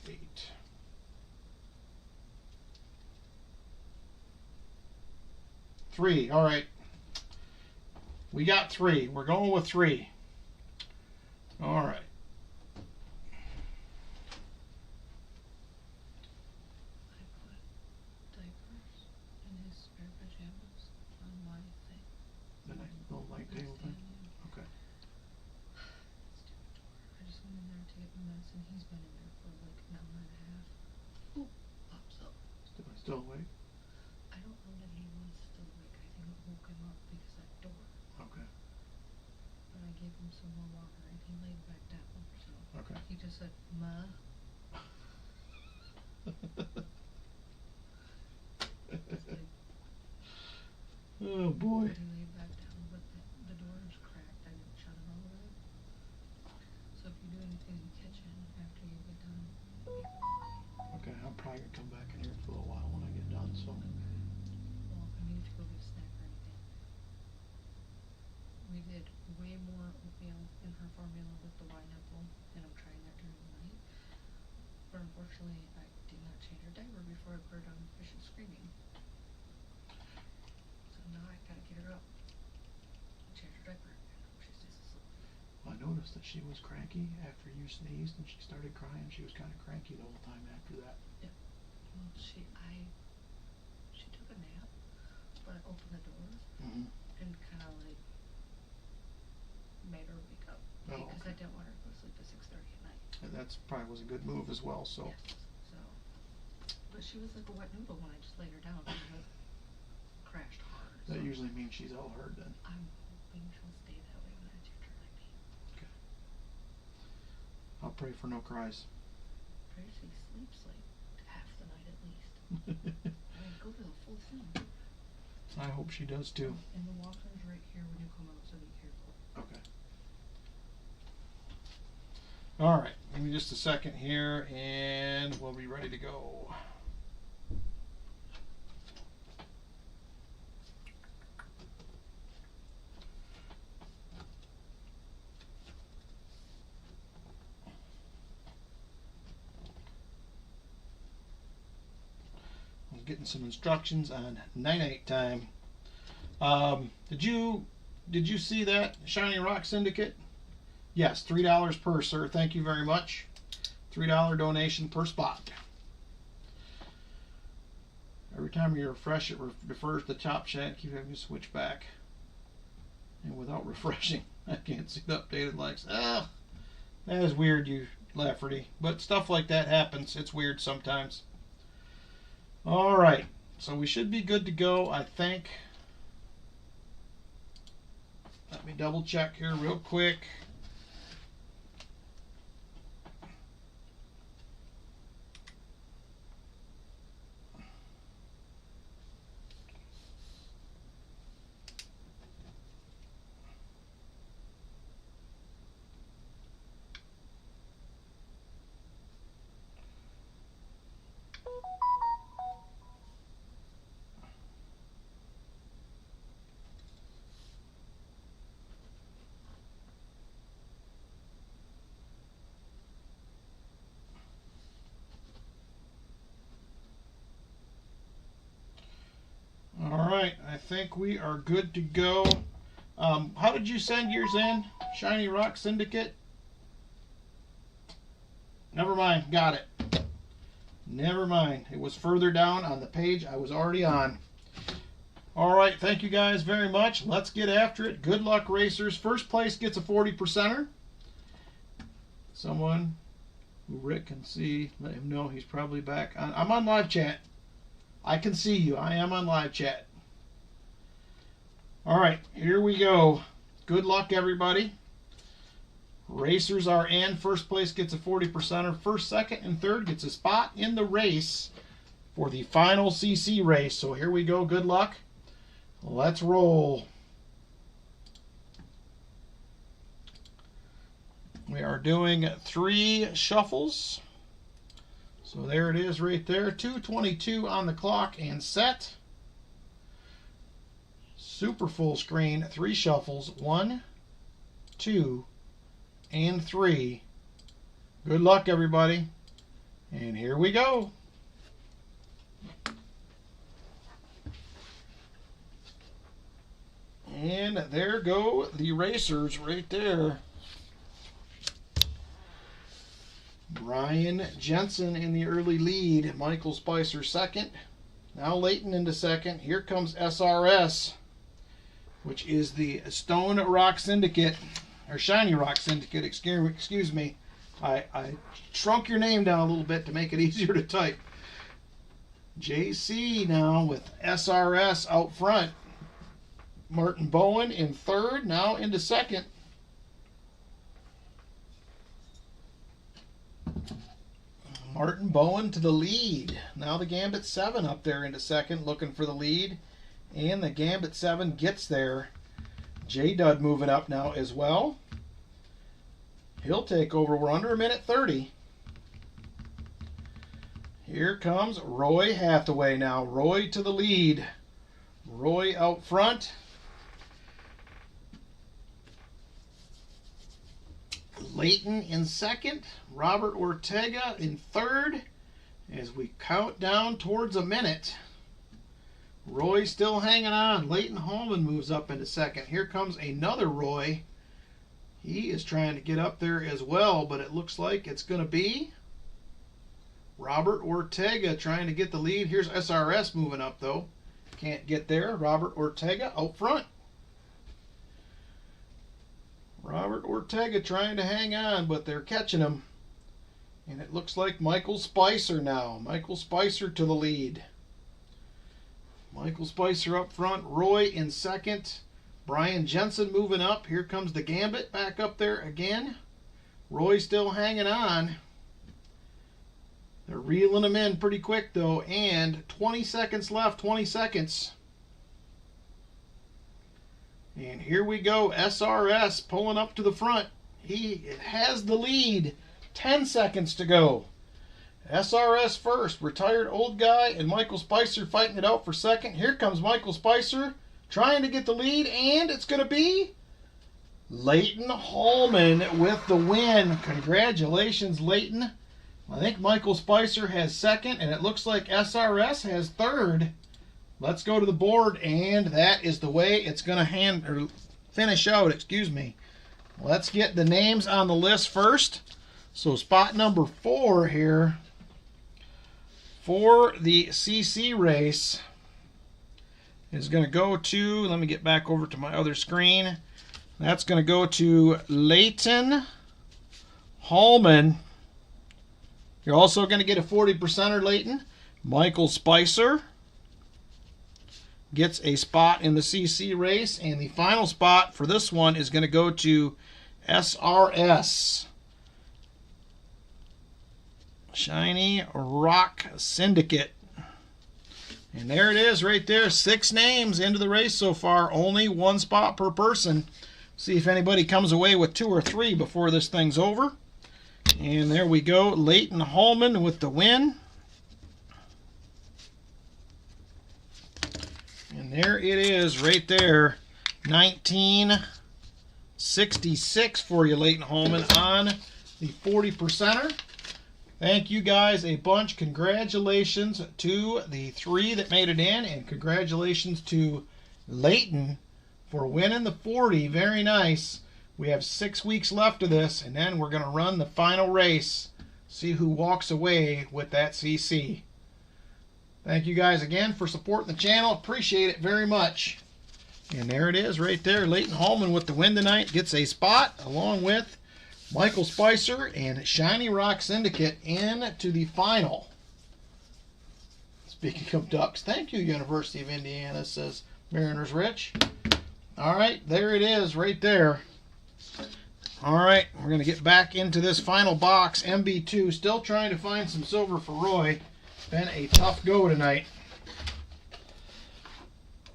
8. 3. All right. We got 3. We're going with 3. All right. Still awake? I don't know that he was still awake. I think it woke him up because that door. Okay. But I gave him some more water and he laid back down. So okay. He just said, "Ma." Oh boy. He laid back down, but the door is cracked. I didn't shut it all the way. So if you do anything in the kitchen after you get done, be quiet. Okay, I'm probably gonna come back in here for a little while when I get done. So. Well, I mean, if you go get a snack or anything. We did way more oatmeal in her formula with the wine apple, and I'm trying that during the night. But unfortunately, I did not change her diaper before I put her down because she was screaming. So now I gotta get her up, change her diaper, and she stays asleep. I noticed that she was cranky after you sneezed and she started crying. She was kind of cranky the whole time after that. Yeah. Well, she took a nap, but I opened the doors and kind of like made her wake up because I didn't want her to go to sleep at 6:30 at night. And that's probably was a good move as well. So. Yes. So, but she was like a wet noodle when I just laid her down and it crashed hard. That usually means she's all hard then. I'm hoping she'll stay that way when it's your turn, like me. Okay. I'll pray for no cries. Pray she sleeps like half the night at least. Go to the full thing. I hope she does too. And the walker's right here when you come out, so be careful. Okay. All right, give me just a second here, and we'll be ready to go. I'm getting some instructions on night-night time. Did you see that Shiny Rock Syndicate? Yes, $3 per, sir. Thank you very much. $3 donation per spot. Every time you refresh, it refers to the top chat. Keep having to switch back. And without refreshing, I can't see the updated likes. Ah, that is weird, you Lafferty. But stuff like that happens. It's weird sometimes. All right, so we should be good to go, I think. Let me double check here real quick. Alright, I think we are good to go. How did you send yours in? Shiny Rock Syndicate? Never mind, got it. Never mind. It was further down on the page I was already on. Alright, thank you guys very much. Let's get after it. Good luck, racers. First place gets a 40%er. Someone who Rick can see, let him know he's probably back on. I'm on live chat. I can see you. I am on live chat. All right, here we go. Good luck, everybody. Racers are in. First place gets a 40%er. First, second, and third gets a spot in the race for the final CC race. So here we go. Good luck. Let's roll. We are doing 3 shuffles. So there it is right there. 2:22 on the clock and set. Super full screen. 3 shuffles. 1, 2, and 3. Good luck, everybody. And here we go. And there go the racers right there. Brian Jensen in the early lead. Michael Spicer second. Now Leighton into second. Here comes SRS, which is the Stone Rock Syndicate, or Shiny Rock Syndicate, excuse me. I shrunk your name down a little bit to make it easier to type. JC now with SRS out front. Martin Bowen in third, now into second. Martin Bowen to the lead. Now the Gambit 7 up there into second, looking for the lead. And the Gambit 7 gets there. J-Dud moving up now as well. He'll take over. We're under 1:30. Here comes Roy Hathaway now. Roy to the lead. Roy out front. Leighton in second. Robert Ortega in third. As we count down towards a minute. Roy still hanging on. Leighton Holman moves up into second. Here comes another Roy. He is trying to get up there as well, but it looks like it's going to be Robert Ortega trying to get the lead. Here's SRS moving up, though. Can't get there. Robert Ortega out front. Robert Ortega trying to hang on, but they're catching him. And it looks like Michael Spicer now. Michael Spicer to the lead. Michael Spicer up front. Roy in second. Brian Jensen moving up. Here comes the Gambit back up there again. Roy still hanging on. They're reeling them in pretty quick, though, and 20 seconds left, 20 seconds. And here we go, SRS pulling up to the front. He has the lead, 10 seconds to go. SRS first, retired old guy, and Michael Spicer fighting it out for second. Here comes Michael Spicer, trying to get the lead, and it's going to be Leighton Hallman with the win. Congratulations, Leighton. I think Michael Spicer has second, and it looks like SRS has third. Let's go to the board, and that is the way it's going to finish out. Excuse me. Let's get the names on the list first. So spot number 4 here for the CC race is going to go to, let me get back over to my other screen. That's going to go to Leighton Hallman. You're also going to get a 40%er, Leighton. Michael Spicer gets a spot in the CC race, and the final spot for this one is going to go to SRS. Shiny Rock Syndicate. And there it is right there. 6 names into the race so far. Only 1 spot per person. See if anybody comes away with 2 or 3 before this thing's over. And there we go. Leighton Hallman with the win. And there it is right there. 1966 for you, Leighton Hallman, on the 40%er. Thank you guys a bunch. Congratulations to the 3 that made it in, and congratulations to Leighton for winning the 40. Very nice. We have 6 weeks left of this, and then we're going to run the final race. See who walks away with that CC. Thank you guys again for supporting the channel. Appreciate it very much. And there it is right there. Leighton Hallman with the win tonight gets a spot along with Michael Spicer and Shiny Rock Syndicate into the final. Speaking of ducks, thank you, University of Indiana, says Mariners Rich. All right, there it is right there. All right, we're going to get back into this final box. MB2, still trying to find some silver for Roy. Been a tough go tonight.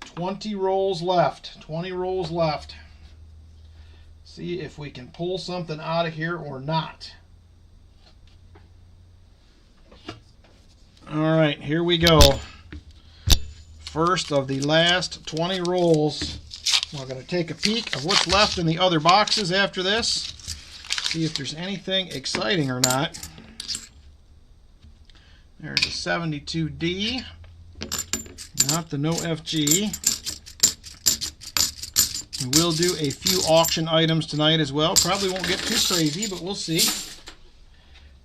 20 rolls left. 20 rolls left. See if we can pull something out of here or not. All right, here we go. First of the last 20 rolls. We're going to take a peek of what's left in the other boxes after this. See if there's anything exciting or not. There's a 72D. Not the no FG. We will do a few auction items tonight as well. Probably won't get too crazy, but we'll see.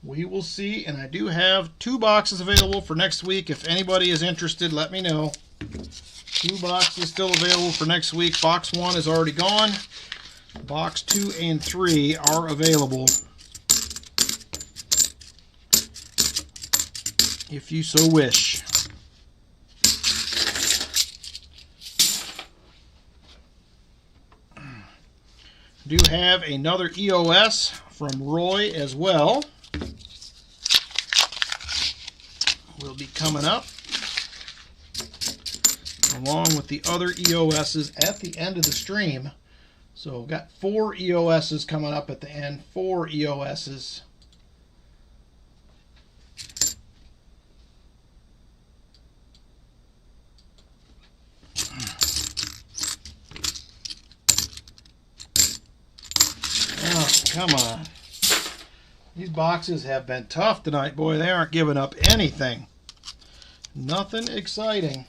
We will see, and I do have 2 boxes available for next week. If anybody is interested, let me know. 2 boxes still available for next week. Box 1 is already gone. Box 2 and 3 are available, if you so wish. Do have another EOS from Roy as well. Will be coming up, along with the other EOSs at the end of the stream. So we've got 4 EOSs coming up at the end. 4 EOSs. Oh, come on. These boxes have been tough tonight, boy. They aren't giving up anything. Nothing exciting.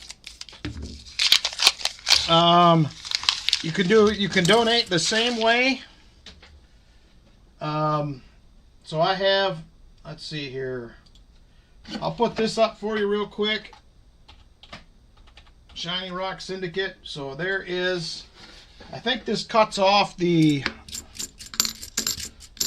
You can donate the same way. So I have, let's see here. I'll put this up for you real quick. Shiny Rock Syndicate. So there is, I think this cuts off the,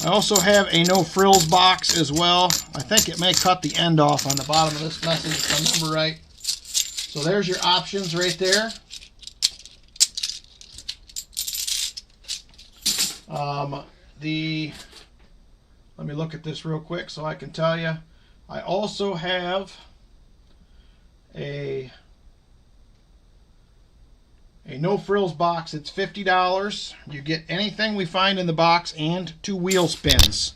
I also have a no frills box as well. I think it may cut the end off on the bottom of this message if I remember right. So there's your options right there. Let me look at this real quick so I can tell you. I also have a no frills box. It's $50. You get anything we find in the box and 2 wheel spins.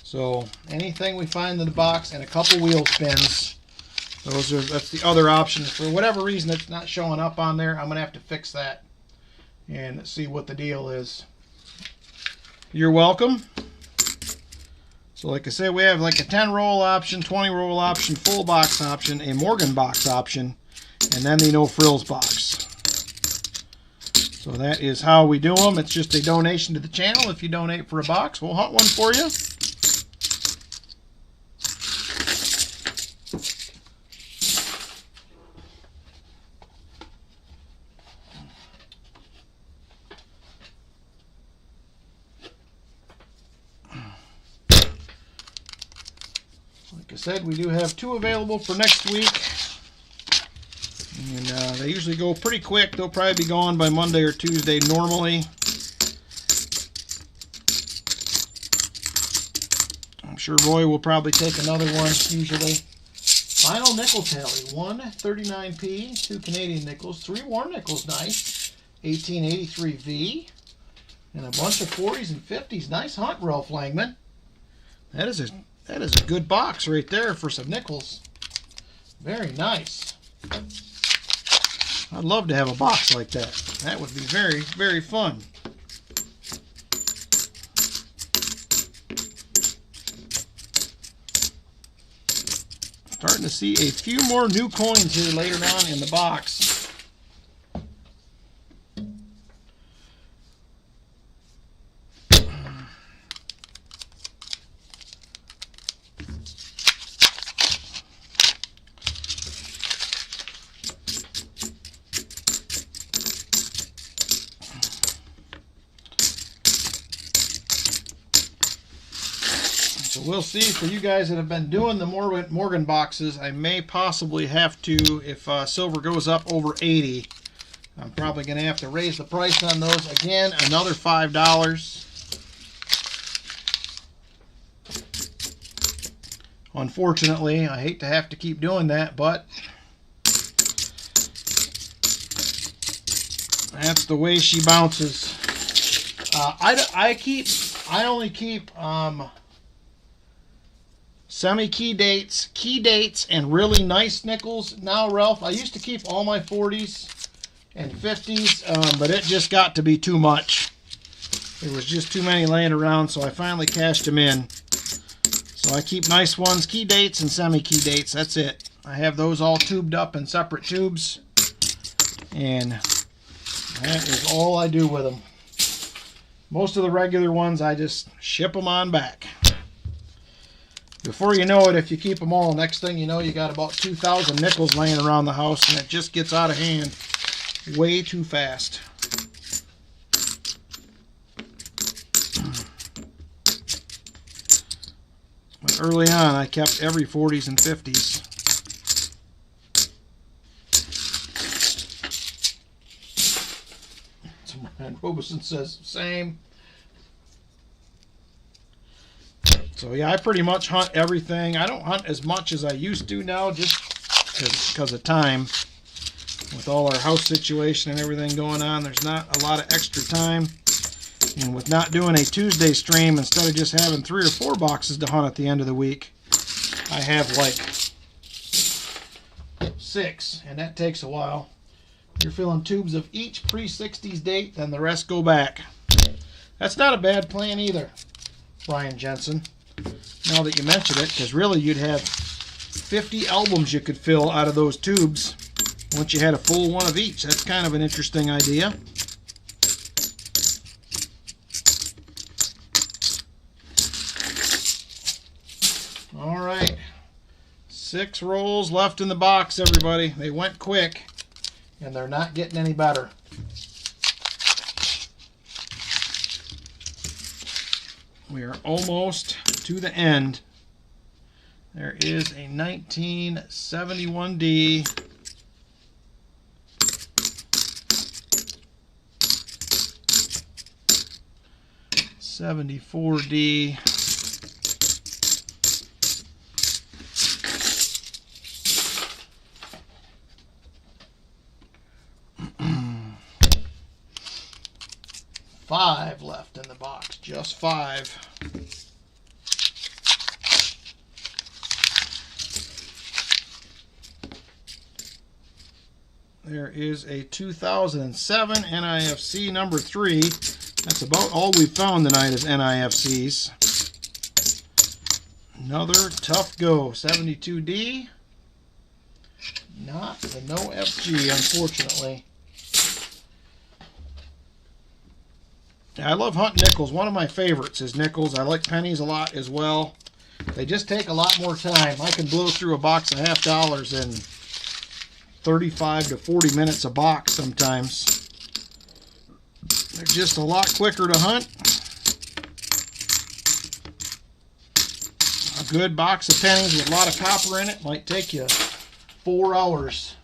So anything we find in the box and a couple wheel spins. That's the other option. For whatever reason it's not showing up on there, I'm gonna have to fix that and see what the deal is. You're welcome. So like I said, we have like a 10 roll option, 20 roll option, full box option, a Morgan box option, and then the no frills box. So that is how we do them. It's just a donation to the channel. If you donate for a box, we'll hunt one for you. Like I said, we do have 2 available for next week. And they usually go pretty quick. They'll probably be gone by Monday or Tuesday normally. I'm sure Roy will probably take another one usually. Final nickel tally. 1 39p, 2 Canadian nickels, 3 war nickels, nice. 1883V. And a bunch of 40s and 50s. Nice hunt, Ralph Langman. That is a good box right there for some nickels. Very nice. I'd love to have a box like that. That would be very, very fun. Starting to see a few more new coins here later on in the box. So we'll see. For you guys that have been doing the Morgan boxes, I may possibly have to, if silver goes up over 80, I'm probably going to have to raise the price on those again, another $5. Unfortunately, I hate to have to keep doing that, but that's the way she bounces. I only keep semi-key dates, and really nice nickels now, Ralph. I used to keep all my 40s and 50s, but it just got to be too much. There was just too many laying around, so I finally cashed them in. So I keep nice ones, key dates and semi-key dates. That's it. I have those all tubed up in separate tubes, and that is all I do with them. Most of the regular ones, I just ship them on back. Before you know it, if you keep them all, next thing you know, you got about 2,000 nickels laying around the house, and it just gets out of hand way too fast. But early on, I kept every 40s and 50s. And Robeson says, same. So yeah, I pretty much hunt everything. I don't hunt as much as I used to now, just because of time. With all our house situation and everything going on, there's not a lot of extra time. And with not doing a Tuesday stream, instead of just having 3 or 4 boxes to hunt at the end of the week, I have like 6, and that takes a while. You're filling tubes of each pre-60s date, then the rest go back. That's not a bad plan either, Brian Jensen. Now that you mention it, because really you'd have 50 albums you could fill out of those tubes once you had a full one of each. That's kind of an interesting idea. All right, 6 rolls left in the box, everybody. They went quick, and they're not getting any better. We are almost to the end. There is a 1971D. 74D. 5 left in the box. Just 5. There is a 2007 NIFC number 3. That's about all we've found tonight is NIFCs. Another tough go. 72D. Not the no FG, unfortunately. I love hunting nickels. One of my favorites is nickels. I like pennies a lot as well. They just take a lot more time. I can blow through a box of $half in 35 to 40 minutes a box sometimes. They're just a lot quicker to hunt. A good box of pennies with a lot of copper in it might take you 4 hours.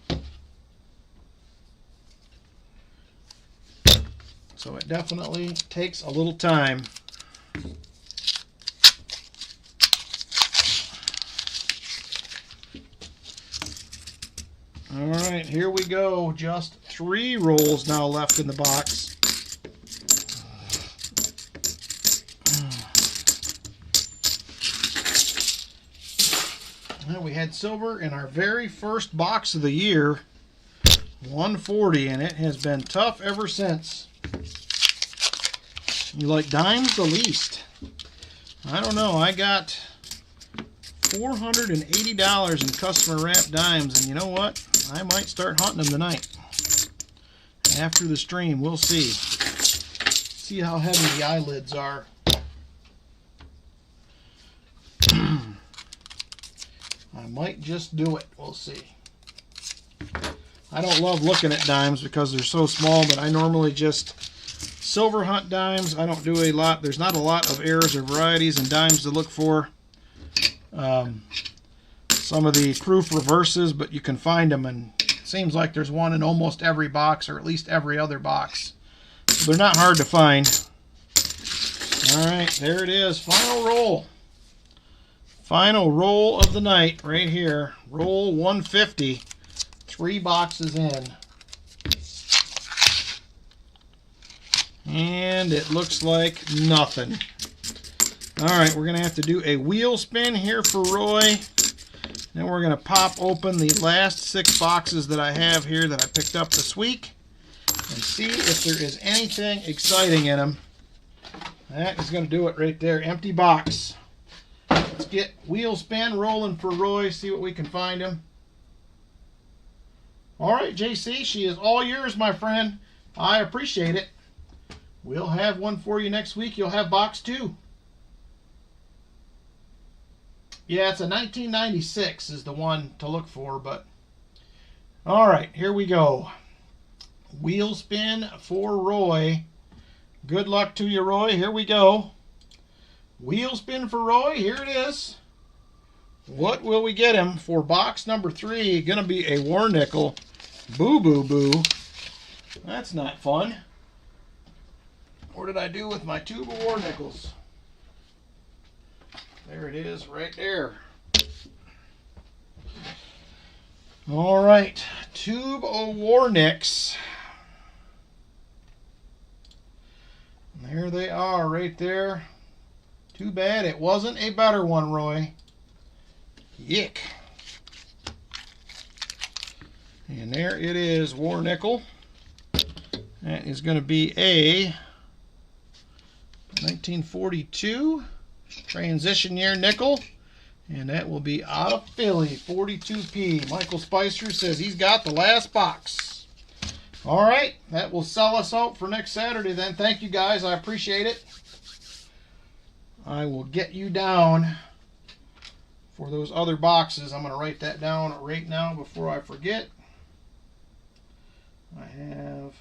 So it definitely takes a little time. All right, here we go. Just 3 rolls now left in the box. Well, we had silver in our very first box of the year, 140, and it has been tough ever since. You like dimes the least? I don't know. I got $480 in customer wrapped dimes, and you know what? I might start hunting them tonight. After the stream, we'll see. See how heavy the eyelids are. I might just do it. We'll see. I don't love looking at dimes because they're so small, but I normally just silver hunt dimes. I don't do a lot. There's not a lot of errors or varieties in dimes to look for. Some of the proof reverses, but you can find them, and it seems like there's one in almost every box, or at least every other box. So they're not hard to find. All right, there it is. Final roll. Final roll of the night right here. Roll 150. 3 boxes in. And it looks like nothing. Alright, we're going to have to do a wheel spin here for Roy. Then we're going to pop open the last 6 boxes that I have here that I picked up this week and see if there is anything exciting in them. That is going to do it right there. Empty box. Let's get wheel spin rolling for Roy, see what we can find him. Alright, JC, she is all yours, my friend. I appreciate it. We'll have one for you next week. You'll have box 2. Yeah, it's a 1996 is the one to look for, but alright, here we go. Wheel spin for Roy. Good luck to you, Roy. Here we go. Wheel spin for Roy. Here it is. What will we get him for box number 3? Gonna be a war nickel. Boo, boo, boo. That's not fun. What did I do with my tube of war nickels? There it is, right there. All right, tube of war nicks. There they are, right there. Too bad it wasn't a better one, Roy. Yick. And there it is, war nickel. That is going to be a 1942 transition year nickel. And that will be out of Philly, 42p. Michael Spicer says he's got the last box. All right, that will sell us out for next Saturday then. Thank you guys, I appreciate it. I will get you down for those other boxes. I'm going to write that down right now before I forget. I have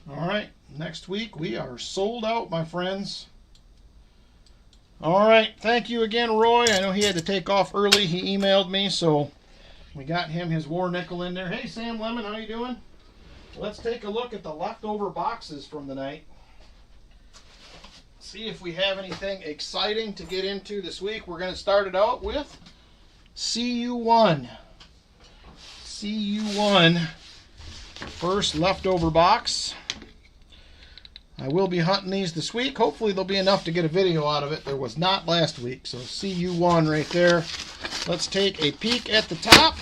all right, next week we are sold out, my friends. All right, thank you again, Roy. I know he had to take off early. He emailed me, so we got him his war nickel in there. Hey, Sam Lemon, how you doing? Let's take a look at the leftover boxes from the night. see if we have anything exciting to get into this week. We're going to start it out with CU1. CU1, first leftover box. I will be hunting these this week. Hopefully there'll be enough to get a video out of it. There was not last week, so CU1 right there. Let's take a peek at the top.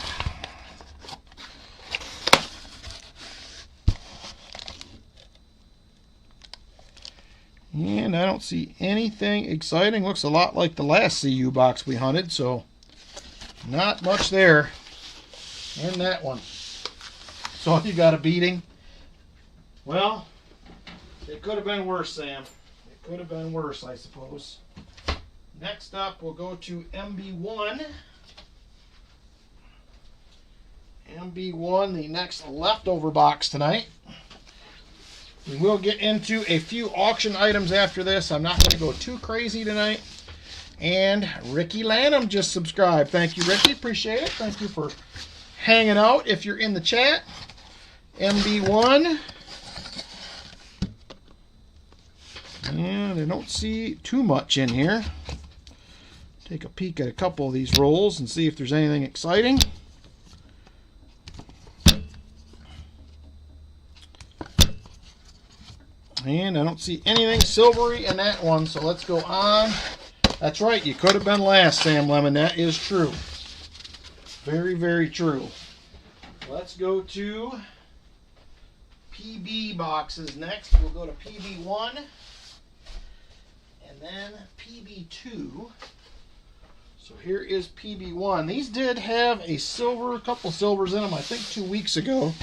And I don't see anything exciting. Looks a lot like the last CU box we hunted, so not much there in that one. So you got a beating. Well, it could have been worse, Sam. It could have been worse, I suppose. Next up, we'll go to MB1. MB1, the next leftover box tonight. We will get into a few auction items after this. I'm not going to go too crazy tonight. And Ricky Lanham just subscribed. Thank you, Ricky. Appreciate it. Thank you for hanging out if you're in the chat. MB1. And I don't see too much in here. Take a peek at a couple of these rolls and see if there's anything exciting. And I don't see anything silvery in that one, so let's go on. That's right, you could have been last, Sam Lemon. That is true. Very, very true. Let's go to PB boxes next. We'll go to PB1 and then PB2. So here is PB1. These did have a silver, a couple silvers in them, I think 2 weeks ago.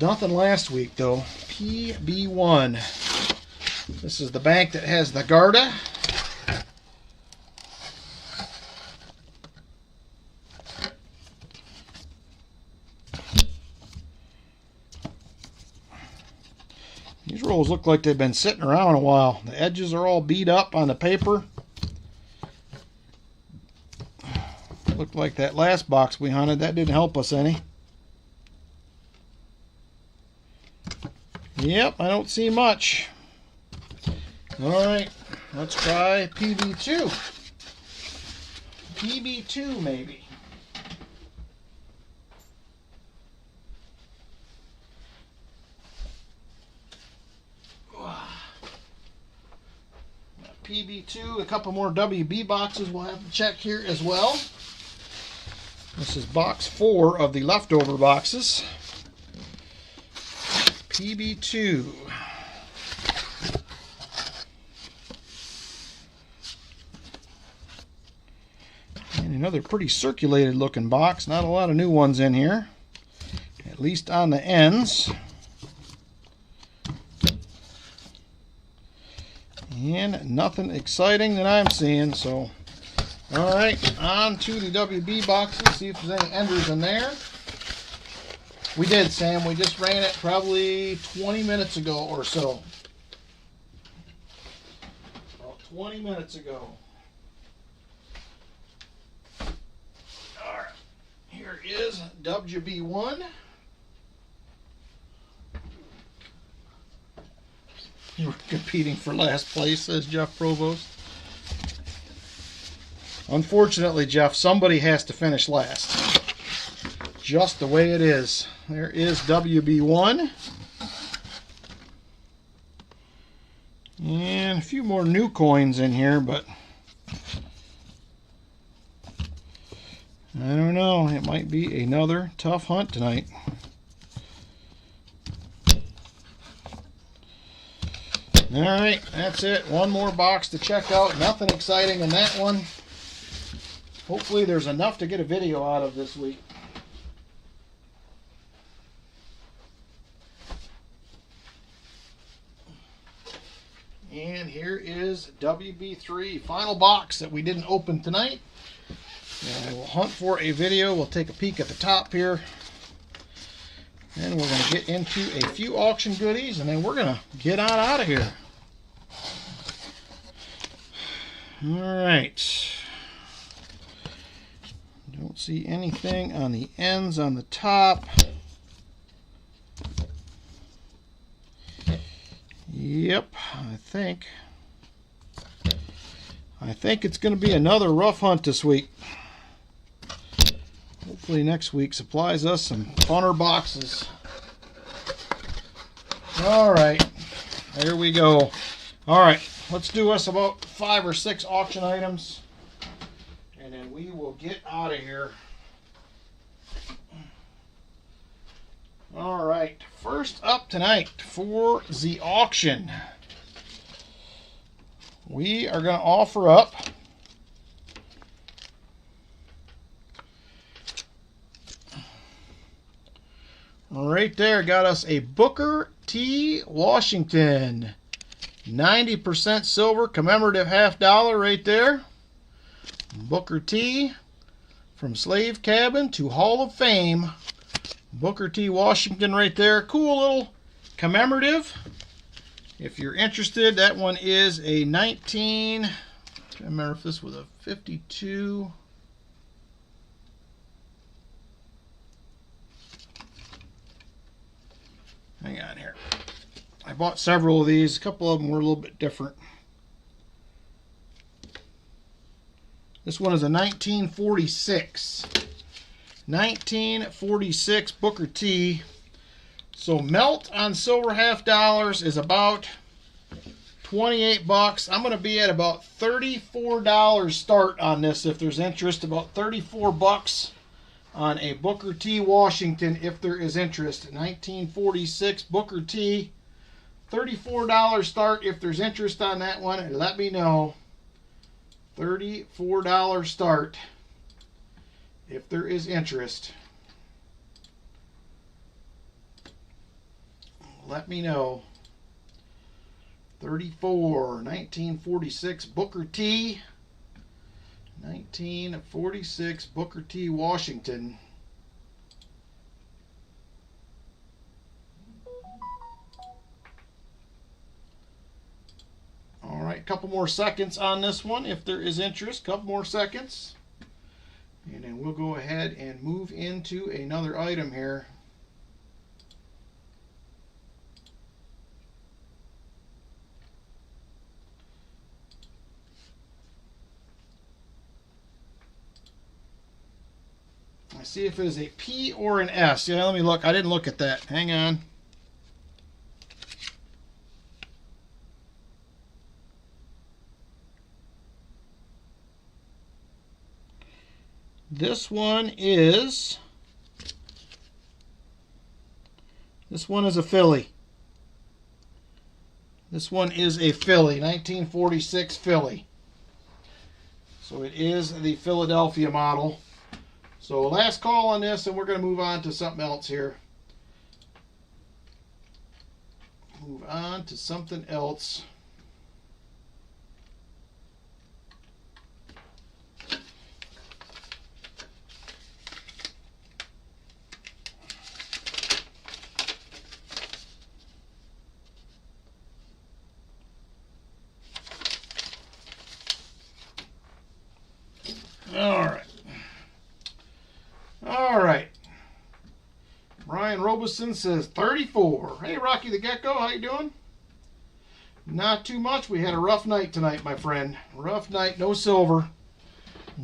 Nothing last week though. PB1. This is the bank that has the Garda. These rolls look like they've been sitting around a while. The edges are all beat up on the paper. Looked like that last box we hunted, that didn't help us any. Yep, I don't see much. Alright, let's try PB2. PB2 maybe. PB2, a couple more WB boxes we'll have to check here as well. This is box 4 of the leftover boxes. PB2. And another pretty circulated looking box. Not a lot of new ones in here, at least on the ends. And nothing exciting that I'm seeing, so alright, on to the WB boxes, see if there's any enders in there. We did, Sam. We just ran it probably 20 minutes ago or so. About 20 minutes ago. Alright, here is WB1. You were competing for last place, says Jeff Provost. Unfortunately, Jeff, somebody has to finish last. Just the way it is. There is WB1. And a few more new coins in here, but I don't know. It might be another tough hunt tonight. Alright, that's it. One more box to check out. Nothing exciting in that one. Hopefully there's enough to get a video out of this week. And here is WB3, final box that we didn't open tonight. And we'll hunt for a video. We'll take a peek at the top here. And we're going to get into a few auction goodies, and then we're going to get on out of here. Alright. Don't see anything on the ends on the top. Yep, I think it's going to be another rough hunt this week. Hopefully next week supplies us some funner boxes. All right, there we go. All right, let's do us about 5 or 6 auction items, and then we will get out of here. All right, first up tonight for the auction, we are going to offer up right there. Got us a Booker T. Washington, 90% silver commemorative $50 right there. Booker T. From Slave Cabin to Hall of Fame. Booker T. Washington right there. Cool little commemorative. If you're interested, that one is a 19... I remember if this was a 52... Hang on here. I bought several of these. A couple of them were a little bit different. This one is a 1946. 1946 Booker T. So melt on silver $50 is about 28 bucks. I'm going to be at about $34 start on this if there's interest. About 34 bucks on a Booker T. Washington if there is interest. 1946 Booker T. $34 start if there's interest on that one. Let me know. $34 start if there is interest. Let me know. 34, 1946 Booker T. 1946 Booker T. Washington. All right, a couple more seconds on this one if there is interest. Couple more seconds. And then we'll go ahead and move into another item here. I see if it is a P or an S. Yeah, let me look. I didn't look at that. Hang on. This one is a Philly. This one is a Philly, 1946 Philly. So it is the Philadelphia model. So last call on this, and we're going to move on to something else here. Move on to something else. All right. Brian Robeson says 34. Hey, Rocky the Gecko, how you doing? Not too much. We had a rough night tonight, my friend. Rough night, no silver.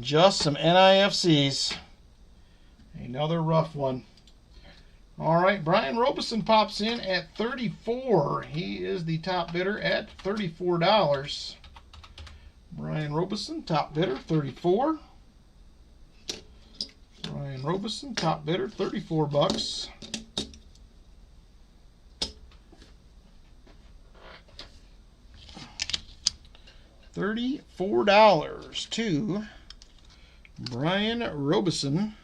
Just some NIFCs. Another rough one. All right, Brian Robeson pops in at 34. He is the top bidder at $34. Brian Robeson, top bidder, 34. Brian Robeson, top bidder, 34 bucks. $34 to Brian Robeson.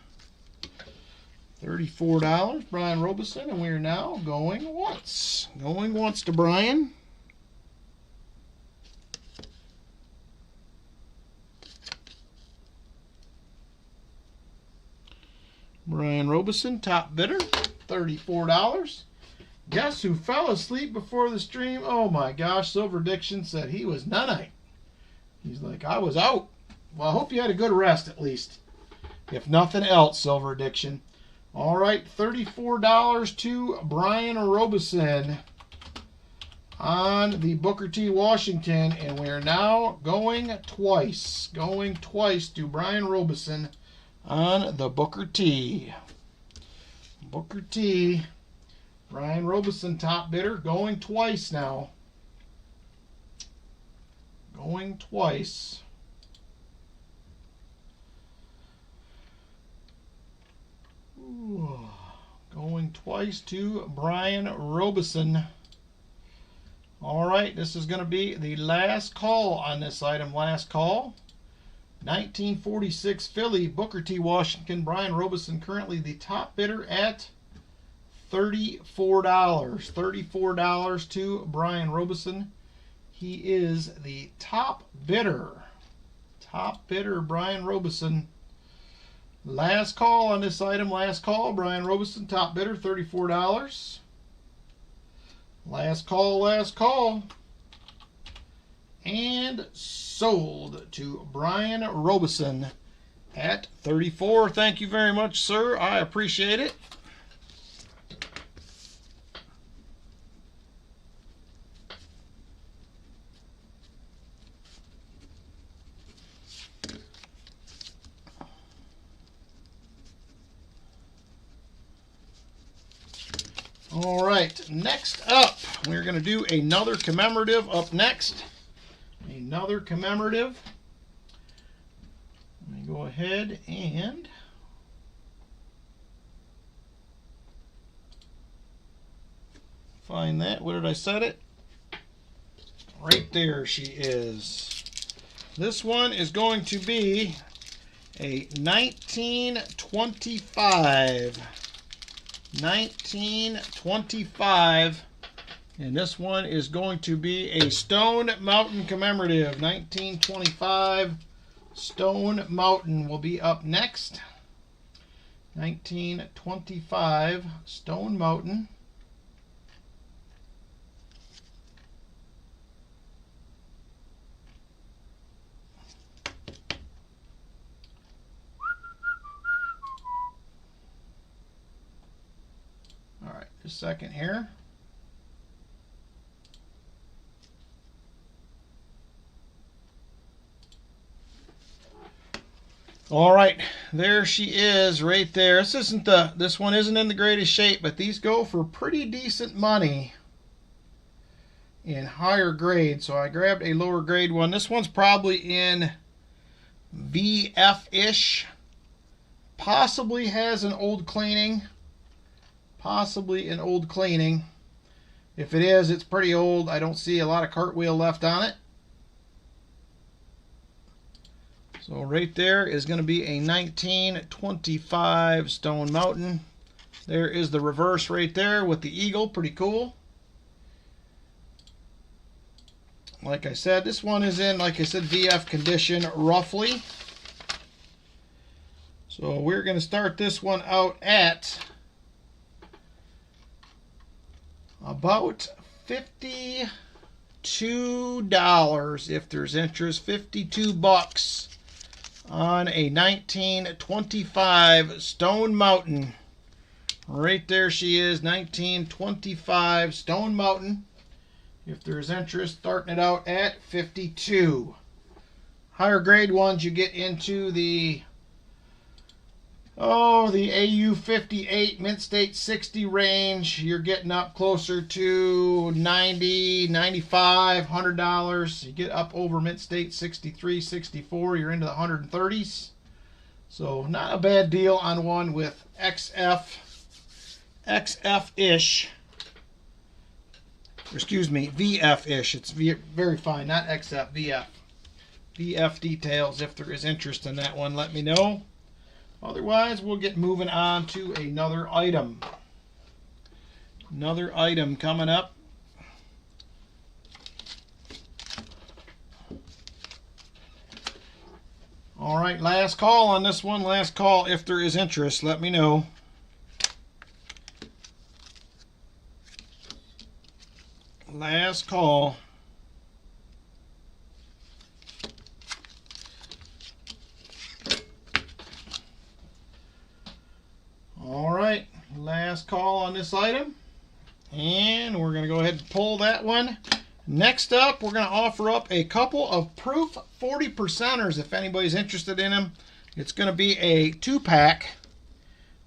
$34, Brian Robeson, and we are now going once. Going once to Brian. Brian Robeson, top bidder, $34. Guess who fell asleep before the stream? Oh my gosh, Silver Diction said he was none-night. He's like, I was out. Well, I hope you had a good rest at least. If nothing else, Silver Diction. All right, $34 to Brian Robeson on the Booker T. Washington, and we're now going twice to Brian Robeson on the Booker T. Booker T. Brian Robeson, top bidder, going twice now. Going twice. Ooh. Going twice to Brian Robeson. All right, this is going to be the last call on this item. Last call. 1946 Philly, Booker T. Washington, Brian Robeson, currently the top bidder at $34. $34 to Brian Robeson. He is the top bidder. Top bidder, Brian Robeson. Last call on this item. Last call, Brian Robeson, top bidder, $34. Last call, last call. And sold to Brian Robeson at $34. Thank you very much, sir. I appreciate it. All right, next up, we're going to do another commemorative up next. Another commemorative. Let me go ahead and find that. Where did I set it? Right there she is. This one is going to be a 1925. 1925, and this one is going to be a Stone Mountain commemorative. 1925 Stone Mountain will be up next. 1925 Stone Mountain. Just a second here. All right, there she is right there. This one isn't in the greatest shape, but these go for pretty decent money in higher grade. So I grabbed a lower grade one. This one's probably in VF-ish. Possibly has an old cleaning. Possibly an old cleaning. If it is, it's pretty old. I don't see a lot of cartwheel left on it. So right there is going to be a 1925 Stone Mountain. There is the reverse right there with the eagle. Pretty cool. Like I said, this one is in, like I said, VF condition roughly. So we're going to start this one out at about $52 if there's interest. $52 on a 1925 Stone Mountain. Right there she is, 1925 Stone Mountain. If there's interest, starting it out at $52. Higher grade ones, you get into the AU58 Mint State 60 range. You're getting up closer to $90, $95, $100. You get up over Mint State 63, 64. You're into the 130s. So not a bad deal on one with XF-ish. Excuse me, VF-ish. It's very fine, not XF, VF. VF details. If there is interest in that one, let me know. Otherwise, we'll get moving on to another item. Another item coming up. All right, last call on this one. Last call. If there is interest, let me know. Last call. All right, last call on this item, and we're going to go ahead and pull that one. Next up, we're going to offer up a couple of proof 40%ers if anybody's interested in them. It's going to be a 2-pack.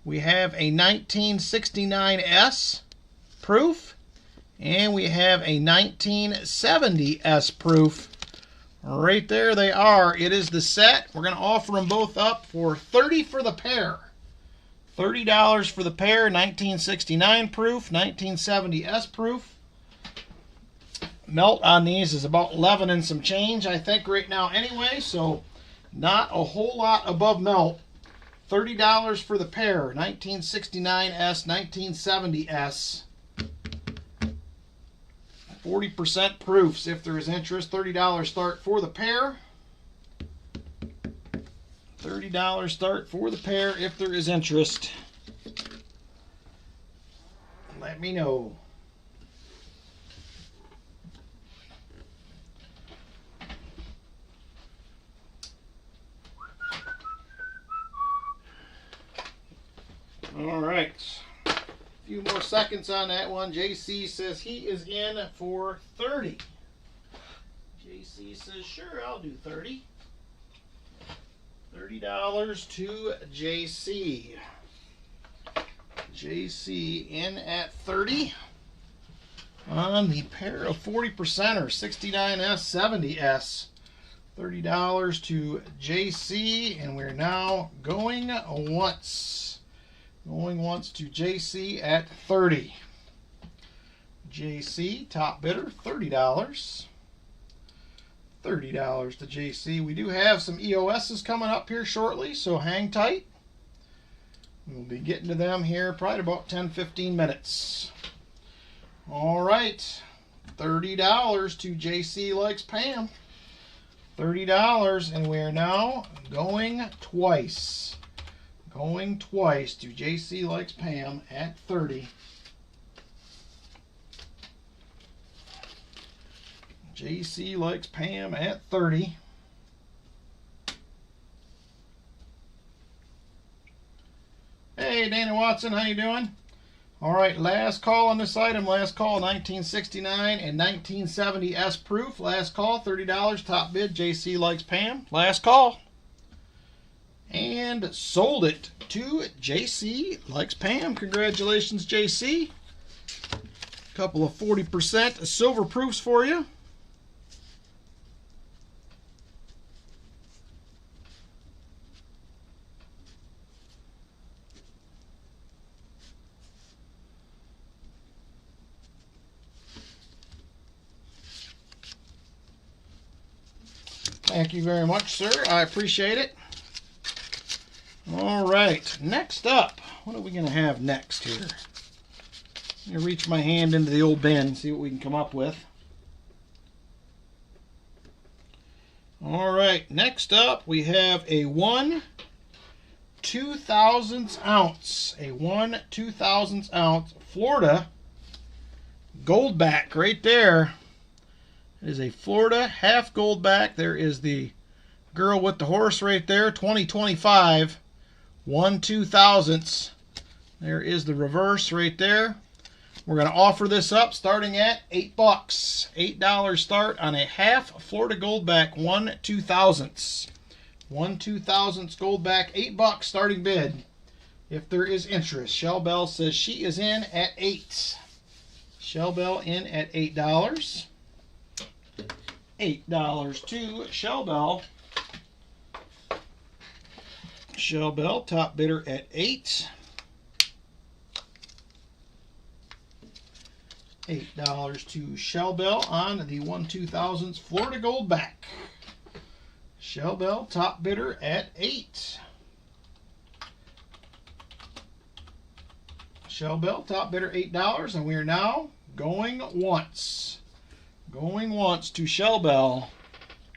We have a 1969S proof, and we have a 1970S proof. Right there they are. It is the set. We're going to offer them both up for $30 for the pair. $30 for the pair, 1969 proof, 1970S proof. Melt on these is about 11 and some change, I think, right now anyway, so not a whole lot above melt. $30 for the pair, 1969S, 1970S. 40% proofs if there is interest. $30 start for the pair. $30 start for the pair if there is interest. Let me know. All right. A few more seconds on that one. JC says he is in for 30. JC says, sure, I'll do 30. $30 to JC. JC in at 30 on the pair of 40%ers, 69S, 70S. $30 to JC, and we're now going once. Going once to JC at 30. JC, top bidder, $30. $30 to JC. We do have some EOSs coming up here shortly, so hang tight. We'll be getting to them here probably about 10-15 minutes. All right, $30 to JC Likes Pam. $30, and we're now going twice. Going twice to JC Likes Pam at 30. JC Likes Pam at 30. Hey, Dana Watson, how you doing? All right, last call on this item. Last call, 1969 and 1970S proof. Last call, $30. Top bid, JC Likes Pam. Last call. And sold it to JC Likes Pam. Congratulations, JC. A couple of 40% silver proofs for you. Thank you very much, sir. I appreciate it. All right, next up, what are we going to have next here? I'm going to reach my hand into the old bin and see what we can come up with. All right, next up we have a 1 2,000 ounce, a 1 2,000 ounce Florida Goldback right there. It is a Florida half Goldback. There is the girl with the horse right there, 2025. 1 2,000. There is the reverse right there. We're going to offer this up starting at $8. $8 start on a half Florida Goldback 1 2,000. 1 2,000 Goldback, $8 starting bid. If there is interest, Shell Bell says she is in at $8. Shell Bell in at $8. $8 to Shell Bell. Shell Bell, top bidder at $8. $8 to Shell Bell on the 1 2,000 Florida Goldback. Shell Bell, top bidder at $8. Shell Bell, top bidder $8, and we are now going once. Going once to Shell Bell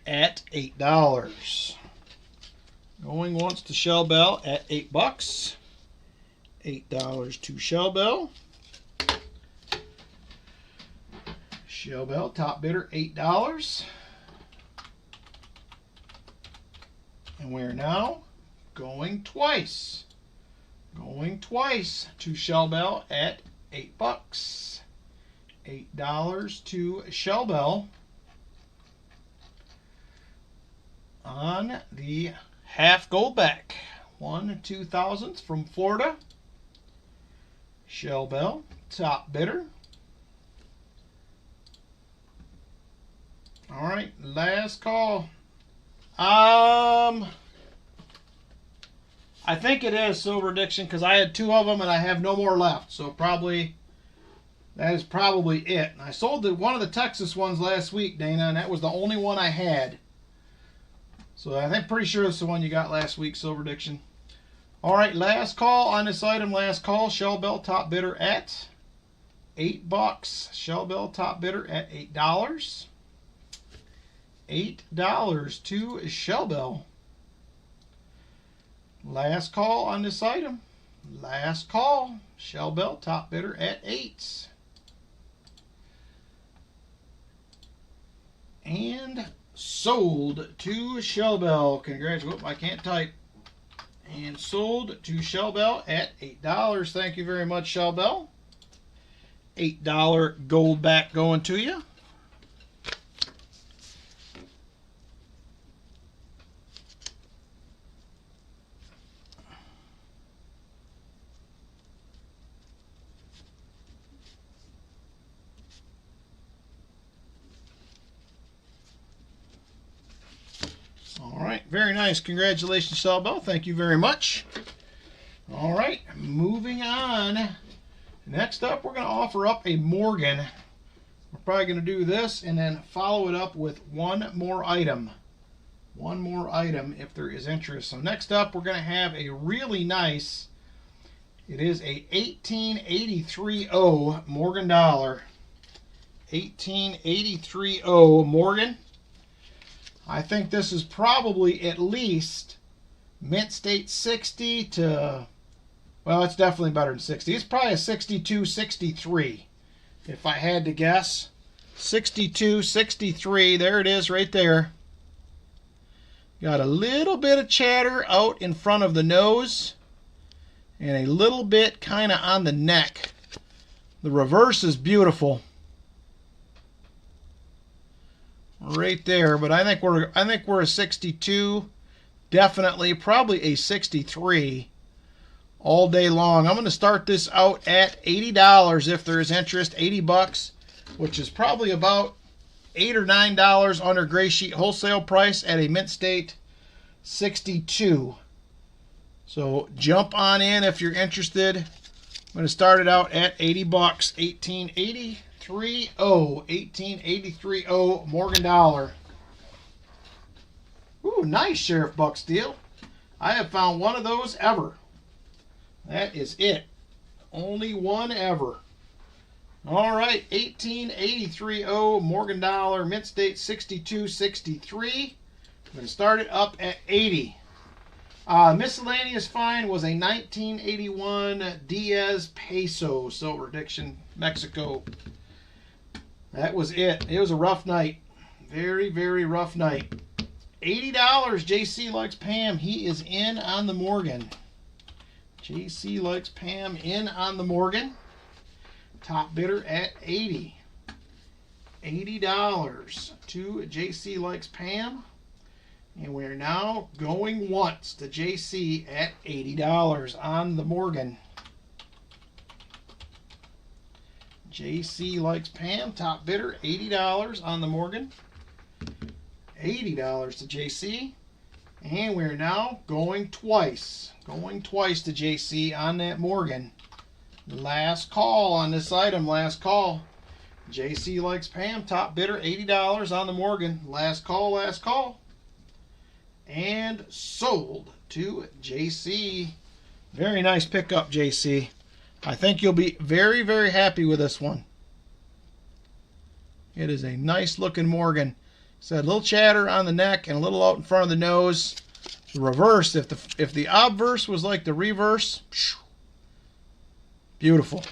at $8. Going once to Shell Bell at $8. $8 to Shell Bell. Shell Bell, top bidder, $8. And we're now going twice. Going twice to Shell Bell at $8. $8 to Shell Bell on the half gold back. 1 2,000 from Florida. Shell Bell, top bidder. All right, last call. I think it is Silver Addiction because I had 2 of them and I have no more left. So probably that is probably it. I sold one of the Texas ones last week, Dana, and that was the only one I had. So I think pretty sure it's the one you got last week, Silver Addiction. All right, last call on this item. Last call. Shell Bell top bidder at $8. Shell Bell top bidder at $8. $8 to Shell Bell. Last call on this item. Last call. Shell Bell top bidder at $8. And sold to Shell Bell. Congratulations. I can't type. And sold to Shell Bell at $8. Thank you very much, Shell Bell. $8 gold back going to you. All right, very nice. Congratulations, Shell Bell. Thank you very much. All right, moving on. Next up, we're going to offer up a Morgan. We're probably going to do this and then follow it up with one more item. One more item if there is interest. So next up, we're going to have a really nice, it is a 1883 Morgan dollar. 1883 Morgan. I think this is probably at least mint state 60 to, well, it's definitely better than 60. It's probably a 62, 63 if I had to guess. 62, 63, there it is right there. Got a little bit of chatter out in front of the nose and a little bit kind of on the neck. The reverse is beautiful. Right there, but I think we're a 62, definitely probably a 63 all day long. I'm going to start this out at $80 if there is interest. $80, which is probably about $8 or $9 under gray sheet wholesale price at a mint state 62. So jump on in if you're interested. I'm going to start it out at $80. 1883 Morgan dollar. Ooh, nice Sheriff Buck Steel. I have found one of those ever. That is it. Only one ever. All right, 1883 Morgan dollar, mint state 6263. I'm going to start it up at 80. Miscellaneous find was a 1981 Diaz Peso, Silver Addiction, Mexico. That was it. It was a rough night. Very, very rough night. $80. JC likes Pam. He is in on the Morgan. JC likes Pam in on the Morgan. Top bidder at 80. $80 to JC likes Pam. And we're now going once to JC at $80 on the Morgan. JC likes Pam, top bidder, $80 on the Morgan. $80 to JC. And we're now going twice. Going twice to JC on that Morgan. Last call on this item, last call. JC likes Pam, top bidder, $80 on the Morgan. Last call, last call. And sold to JC. Very nice pickup, JC. I think you'll be very, very happy with this one. It is a nice looking Morgan. It's a little chatter on the neck and a little out in front of the nose. The reverse, if the obverse was like the reverse, beautiful.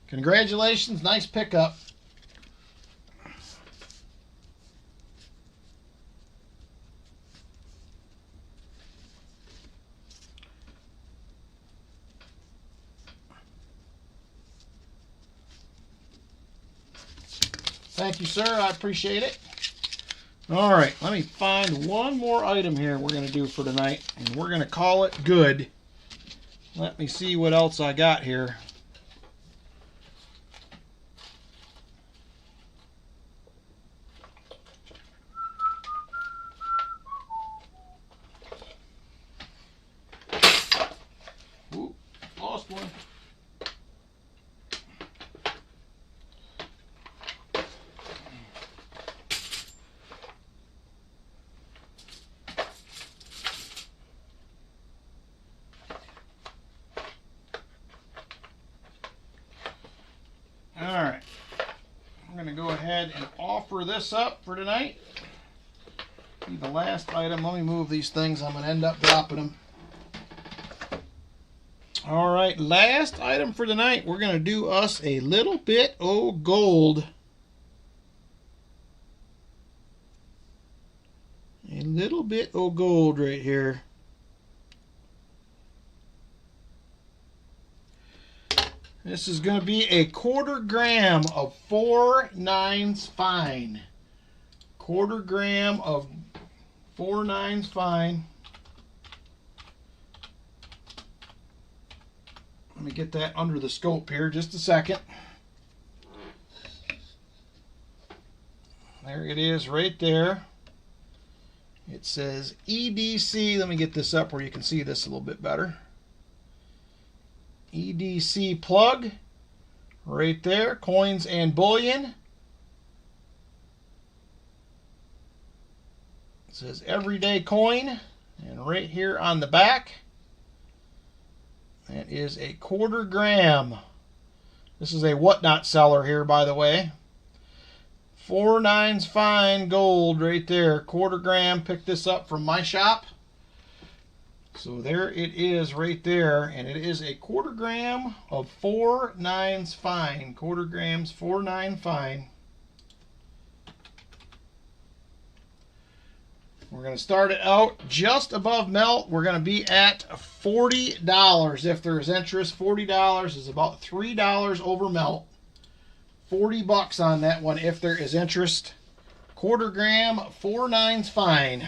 Congratulations, nice pickup. Thank you, sir. I appreciate it. All right, let me find one more item here we're going to do for tonight, and we're going to call it good. Let me see what else I got here. Ooh, lost one. Alright, I'm going to go ahead and offer this up for tonight. Be the last item. Let me move these things. I'm going to end up dropping them. Alright, last item for tonight. We're going to do us a little bit of gold. A little bit of gold right here. This is going to be a 1/4 gram of 4/9 fine. 1/4 gram of 4/9 fine. Let me get that under the scope here just a second. There it is right there. It says EDC. Let me get this up where you can see this a little bit better. EDC plug right there, coins and bullion. It says everyday coin, and right here on the back, that is a 1/4 gram. This is a whatnot seller here, by the way. 4/9 fine gold right there, 1/4 gram. Picked this up from my shop. So there it is right there, and it is a 1/4 gram of 4/9 fine. 1/4 grams, 4/9 fine. We're going to start it out just above melt. We're going to be at $40 if there's interest. $40 is about $3 over melt. $40 on that one if there is interest. 1/4 gram, 4/9 fine.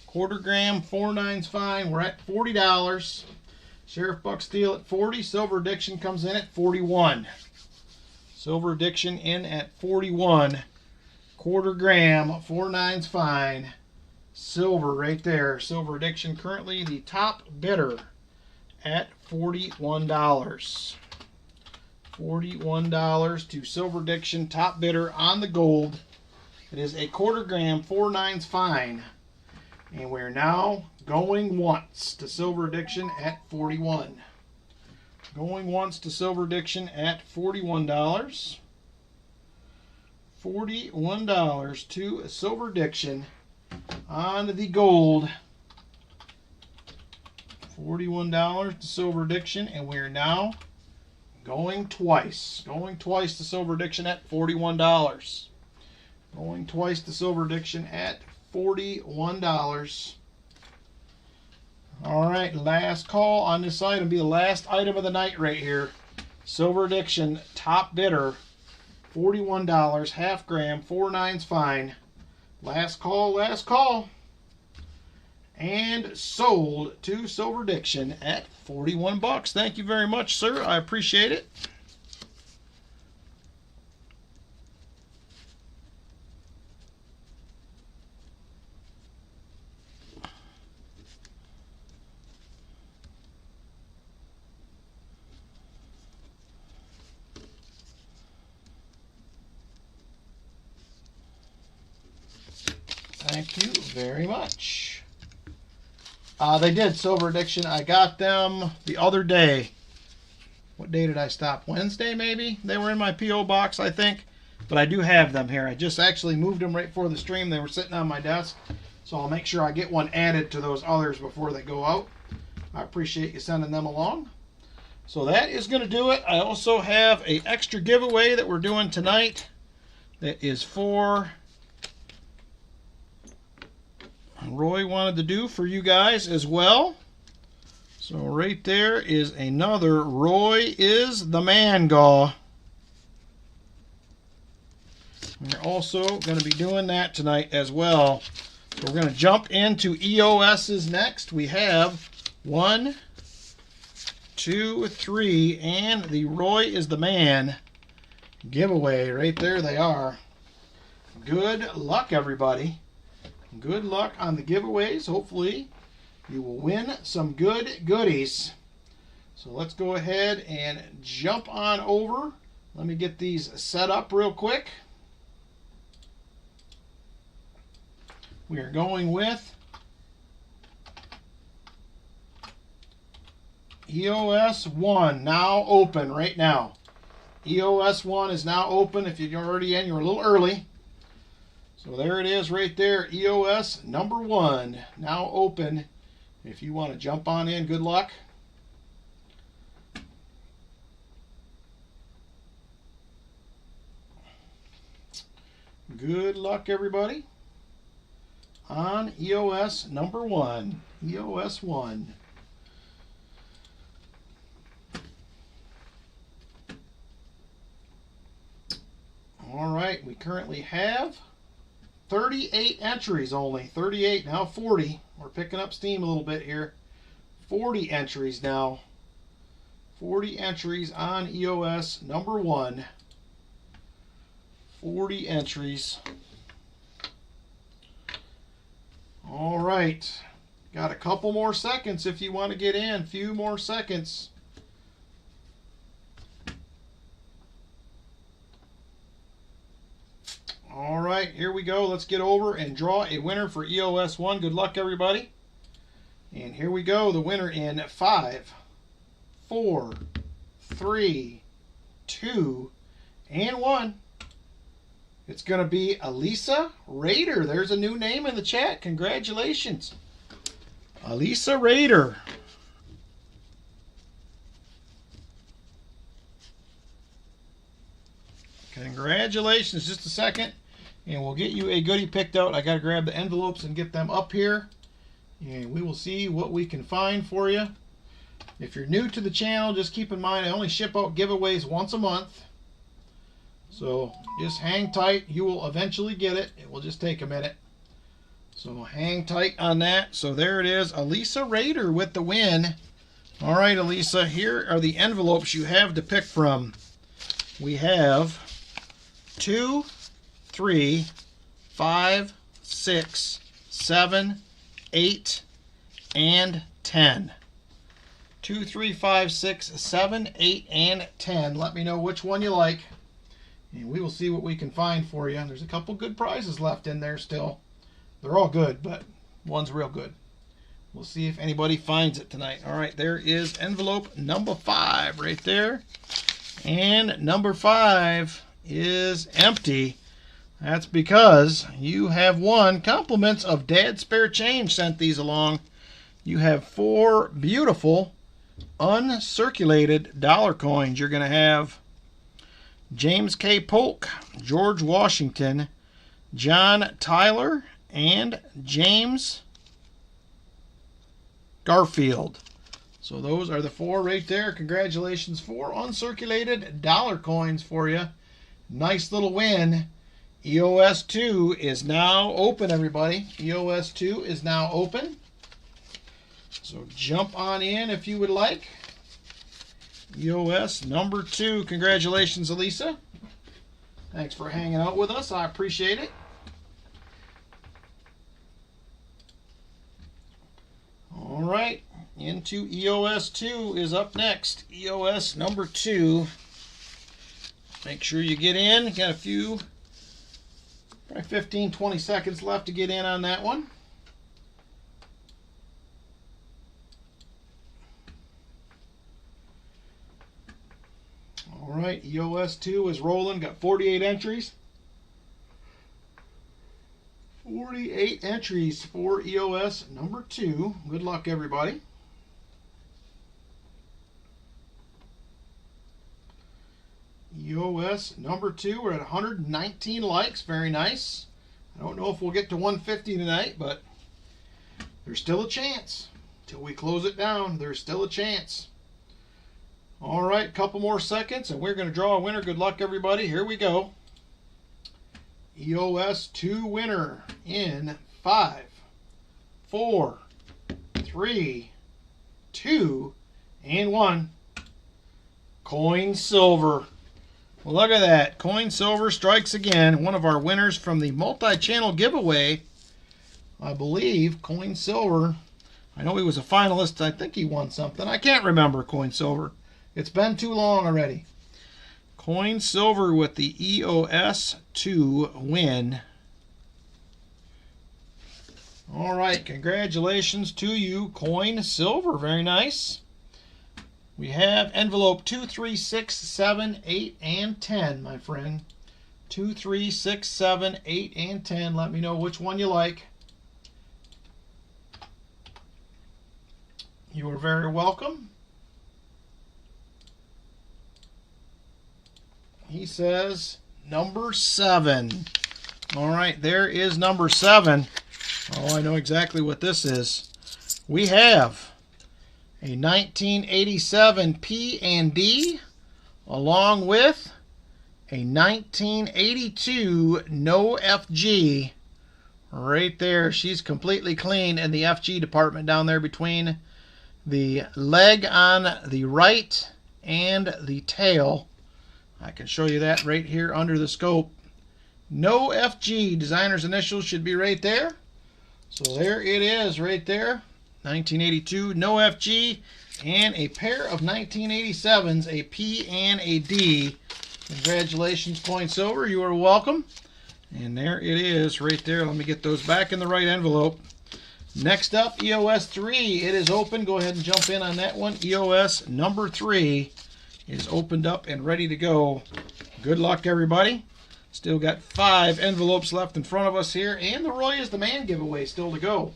1/4 gram, 4/9 fine. We're at $40. Sheriff Buck Steel at 40. Silver Addiction comes in at 41. Silver Addiction in at 41. 1/4 gram, 4/9 fine. Silver right there. Silver Addiction currently the top bidder at $41. $41 to Silver Addiction, top bidder on the gold. It is a 1/4 gram, 4/9 fine. And we're now going once to Silver Addiction at 41. Going once to Silver Addiction at $41. $41 to Silver Addiction on the gold. $41 to Silver Addiction, and we're now going twice. Going twice to Silver Addiction at $41. Going twice to Silver Addiction at $41. All right, last call on this item. Be the last item of the night right here. Silver Addiction, top bidder, $41, 1/2 gram, 4/9 fine. Last call, last call. And sold to Silver Addiction at $41. Thank you very much, sir. I appreciate it. Thank you very much. They did, Silver Addiction. I got them the other day. What day did I stop? Wednesday, maybe? They were in my P.O. box, I think. But I do have them here. I just actually moved them right before the stream. They were sitting on my desk. So I'll make sure I get one added to those others before they go out. I appreciate you sending them along. So that is going to do it. I also have an extra giveaway that we're doing tonight. That is for... Roy wanted to do for you guys as well. So right there is another Roy is the Man Gaw. We're also going to be doing that tonight as well. So we're going to jump into EOS's next. We have 1, 2, 3, and the Roy is the Man giveaway. Right there they are. Good luck, everybody. Good luck on the giveaways. Hopefully you will win some good goodies. So let's go ahead and jump on over. Let me get these set up real quick. We are going with EOS 1, now open right now. EOS 1 is now open. If you're already in, you're a little early. So there it is right there. EOS number 1, now open. If you want to jump on in, good luck. Good luck, everybody, on EOS number 1. EOS 1. All right, we currently have 38 entries only. 38, now 40. We're picking up steam a little bit here. 40 entries now. 40 entries on EOS number 1. 40 entries. All right. Got a couple more seconds if you want to get in. Few more seconds. All right, here we go. Let's get over and draw a winner for EOS 1. Good luck, everybody. And here we go. The winner in 5, 4, 3, 2, and 1. It's going to be Elisa Raider. There's a new name in the chat. Congratulations. Elisa Raider. Congratulations. Just a second, and we'll get you a goodie picked out. I got to grab the envelopes and get them up here, and we will see what we can find for you. If you're new to the channel, just keep in mind I only ship out giveaways once a month. So just hang tight. You will eventually get it. It will just take a minute. So hang tight on that. So there it is. Elisa Raider with the win. All right, Elisa, here are the envelopes you have to pick from. We have 2, 3, 5, 6, 7, 8, and 10. 2, 3, 5, 6, 7, 8, and 10. Let me know which one you like, and we will see what we can find for you. There's a couple good prizes left in there still. They're all good, but one's real good. We'll see if anybody finds it tonight. All right, there is envelope number 5 right there. And number 5 is empty. That's because you have won compliments of Dad Spare Change sent these along. You have 4 beautiful uncirculated dollar coins. You're going to have James K. Polk, George Washington, John Tyler, and James Garfield. So those are the 4 right there. Congratulations, 4 uncirculated dollar coins for you. Nice little win. EOS 2 is now open, everybody. EOS 2 is now open. So jump on in if you would like. EOS number 2. Congratulations, Elisa. Thanks for hanging out with us. I appreciate it. All right. Into EOS 2 is up next. EOS number 2. Make sure you get in. Got a few, probably 15, 20 seconds left to get in on that one. All right, EOS 2 is rolling. Got 48 entries. 48 entries for EOS number 2. Good luck, everybody. EOS number 2. We're at 119 likes. Very nice. I don't know if we'll get to 150 tonight, but there's still a chance. Till we close it down, there's still a chance. All right, couple more seconds, and we're going to draw a winner. Good luck, everybody. Here we go. EOS 2 winner in 5, 4, 3, 2, and 1. Coin Silver. Well, look at that. Coin Silver strikes again. One of our winners from the multi-channel giveaway. I believe Coin Silver. I know he was a finalist. I think he won something. I can't remember Coin Silver. It's been too long already. Coin Silver with the EOS 2 win. All right, congratulations to you, Coin Silver. Very nice. We have envelope 2, 3, 6, 7, 8, and 10, my friend. 2, 3, 6, 7, 8, and 10. Let me know which one you like. You are very welcome. He says number 7. All right, there is number 7. Oh, I know exactly what this is. We have a 1987 P&D along with a 1982 No FG. Right there, she's completely clean in the FG department down there between the leg on the right and the tail. I can show you that right here under the scope. No FG, designer's initials should be right there. So there it is right there. 1982 No FG and a pair of 1987s, a P and a D. Congratulations, Coin Silver. You are welcome. And there it is right there. Let me get those back in the right envelope. Next up, EOS 3. It is open. Go ahead and jump in on that one. EOS number 3 is opened up and ready to go. Good luck, everybody. Still got 5 envelopes left in front of us here, and the Roy is the Man giveaway still to go.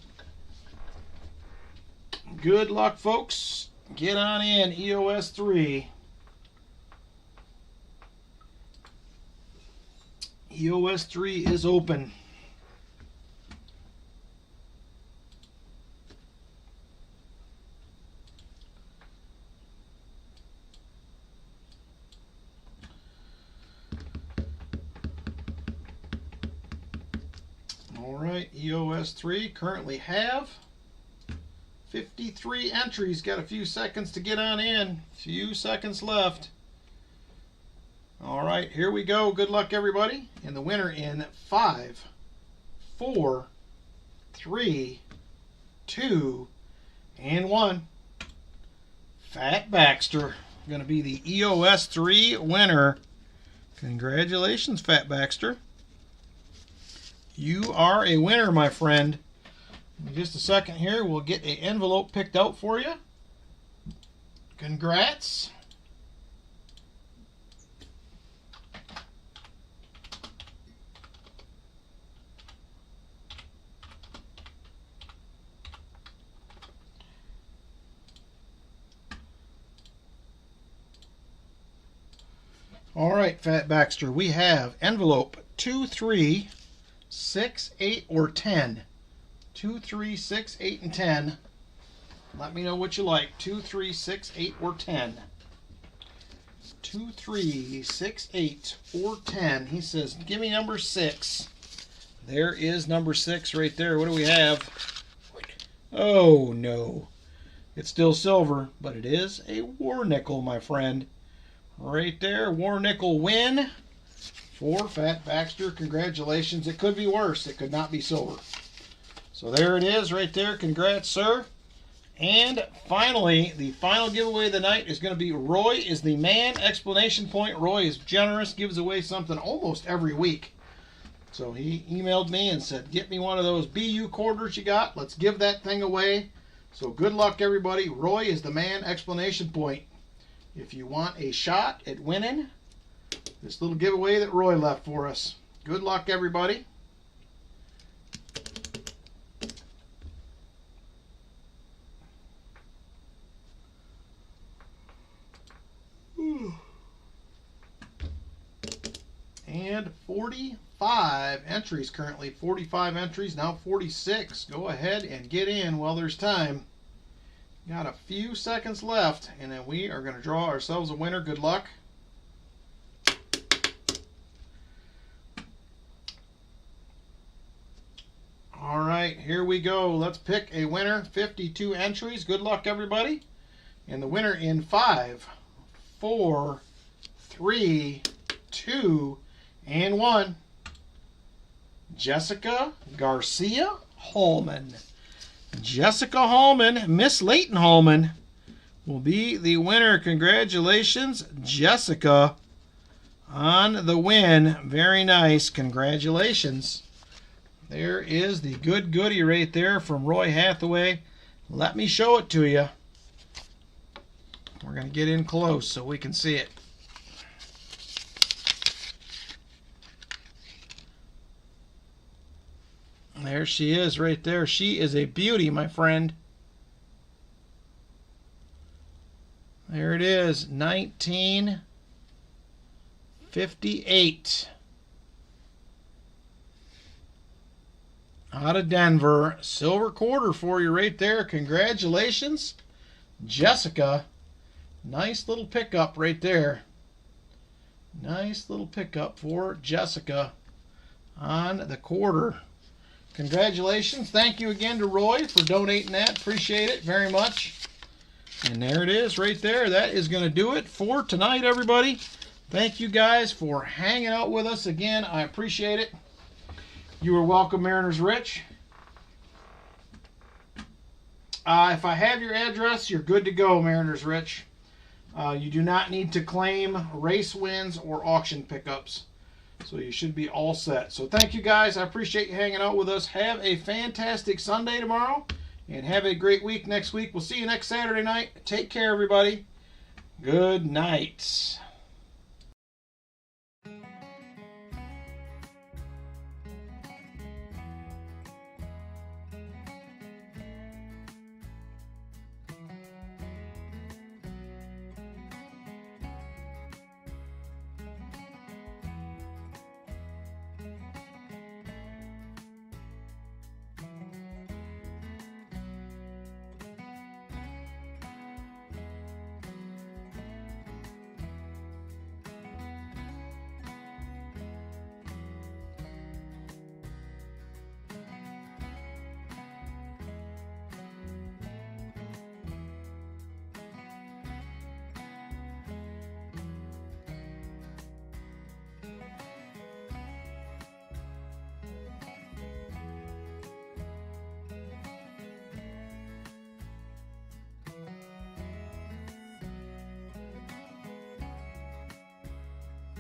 Good luck, folks. Get on in, EOS 3. EOS 3 is open. All right, EOS 3 currently have 53 entries. Got a few seconds to get on in. Few seconds left. All right, here we go. Good luck, everybody. And the winner in 5, 4, 3, 2, and 1. Fat Baxter. Going to be the EOS 3 winner. Congratulations, Fat Baxter. You are a winner, my friend. In just a second here, we'll get an envelope picked out for you. Congrats. All right, Fat Baxter, we have envelope 2, 3, 6, 8, or 10. 2, 3, 6, 8, and 10. Let me know what you like. 2, 3, 6, 8, or 10. 2, 3, 6, 8, or 10. He says, give me number 6. There is number 6 right there. What do we have? Oh, no. It's still silver, but it is a war nickel, my friend. Right there, war nickel win for Fat Baxter. Congratulations. It could be worse. It could not be silver. So there it is right there. Congrats, sir. And finally, the final giveaway of the night is going to be Roy is the Man! Explanation point. Roy is generous, gives away something almost every week. So he emailed me and said, get me one of those BU quarters you got. Let's give that thing away. So good luck, everybody. Roy is the Man! Explanation point. If you want a shot at winning this little giveaway that Roy left for us. Good luck, everybody. And 45 entries currently. 45 entries, now 46. Go ahead and get in while there's time. Got a few seconds left, and then we are going to draw ourselves a winner. Good luck. All right, here we go. Let's pick a winner. 52 entries. Good luck, everybody. And the winner in 5, 4, 3, 2, and 1. Jessica Garcia Holman. Jessica Holman, Miss Leighton Holman, will be the winner. Congratulations, Jessica, on the win. Very nice. Congratulations. There is the good goodie right there from Roy Hathaway. Let me show it to you. We're going to get in close so we can see it. There she is right there. She is a beauty, my friend. There it is, 1958. Out of Denver. Silver quarter for you right there. Congratulations, Jessica. Nice little pickup right there. Nice little pickup for Jessica on the quarter. Congratulations. Thank you again to Roy for donating that. Appreciate it very much. And there it is right there. That is going to do it for tonight, everybody. Thank you guys for hanging out with us again. I appreciate it. You are welcome, Mariners Rich. If I have your address, you're good to go, Mariners Rich. You do not need to claim race wins or auction pickups. So you should be all set. So thank you guys. I appreciate you hanging out with us. Have a fantastic Sunday tomorrow. And have a great week next week. We'll see you next Saturday night. Take care, everybody. Good night.